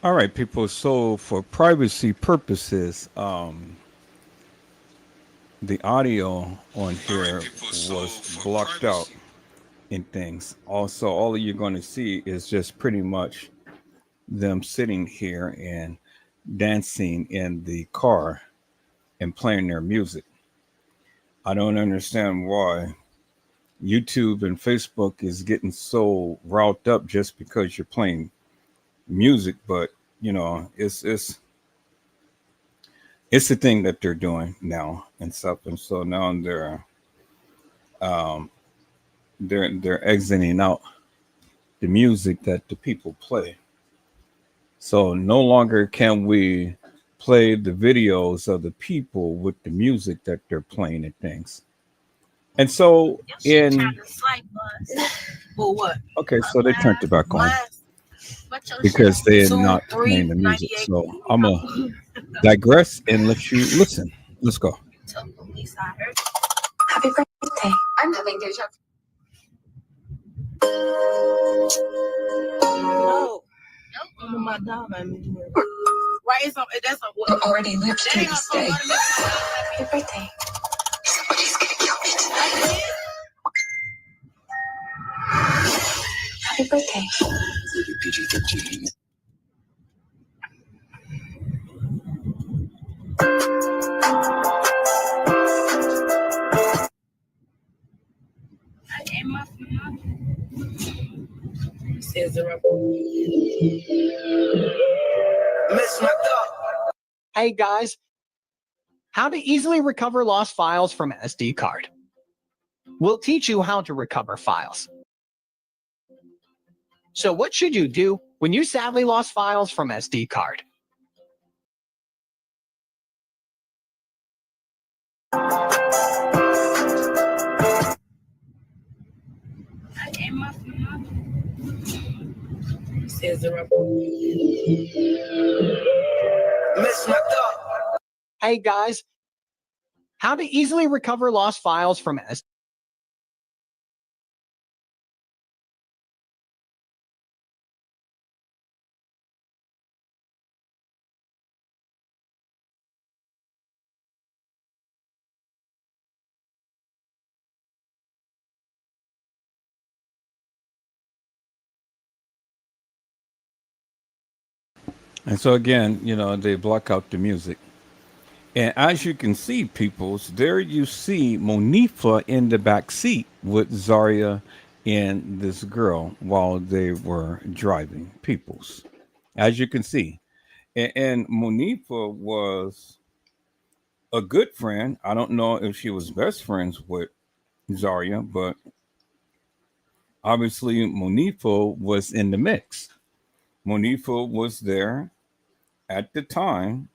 All right, people. So for privacy purposes, the audio on here was blocked out in things. Also, all you're going to see is just pretty much them sitting here and dancing in the car and playing their music. I don't understand why YouTube and Facebook is getting so riled up just because you're playing music, but you know, it's the thing that they're doing now and stuff, and so now they're exiting out the music that the people play. So no longer can we play the videos of the people with the music that they're playing and things. And so For what? okay, so they turned it back on because they are not playing the music. So I'm gonna digress and let you listen. Let's go. Happy birthday. I'm having deja vu. No. My dog made me do it. Right? That's a You already lived through this day. Happy birthday. Somebody's gonna kill me tonight. Happy birthday. PG-13. Hey guys, how to easily recover lost files from an SD card. We'll teach you how to recover files. So what should you do when you sadly lost files from SD card? Hey guys, how to easily recover lost files from SD. And so again, they block out the music. And as you can see, peoples, there you see Monifa in the back seat with Zahrie and this girl while they were driving, peoples. As you can see. And Monifa was a good friend. I don't know if she was best friends with Zahrie, but obviously Monifa was in the mix. Monifa was there at the time,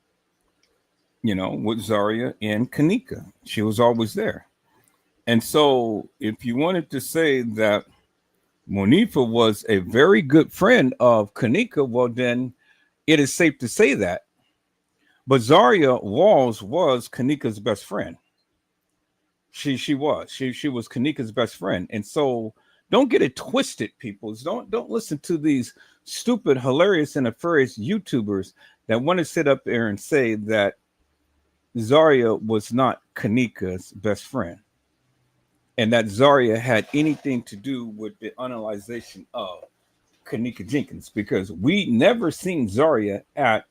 with Zahrie and Kenneka. She was always there. And so if you wanted to say that Monifa was a very good friend of Kenneka, well, then it is safe to say that. But Zahrie Walls was Kenneka's best friend. She was Kenneka's best friend. And so don't get it twisted, people. Don't listen to these stupid, hilarious, and nefarious YouTubers that want to sit up there and say that Zahrie was not Kenneka's best friend and that Zahrie had anything to do with the analyzation of Kenneka Jenkins, because we never seen Zahrie at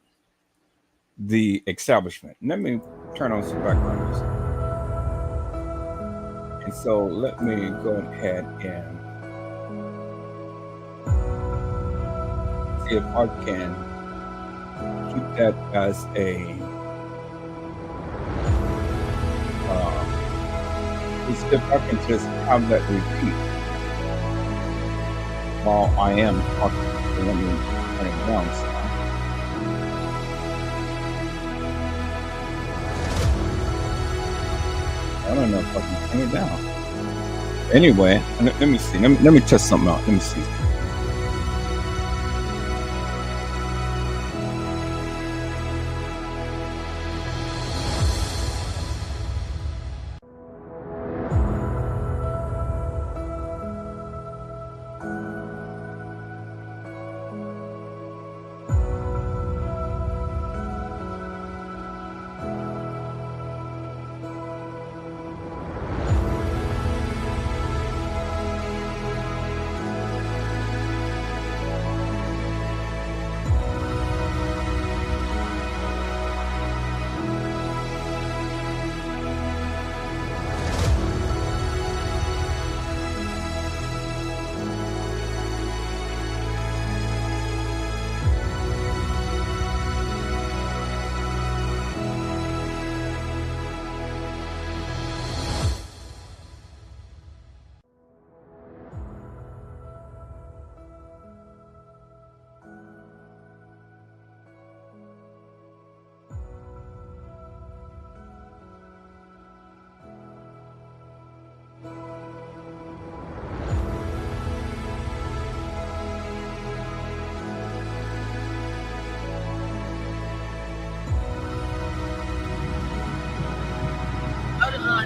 the establishment. Let me turn on some background music. And so let me go ahead and see if I can keep that as a if I can just have that repeat while I am talking. So let me turn it down some. I don't know if I can turn it down. Anyway, let me see. Let me test something out. Let me see.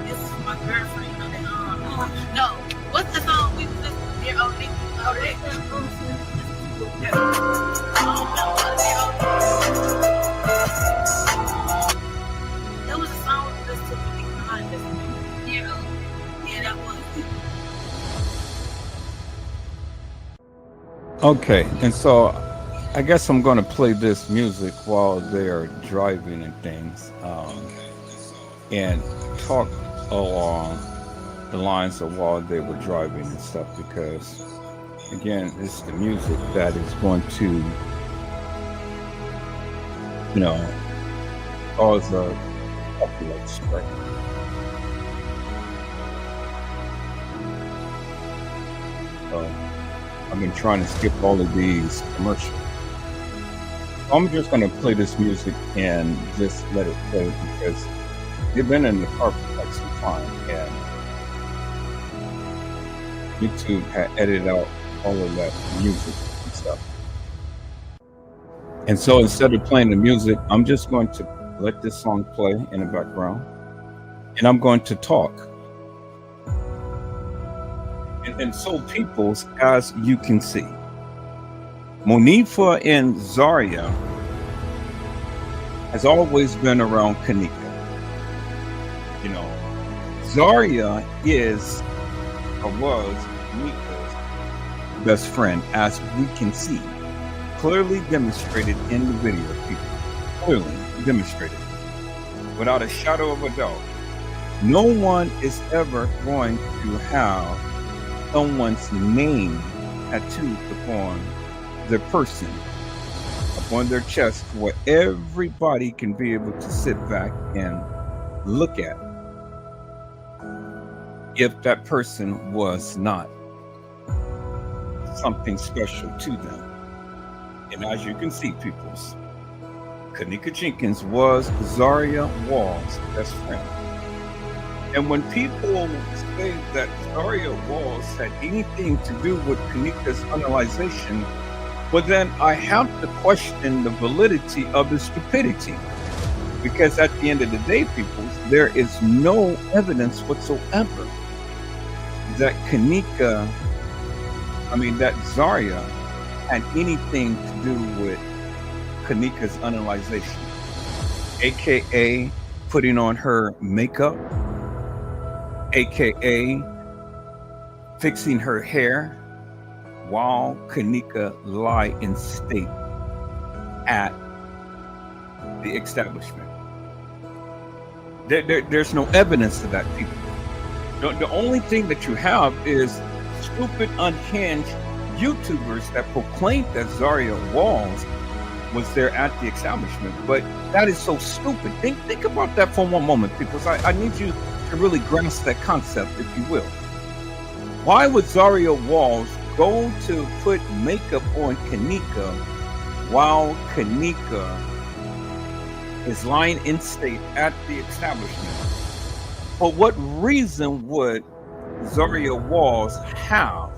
This is my girlfriend. No, what's the song we was listening to? Dear old Nikki. Oh, that. Okay, and so I guess I'm going to play this music while they're driving and things, and talk along the lines of while they were driving and stuff, because again, it's the music that is going to, cause a copyright strike. So I've been trying to skip all of these commercials. I'm just going to play this music and just let it play, because they've been in the car for quite some time, and YouTube had edited out all of that music and stuff. And so instead of playing the music, I'm just going to let this song play in the background, and I'm going to talk. And so, peoples, as you can see, Monifa and Zahrie has always been around Kenneka. Zahrie is or was Kenneka's best friend, as we can see, clearly demonstrated in the video, people. Clearly demonstrated, without a shadow of a doubt. No one is ever going to have someone's name tattooed upon their person, upon their chest, where everybody can be able to sit back and look at, if that person was not something special to them. And as you can see, peoples, Kenneka Jenkins was Zahrie Wall's best friend. And when people say that Zahrie Walls had anything to do with Kenneka's analyzation, well, then I have to question the validity of the stupidity. Because at the end of the day, people, there is no evidence whatsoever that that Zahrie had anything to do with Kenneka's analyzation, aka putting on her makeup, aka fixing her hair while Kenneka lie in state at the establishment. There's no evidence to that, people. The only thing that you have is stupid, unhinged YouTubers that proclaimed that Zahrie Walls was there at the establishment. But that is so stupid. Think about that for one moment, people. I need you to really grasp that concept, if you will. Why would Zahrie Walls go to put makeup on Kenneka while Kenneka is lying in state at the establishment? For what reason would Zahrie Walls have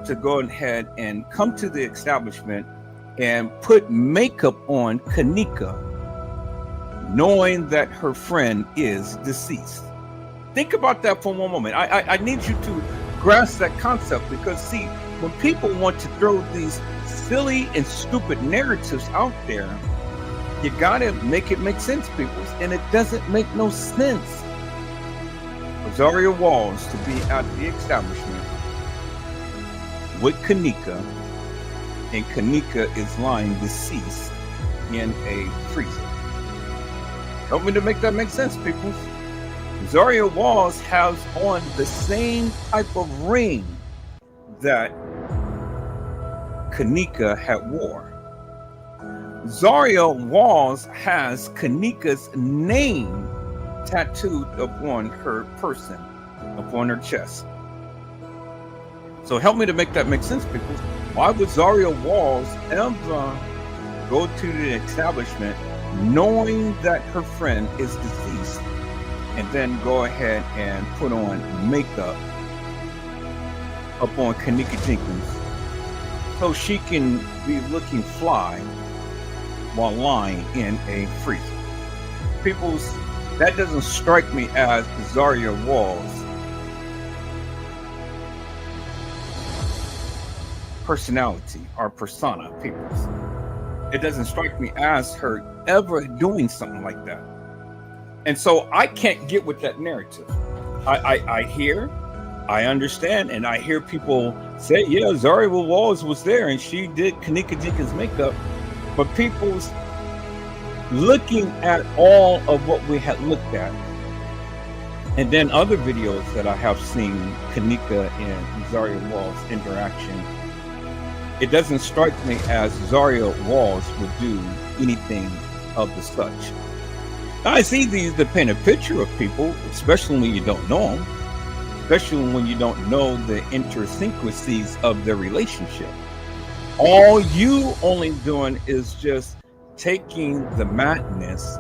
to go ahead and come to the establishment and put makeup on Kenneka, knowing that her friend is deceased? Think about that for one moment. I need you to grasp that concept, because see, when people want to throw these silly and stupid narratives out there, you gotta make it make sense, people, and it doesn't make no sense for Zahrie Walls to be at the establishment with Kenneka, and Kenneka is lying deceased in a freezer. Help me to make that make sense, people. Zahrie Walls has on the same type of ring that Kenneka had wore. Zahrie Walls has Kenneka's name tattooed upon her person, upon her chest. So help me to make that make sense, people. Why would Zahrie Walls ever go to the establishment knowing that her friend is deceased, and then go ahead and put on makeup upon Kenneka Jenkins so she can be looking fly while lying in a freezer? People's, that doesn't strike me as Zahrie Walls' personality or persona, people's. It doesn't strike me as her ever doing something like that. And so I can't get with that narrative. I hear I understand, and I hear people say, yeah, Zahrie Walls was there and she did Kenneka Jenkins makeup, but people's looking at all of what we had looked at, and then other videos that I have seen Kenneka and Zahrie Walls interaction, it doesn't strike me as Zahrie Walls would do anything of the such. Now, it's easy to paint a picture of people, especially when you don't know them, especially when you don't know the idiosyncrasies of their relationship. All you only doing is just taking the madness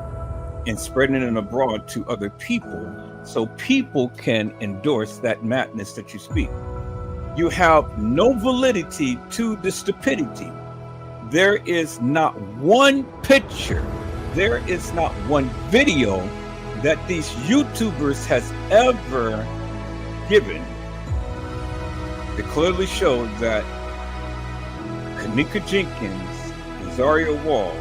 and spreading it abroad to other people so people can endorse that madness that you speak. You have no validity to the stupidity. There is not one picture, there is not one video that these YouTubers has ever given to clearly show that Kenneka Jenkins and Zahrie Walls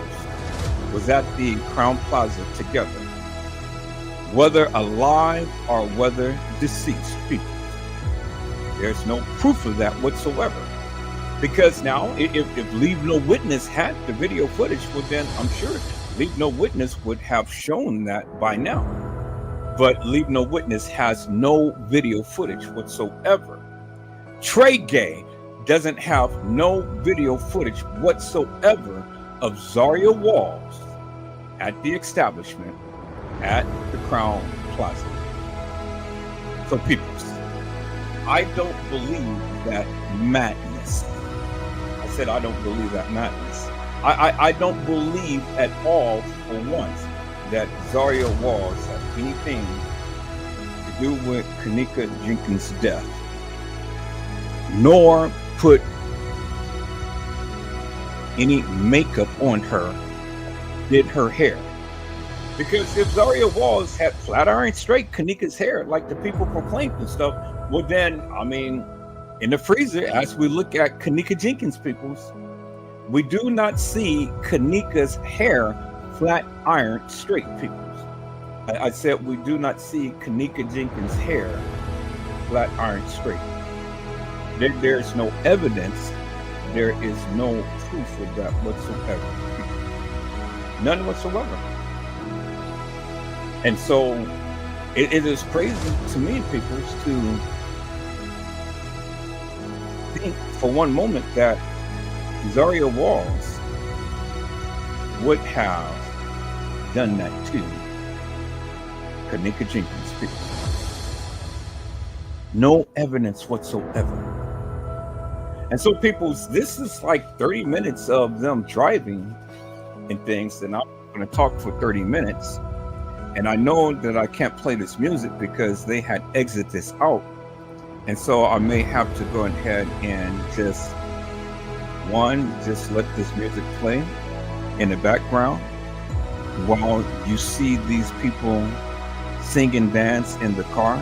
was at the Crown Plaza together, whether alive or whether deceased people. There's no proof of that whatsoever. Because now, if Leave No Witness had the video footage, well then I'm sure Leave No Witness would have shown that by now. But Leave No Witness has no video footage whatsoever. Trey Gay doesn't have no video footage whatsoever of Zahrie Walls at the establishment at the Crown Plaza. So people, I don't believe that madness. I said I don't believe that madness. I don't believe at all for once that Zahrie Walls had anything to do with Kenneka Jenkins' death, nor put any makeup on her, did her hair. Because if Zahrie Walls had flat iron straight Kenneka's hair like the people proclaimed and stuff, well then, I mean, in the freezer, as we look at Kenneka Jenkins peoples, we do not see Kenneka's hair flat iron straight peoples. I said we do not see Kenneka Jenkins' hair flat iron straight. There's no evidence, there is no proof of that whatsoever. None whatsoever. And so it is crazy to me, people, to think for one moment that Zahrie Walls would have done that to Kenneka Jenkins people. No evidence whatsoever. And so people, this is like 30 minutes of them driving and things, and I'm going to talk for 30 minutes. And I know that I can't play this music because they had exited this out. And so I may have to go ahead and just let this music play in the background while you see these people sing and dance in the car,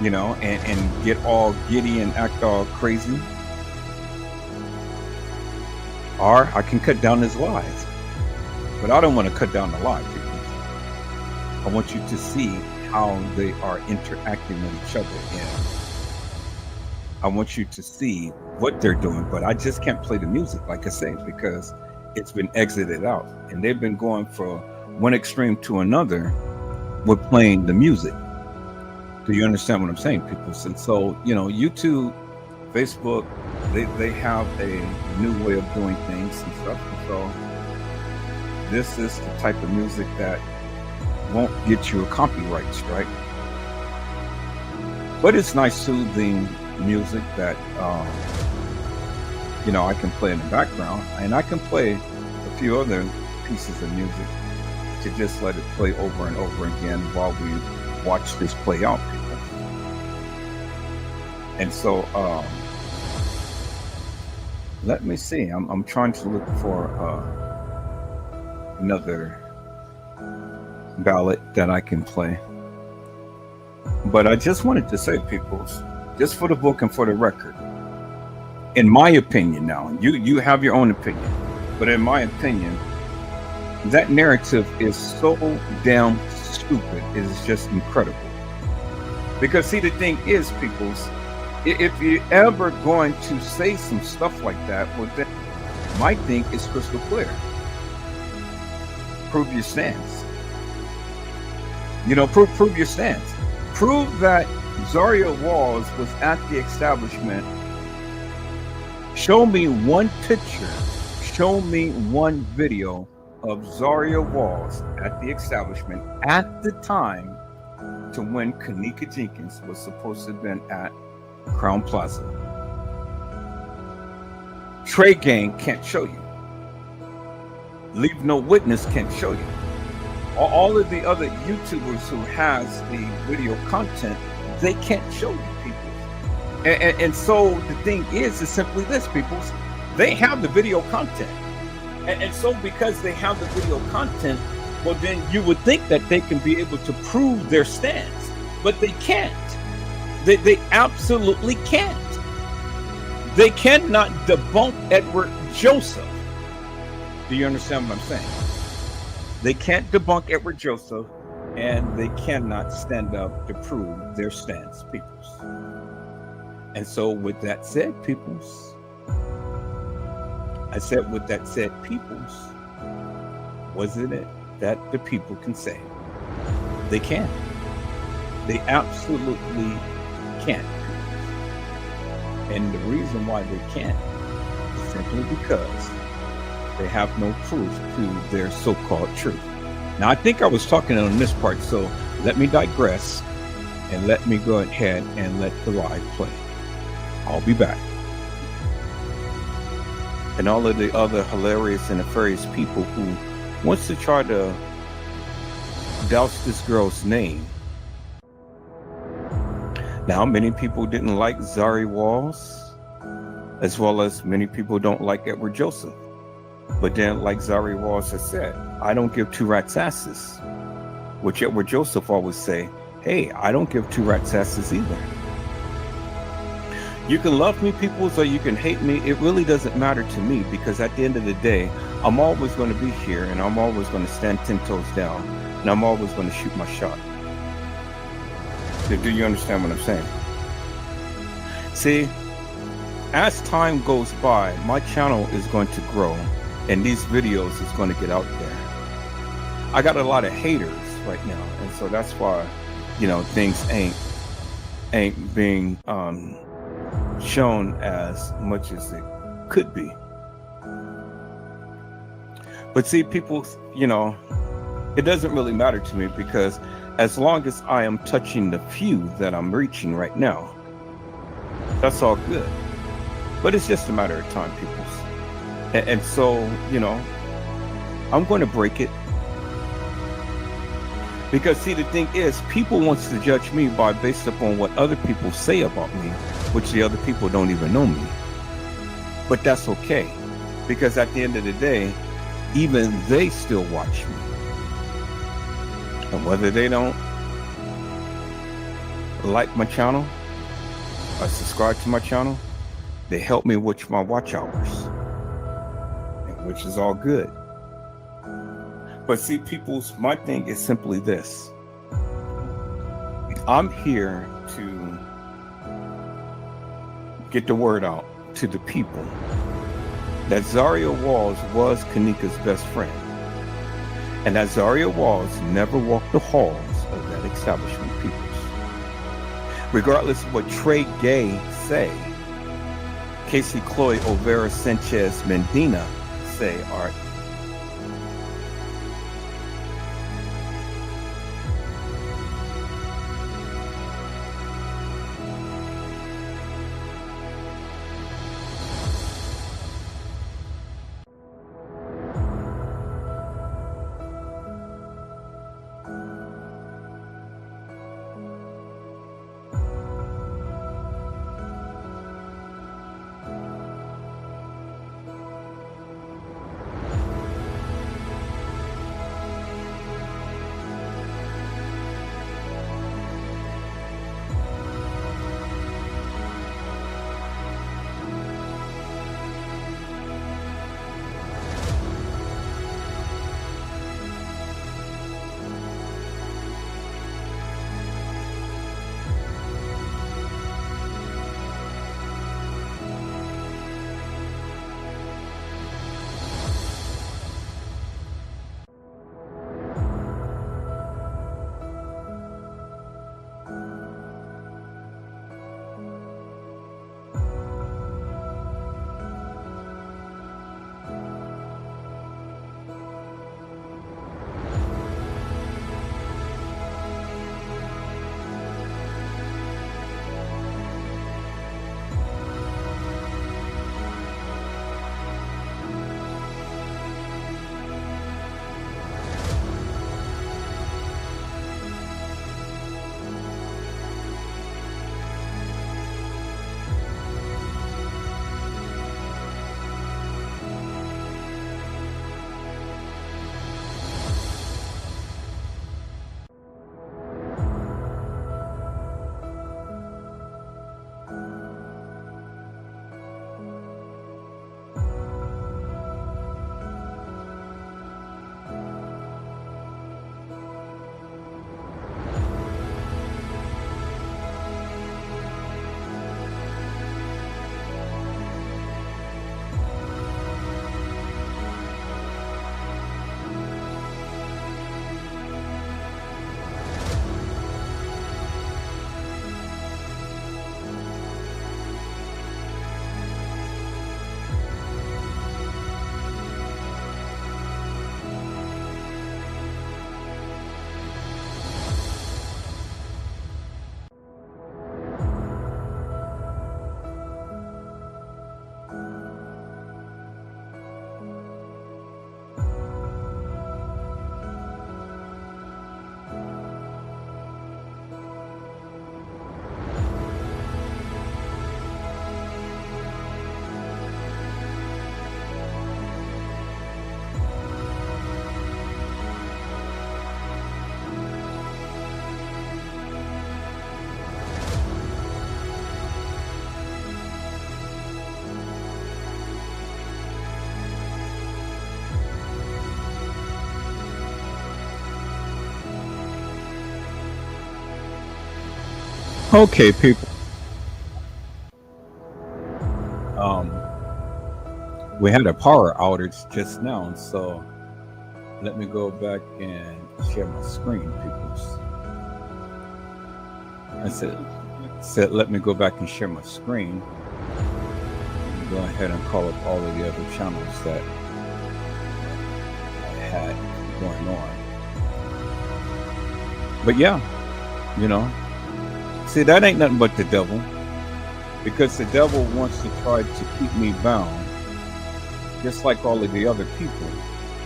you know, and get all giddy and act all crazy. Or I can cut down this live, but I don't want to cut down the live, people. I want you to see how they are interacting with each other, and I want you to see what they're doing, but I just can't play the music, like I say, because it's been exited out, and they've been going from one extreme to another with playing the music. Do you understand what I'm saying, people? And so, you know, YouTube, Facebook, they have a new way of doing things and stuff. And so this is the type of music that won't get you a copyright strike. But it's nice, soothing music that, you know, I can play in the background, and I can play a few other pieces of music to just let it play over and over again while we watch this play out, people. And so, let me see. I'm trying to look for another ballad that I can play. But I just wanted to say, people, just for the book and for the record, in my opinion now, you have your own opinion, but in my opinion, that narrative is so damn stupid. It is just incredible. Because see, the thing is, peoples, if you're ever going to say some stuff like that, well, then my thing is crystal clear. Prove your stance. You know, prove your stance. Prove that Zaria Walls was at the establishment. Show me one picture. Show me one video of Zaria Walls at the establishment at the time to when Kenneka Jenkins was supposed to have been at Crown Plaza. Trey Gang can't show you. Leave No Witness can't show you. All of the other YouTubers who has the video content, they can't show you, people. And so the thing is simply this, people. They have the video content. And so because they have the video content, well, then you would think that they can be able to prove their stance. But they can't. They absolutely can't. They cannot debunk Edward Joseph. Do you understand what I'm saying? They can't debunk Edward Joseph, and they cannot stand up to prove their stance, peoples. And so with that said, peoples, I said with that said, peoples, wasn't it that the people can say? They can. They absolutely can't. And the reason why they can't is simply because they have no proof to their so-called truth. Now, I think I was talking on this part, so let me digress and let me go ahead and let the live play. I'll be back. And all of the other hilarious and nefarious people who wants to try to douse this girl's name. Now, many people didn't like Zaria Walls, as well as many people don't like Edward Joseph. But then, like Zaria Walls has said, I don't give two rats' asses. Which Edward Joseph always say, hey, I don't give two rats' asses either. You can love me, peoples, or you can hate me. It really doesn't matter to me, because at the end of the day, I'm always going to be here, and I'm always going to stand 10 toes down, and I'm always going to shoot my shot. Do you understand what I'm saying? See, as time goes by, my channel is going to grow, and these videos is going to get out there. I got a lot of haters right now, and so that's why, you know, things ain't being shown as much as it could be. But see, people, you know, it doesn't really matter to me, because as long as I am touching the few that I'm reaching right now, that's all good. But it's just a matter of time, peoples. And so, you know, I'm going to break it. Because see, the thing is, people wants to judge me based upon what other people say about me, which the other people don't even know me. But that's okay, because at the end of the day, even they still watch me. And whether they don't like my channel or subscribe to my channel, they help me with my watch hours, which is all good. But see, peoples, my thing is simply this. I'm here to get the word out to the people that Zaria Walls was Kenneka's best friend, and that Zaria Walls never walked the halls of that establishment, peoples. Regardless of what Trey Gay say, Casey Chloe Overa Sanchez Medina say, are Okay, people. We had a power outage just now, so let me go back and share my screen, peoples. I said let me go back and share my screen. Go ahead and call up all of the other channels that I had going on. But yeah, see, that ain't nothing but the devil, because the devil wants to try to keep me bound, just like all of the other people.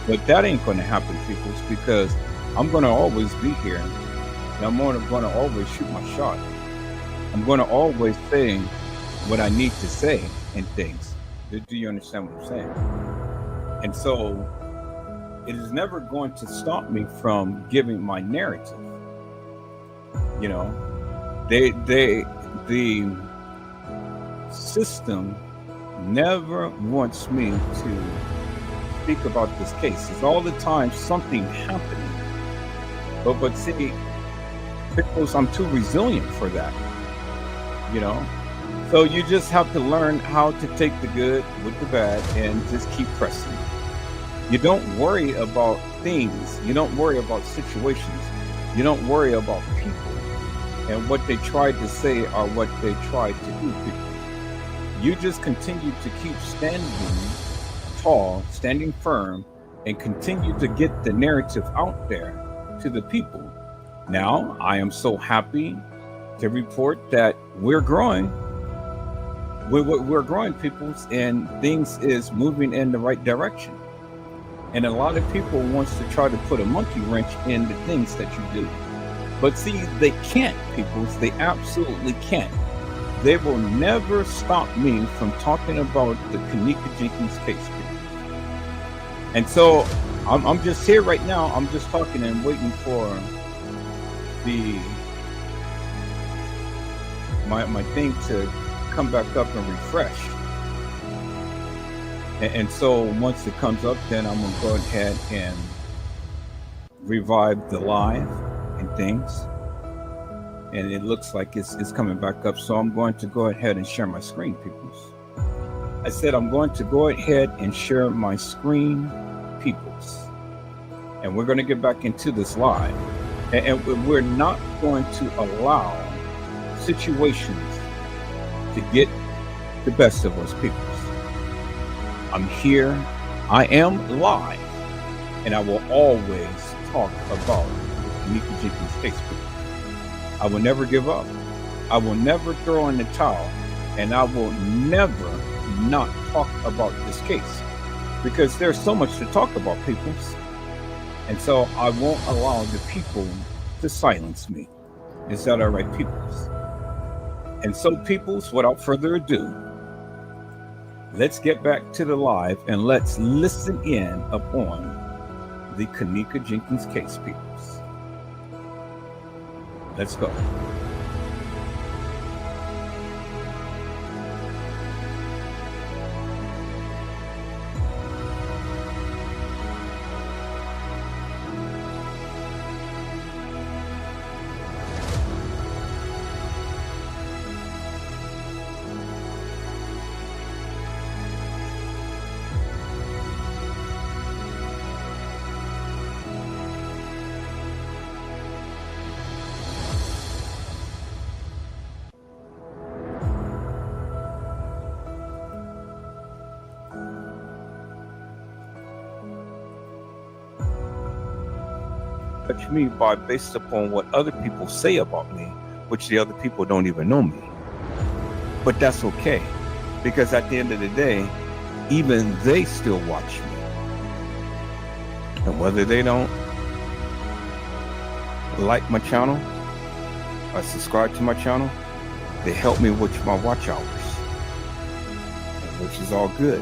But that ain't going to happen, peoples, because I'm going to always be here, and I'm going to always shoot my shot. I'm going to always say what I need to say and things. Do you understand what I'm saying? And so it is never going to stop me from giving my narrative. The system never wants me to speak about this case. It's all the time something happening. But see, because I'm too resilient for that, So you just have to learn how to take the good with the bad and just keep pressing. You don't worry about things. You don't worry about situations. You don't worry about people and what they tried to say or what they tried to do to you. You just continue to keep standing tall, standing firm, and continue to get the narrative out there to the people. Now, I am so happy to report that we're growing. We're growing, peoples, and things is moving in the right direction. And a lot of people wants to try to put a monkey wrench in the things that you do. But see, they can't, peoples. They absolutely can't. They will never stop me from talking about the Kenneka Jenkins case, peoples. And so I'm just here right now. I'm just talking and waiting for my thing to come back up and refresh. And so once it comes up, then I'm gonna go ahead and revive the live and things. And it looks like it's coming back up. So I'm going to go ahead and share my screen, peoples. I said I'm going to go ahead and share my screen, peoples. And we're going to get back into this live. And we're not going to allow situations to get the best of us, peoples. I'm here. I am live. And I will always talk about Kenneka Jenkins' case, peoples. I will never give up. I will never throw in the towel. And I will never not talk about this case. Because there's so much to talk about, peoples. And so I won't allow the people to silence me. Is that all right, peoples? And so, peoples, without further ado, let's get back to the live and let's listen in upon the Kenneka Jenkins case, peoples. Let's go. Judge me by based upon what other people say about me, which the other people don't even know me. But that's okay, because at the end of the day, even they still watch me. And whether they don't like my channel or subscribe to my channel, they help me with my watch hours, which is all good.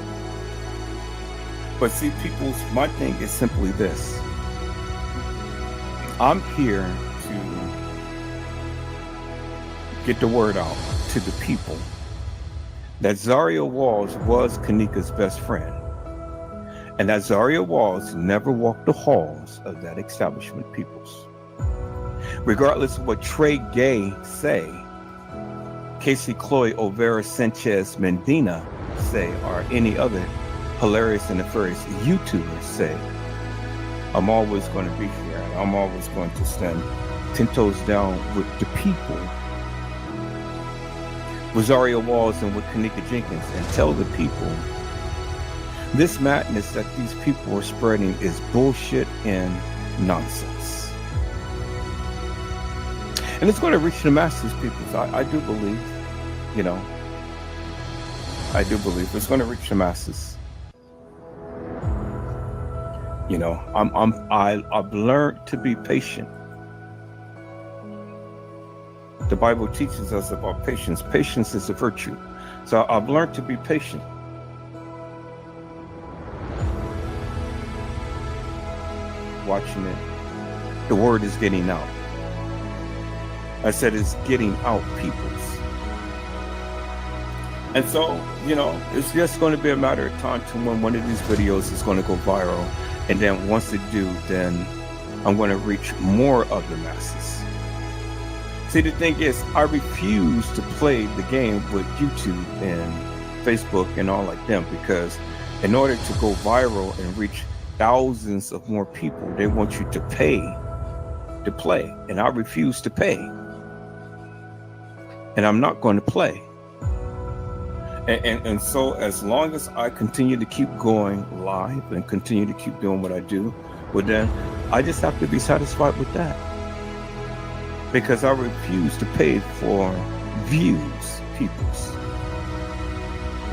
But see, peoples, my thing is simply this. I'm here to get the word out to the people that Zahrie Walls was Kenneka's best friend, and that Zahrie Walls never walked the halls of that establishment, peoples. Regardless of what Trey Gay say, Casey Chloe Overa Sanchez Mendina say, or any other hilarious and nefarious YouTubers say, I'm always going to be here, and I'm always going to stand 10 toes down with the people, with Zaria Walls and with Kenneka Jenkins, and tell the people this madness that these people are spreading is bullshit and nonsense. And it's going to reach the masses, people. I do believe, you know, I do believe it's going to reach the masses. You know, I've learned to be patient. The Bible teaches us about patience. Patience is a virtue. So I've learned to be patient. Watching it, the word is getting out. I said it's getting out, peoples. And so, you know, it's just going to be a matter of time to when one of these videos is going to go viral. And then once it do, then I'm going to reach more of the masses. See, the thing is, I refuse to play the game with YouTube and Facebook and all like them, because in order to go viral and reach thousands of more people, they want you to pay to play. And I refuse to pay. And I'm not going to play. And so as long as I continue to keep going live and continue to keep doing what I do, well then I just have to be satisfied with that. Because I refuse to pay for views, peoples.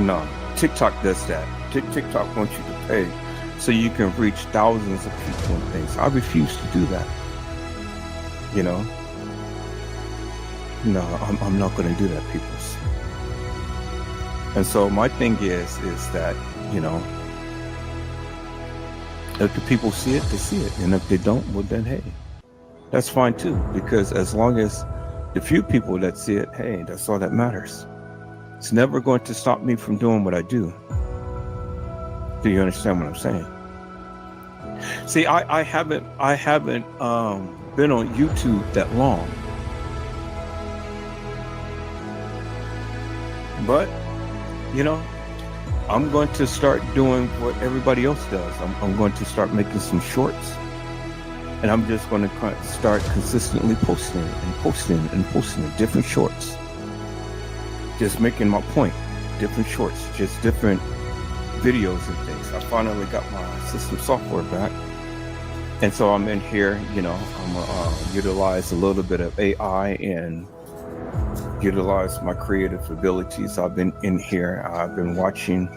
No, TikTok does that. TikTok wants you to pay so you can reach thousands of people and things. I refuse to do that. You know? No, I'm not going to do that, peoples. And so my thing is that, you know, if the people see it, they see it. And if they don't, well then, hey, that's fine too. Because as long as the few people that see it, hey, that's all that matters. It's never going to stop me from doing what I do. Do you understand what I'm saying? See, I haven't been on YouTube that long. But, you know, I'm going to start doing what everybody else does. I'm going to start making some shorts. And I'm just going to start consistently posting different shorts. Just making my point. Different shorts, just different videos and things. I finally got my system software back. And so I'm in here, you know, I'm going to utilize a little bit of AI and utilize my creative abilities. I've been in here. I've been watching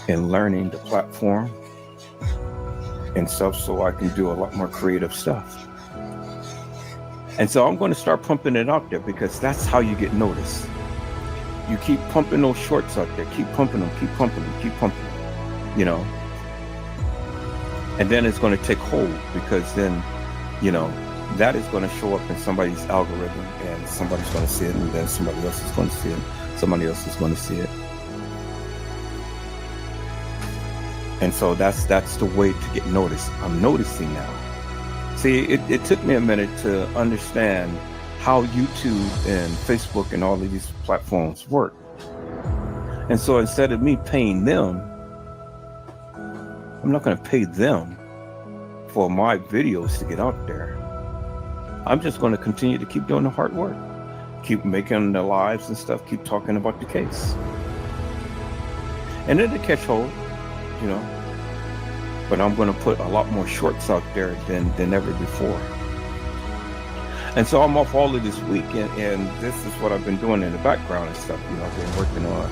and learning the platform and stuff so I can do a lot more creative stuff. And so I'm going to start pumping it out there because that's how you get noticed. You keep pumping those shorts out there. Keep pumping them, keep pumping them, keep pumping them, you know. And then it's going to take hold because then, you know, that is going to show up in somebody's algorithm and somebody's going to see it and then somebody else is going to see it. Somebody else is going to see it. And so that's the way to get noticed. I'm noticing now. See, it took me a minute to understand how YouTube and Facebook and all of these platforms work. And so instead of me paying them, I'm not going to pay them for my videos to get out there. I'm just going to continue to keep doing the hard work. Keep making the lives and stuff. Keep talking about the case. And it'll catch hold, you know. But I'm going to put a lot more shorts out there than ever before. And so I'm off all of this week. And this is what I've been doing in the background and stuff. You know, I've been working on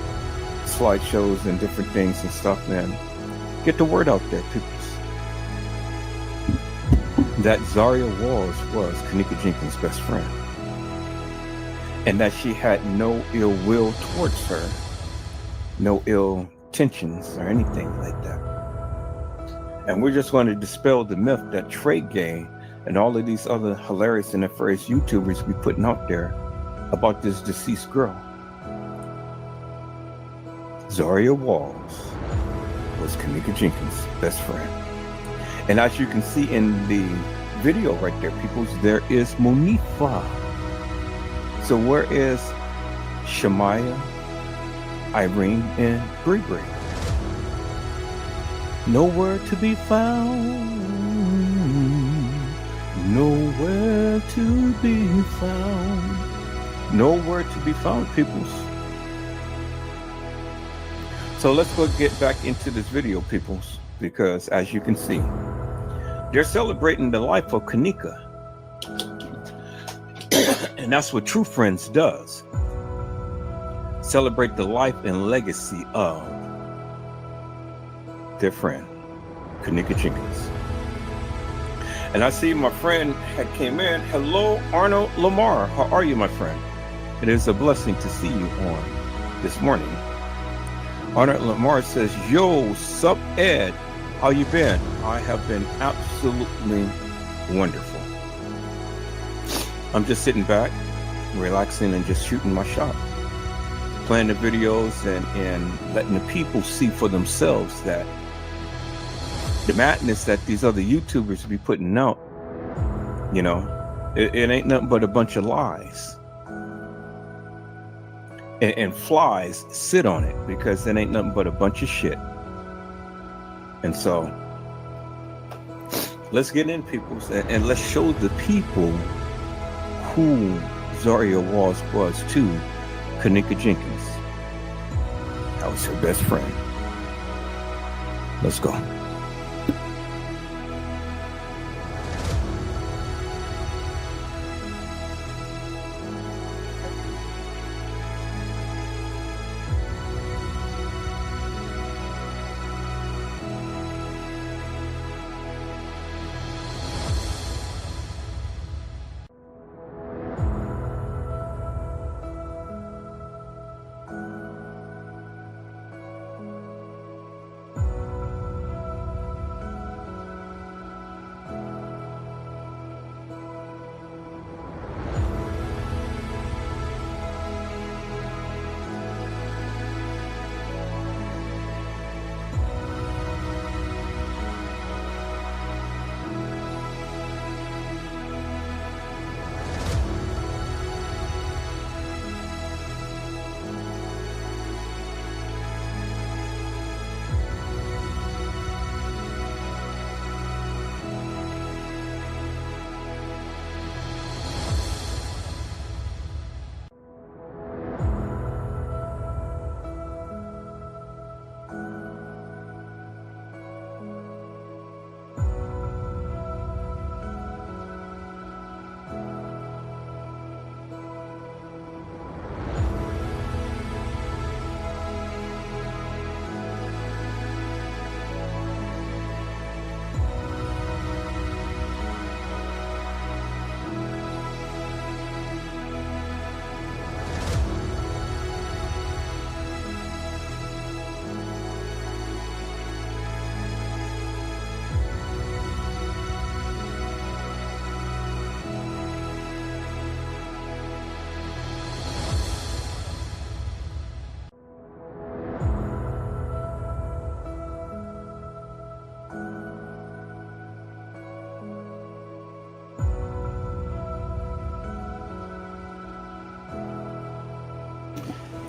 slideshows and different things and stuff, man. Get the word out there, people. That Zaria Walls was Kenneka Jenkins' best friend. And that she had no ill will towards her. No ill intentions or anything like that. And we're just going to dispel the myth that Trey Gay and all of these other hilarious and nefarious YouTubers be putting out there about this deceased girl. Zaria Walls was Kenneka Jenkins' best friend. And as you can see in the video right there, people, there is Monifa. So where is Shemaya, Irene, and Bree. Nowhere to be found. Nowhere to be found. Nowhere to be found, peoples. So let's go get back into this video, peoples, because as you can see, they're celebrating the life of Kenneka. And that's what True Friends does. Celebrate the life and legacy of their friend, Kenneka Jenkins. And I see my friend had came in. Hello, Arnold Lamar. How are you, my friend? It is a blessing to see you on this morning. Arnold Lamar says, yo, sup, Ed? How you been? I have been absolutely wonderful. I'm just sitting back, relaxing, and just shooting my shot. Playing the videos and letting the people see for themselves that the madness that these other YouTubers be putting out, you know, it ain't nothing but a bunch of lies. And flies sit on it because it ain't nothing but a bunch of shit. And so, let's get in, people, and let's show the people who Zahrie was to Kenneka Jenkins. That was her best friend. Let's go.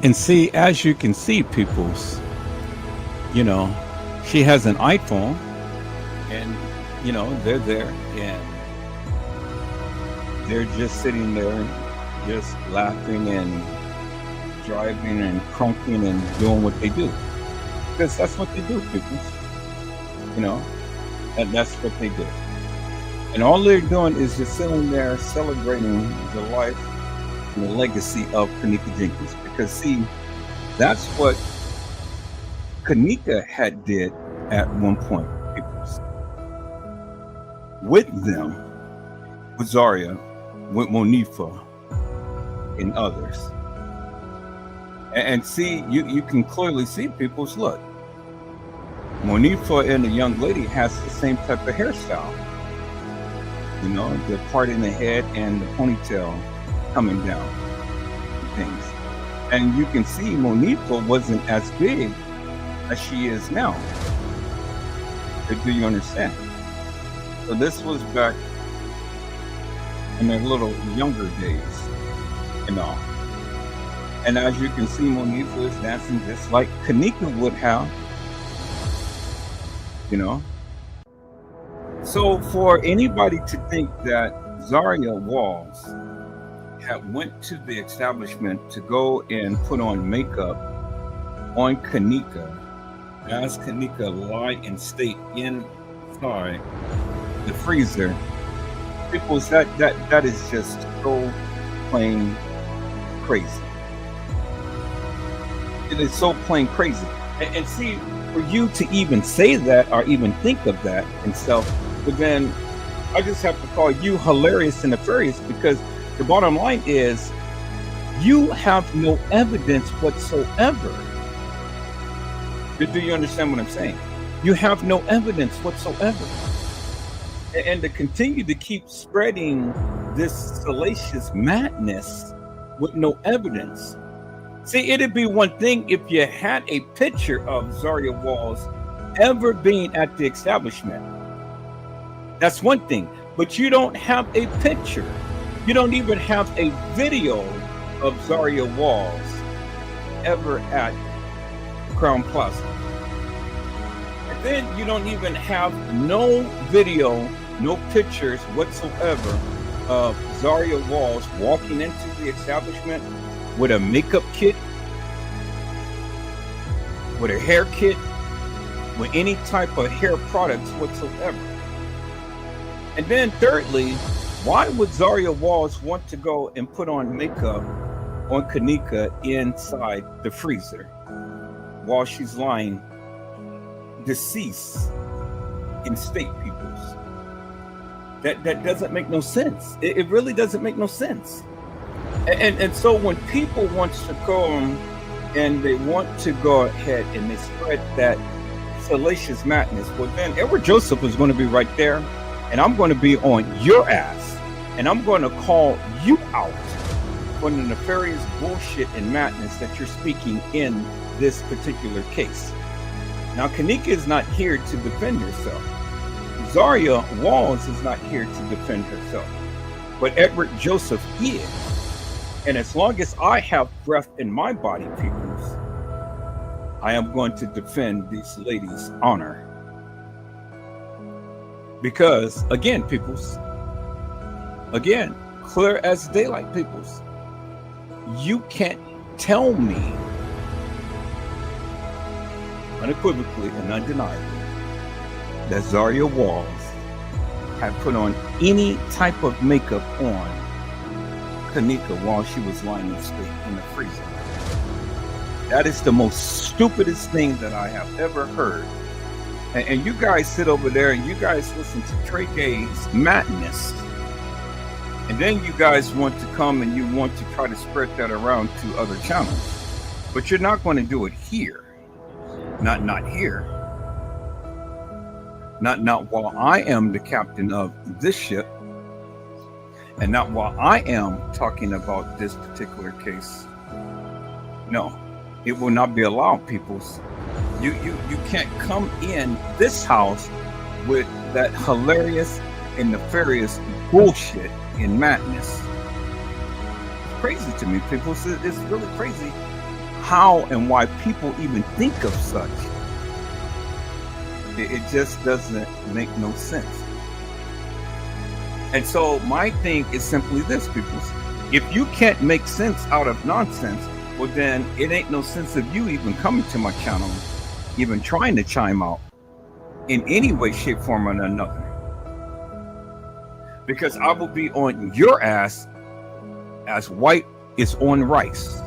And see, as you can see, peoples, you know, she has an iPhone and, you know, they're there and they're just sitting there just laughing and driving and crunking and doing what they do. Because that's what they do, peoples. You know, and that's what they do. And all they're doing is just sitting there celebrating the life and the legacy of Kenneka Jenkins. Because see, that's what Kenneka had did at one point, peoples. With them, with Zahrie, with Monifa, and others. And see, you can clearly see, peoples, look. Monifa and the young lady has the same type of hairstyle. You know, the part in the head and the ponytail coming down and things. And you can see Monifa wasn't as big as she is now. Do you understand? So this was back in their little younger days and all. And as you can see, Monique was dancing just like Kenneka would have, you know. So for anybody to think that Zahrie Walls had went to the establishment to go and put on makeup on Kenneka, as Kenneka lie and stay inside the freezer, people, that is just so plain crazy. It is so plain crazy. And see, for you to even say that or even think of that and stuff, but then I just have to call you hilarious and nefarious, because the bottom line is you have no evidence whatsoever. Do you understand what I'm saying? You have no evidence whatsoever. And to continue to keep spreading this salacious madness with no evidence. See, it'd be one thing if you had a picture of Zahrie Walls ever being at the establishment. That's one thing. But you don't have a picture. You don't even have a video of Zahrie Walls ever at Crown Plaza. And then you don't even have no video, no pictures whatsoever of Zahrie Walls walking into the establishment with a makeup kit, with a hair kit, with any type of hair products whatsoever. And then thirdly, why would Zahrie Walls want to go and put on makeup on Kenneka inside the freezer while she's lying deceased in state, peoples? That doesn't make no sense. It really doesn't make no sense. And so when people want to come and they want to go ahead and they spread that salacious madness, well then Edward Joseph is going to be right there, and I'm going to be on your ass, and I'm going to call you out for the nefarious bullshit and madness that you're speaking in this particular case. Now, Kenneka is not here to defend herself. Zahrie Walls is not here to defend herself. But Edward Joseph is. And as long as I have breath in my body, peoples, I am going to defend these ladies' honor. Because, again, peoples, again, clear as daylight, peoples, you can't tell me unequivocally and undeniably that Zahrie Walls had put on any type of makeup on Kenneka while she was lying in state in the freezer. That is the most stupidest thing that I have ever heard. And you guys sit over there and you guys listen to Trey Gay's madness. And then you guys want to come and you want to try to spread that around to other channels. But you're not going to do it here. Not here. Not while I am the captain of this ship. And not while I am talking about this particular case. No, it will not be allowed, peoples. You can't come in this house with that hilarious and nefarious bullshit and madness. It's crazy to me, people. It's really crazy how and why people even think of such. It just doesn't make no sense. And so my thing is simply this, people. If you can't make sense out of nonsense, well then it ain't no sense of you even coming to my channel, even trying to chime out in any way, shape, form, or another. Because I will be on your ass as white is on rice.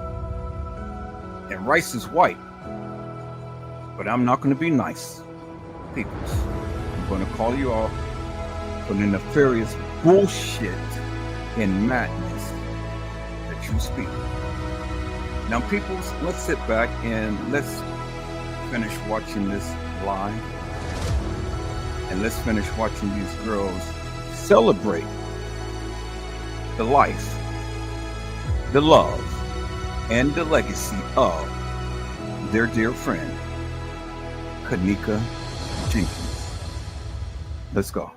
And rice is white. But I'm not going to be nice, people. I'm going to call you out for the nefarious bullshit and madness that you speak. Now, people, let's sit back and let's finish watching this live. And let's finish watching these girls celebrate the life, the love, and the legacy of their dear friend, Kenneka Jenkins. Let's go.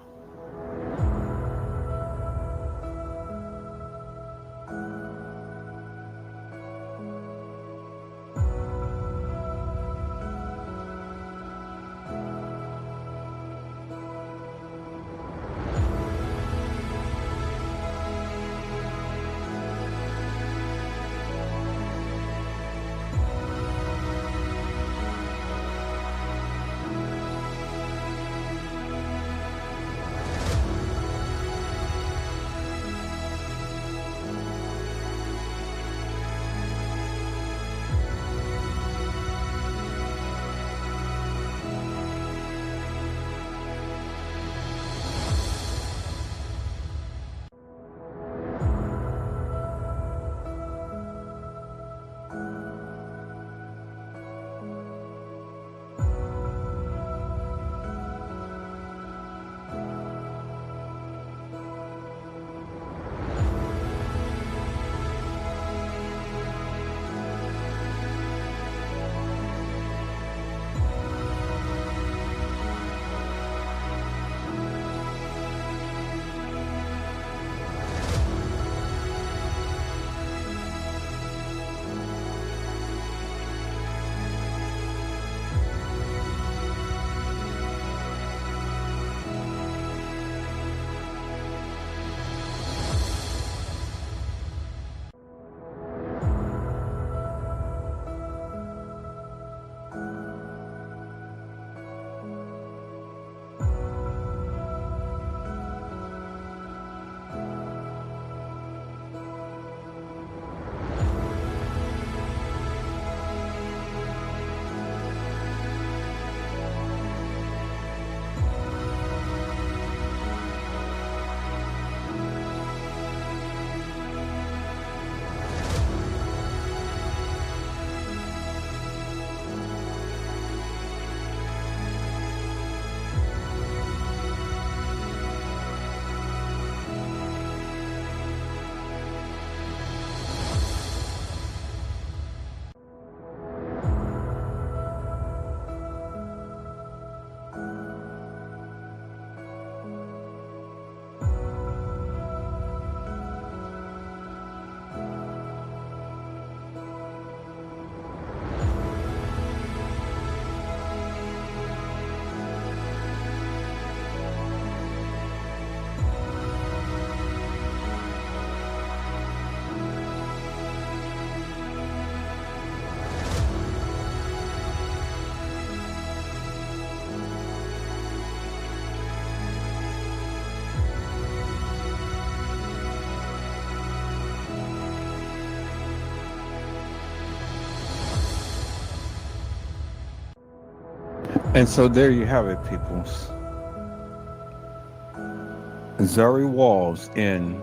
And so there you have it, peoples. Zahrie Walls and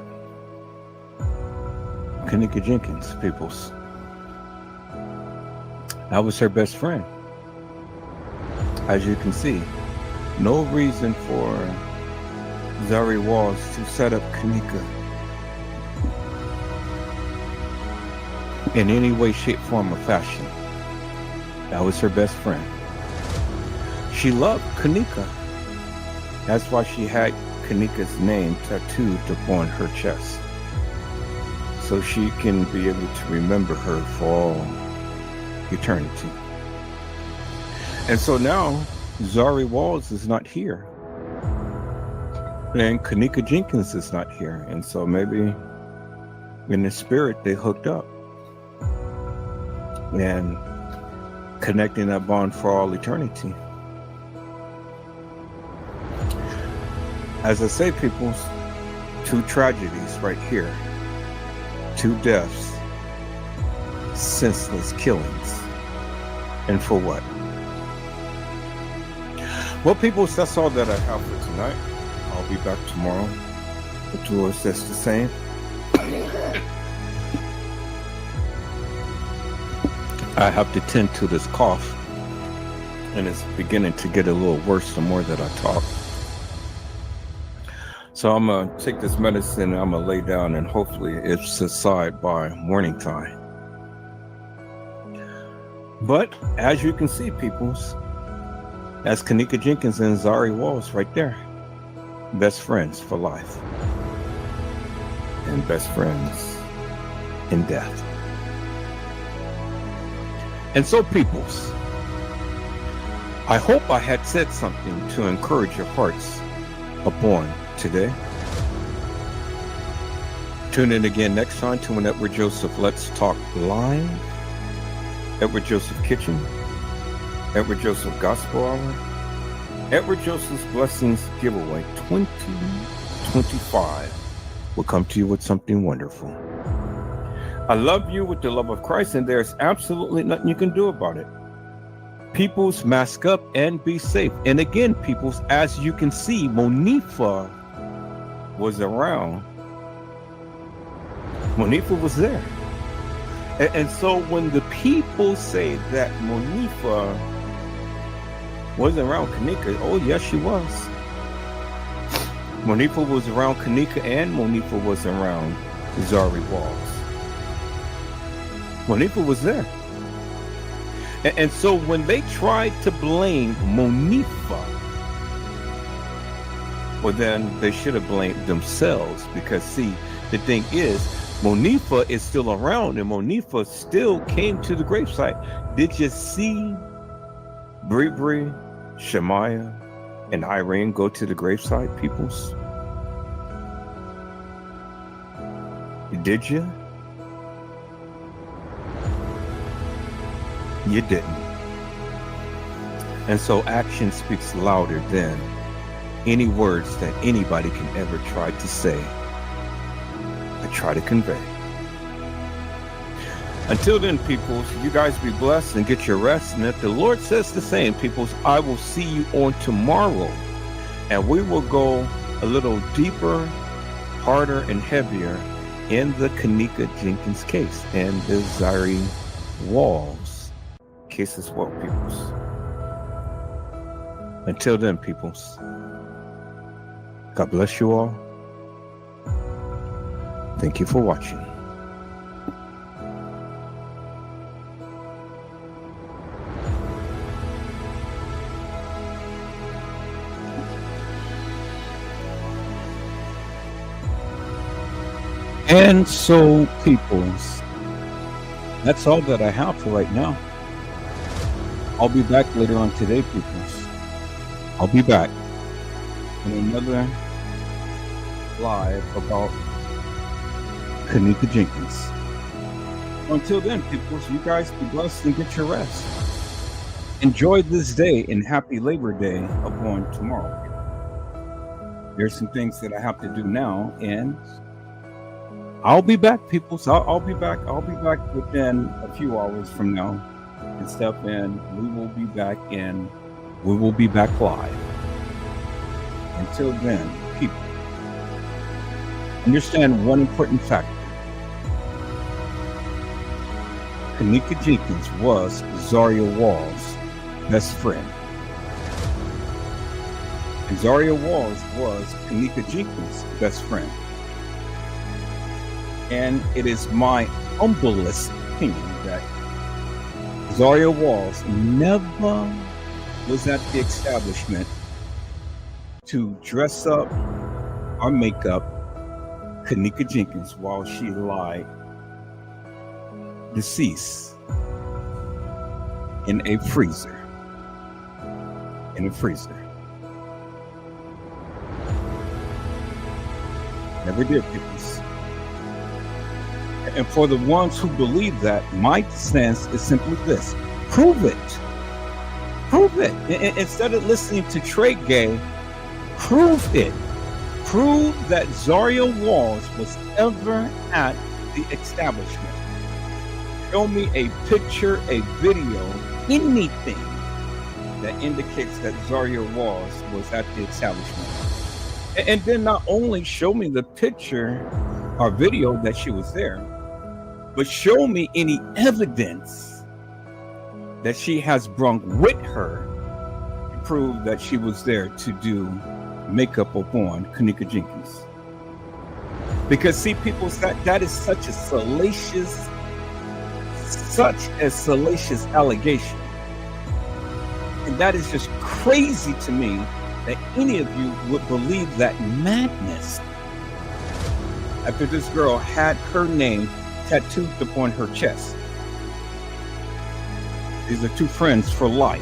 Kenneka Jenkins, peoples. That was her best friend. As you can see, no reason for Zahrie Walls to set up Kenneka in any way, shape, form, or fashion. That was her best friend. She loved Kenneka. That's why she had Kenneka's name tattooed upon her chest, so she can be able to remember her for all eternity. And so now Zahrie Walls is not here, and Kenneka Jenkins is not here, and so maybe in the spirit they hooked up and connecting that bond for all eternity. As I say, peoples, two tragedies right here, two deaths, senseless killings, and for what? Well, peoples, that's all that I have for tonight. I'll be back tomorrow. The tour says the same. I have to tend to this cough, and it's beginning to get a little worse the more that I talk. So I'm going to take this medicine, I'm going to lay down, and hopefully it subside by morning time. But as you can see, peoples, that's Kenneka Jenkins and Zahrie Walls right there. Best friends for life. And best friends in death. And so, peoples, I hope I had said something to encourage your hearts upon today. Tune in again next time to an Edward Joseph Let's Talk Live. Edward Joseph Kitchen. Edward Joseph Gospel Hour. Edward Joseph's Blessings Giveaway 2025 will come to you with something wonderful. I love you with the love of Christ, and there's absolutely nothing you can do about it. Peoples, mask up and be safe. And again, peoples, as you can see, Monifa was around. Monifa was there. And so when the people say that Monifa wasn't around Kenneka, oh yes, she was. Monifa was around Kenneka, and Monifa was around Zahrie Walls. Monifa was there. And so when they tried to blame Monifa, well, then they should have blamed themselves, because see, the thing is, Monifa is still around, and Monifa still came to the gravesite. Did you see Bree, Shemaiah, and Irene go to the gravesite, peoples? Did you? You didn't. And so action speaks louder than any words that anybody can ever try to say. I try to convey. Until then, peoples, you guys be blessed and get your rest. And if the Lord says the same, peoples, I will see you on tomorrow. And we will go a little deeper, harder, and heavier in the Kenneka Jenkins case and the Zahrie Walls case as well, peoples. Until then, peoples, God bless you all. Thank you for watching. And so, peoples, that's all that I have for right now. I'll be back later on today, peoples. I'll be back in another live about Kenneka Jenkins. Until then, peoples, you guys be blessed and get your rest. Enjoy this day, and happy Labor Day upon tomorrow. There's some things that I have to do now, and I'll be back, peoples. I'll be back. I'll be back within a few hours from now and stuff, and we will be back in we will be back live. Until then, people, understand one important factor. Kenneka Jenkins was Zahrie Wall's best friend. And Zahrie Walls was Kenneka Jenkins' best friend. And it is my humblest opinion that Zahrie Walls never was at the establishment to dress up or make up Kenneka Jenkins while she lied deceased in a freezer. Never did, peoples. And for the ones who believe that, my stance is simply this: prove it. Prove it. Instead of listening to Trey Gay, prove it. Prove that Zahrie Walls was ever at the establishment. Show me a picture, a video, anything that indicates that Zahrie Walls was at the establishment. And then not only show me the picture or video that she was there, but show me any evidence that she has brought with her to prove that she was there to do makeup upon Kenneka Jenkins. Because see, people, that is such a salacious allegation. And that is just crazy to me that any of you would believe that madness after this girl had her name tattooed upon her chest. These are two friends for life.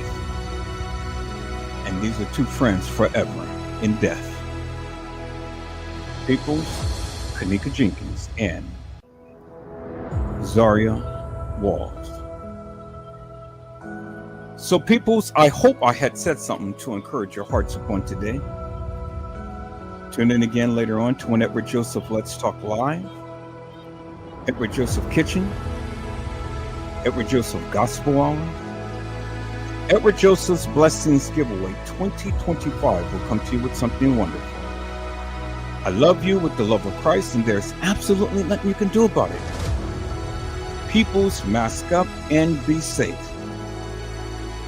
And these are two friends forever in death. Peoples, Kenneka Jenkins, and Zahrie Walls. So peoples, I hope I had said something to encourage your hearts upon today. Tune in again later on to an Edward Joseph Let's Talk Live, Edward Joseph Kitchen, Edward Joseph Gospel Hour, Edward Joseph's Blessings Giveaway 2025 will come to you with something wonderful. I love you with the love of Christ, and there's absolutely nothing you can do about it. Peoples, mask up and be safe.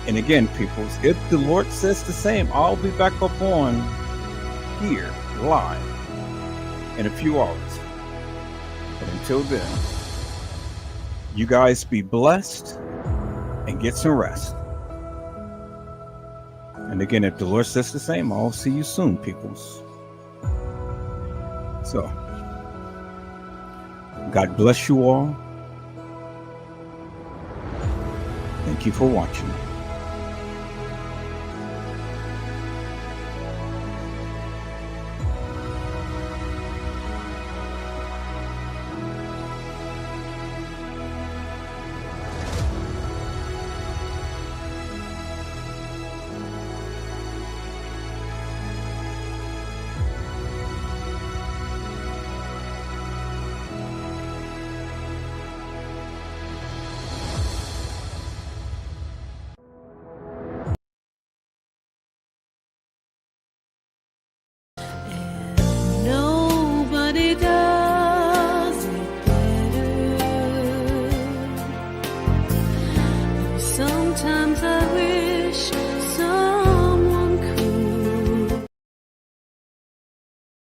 And again, peoples, if the Lord says the same, I'll be back up on here live in a few hours. But until then, you guys be blessed and get some rest. And again, if the Lord says the same, I'll see you soon, peoples. So, God bless you all. Thank you for watching. Nobody does it better. Sometimes I wish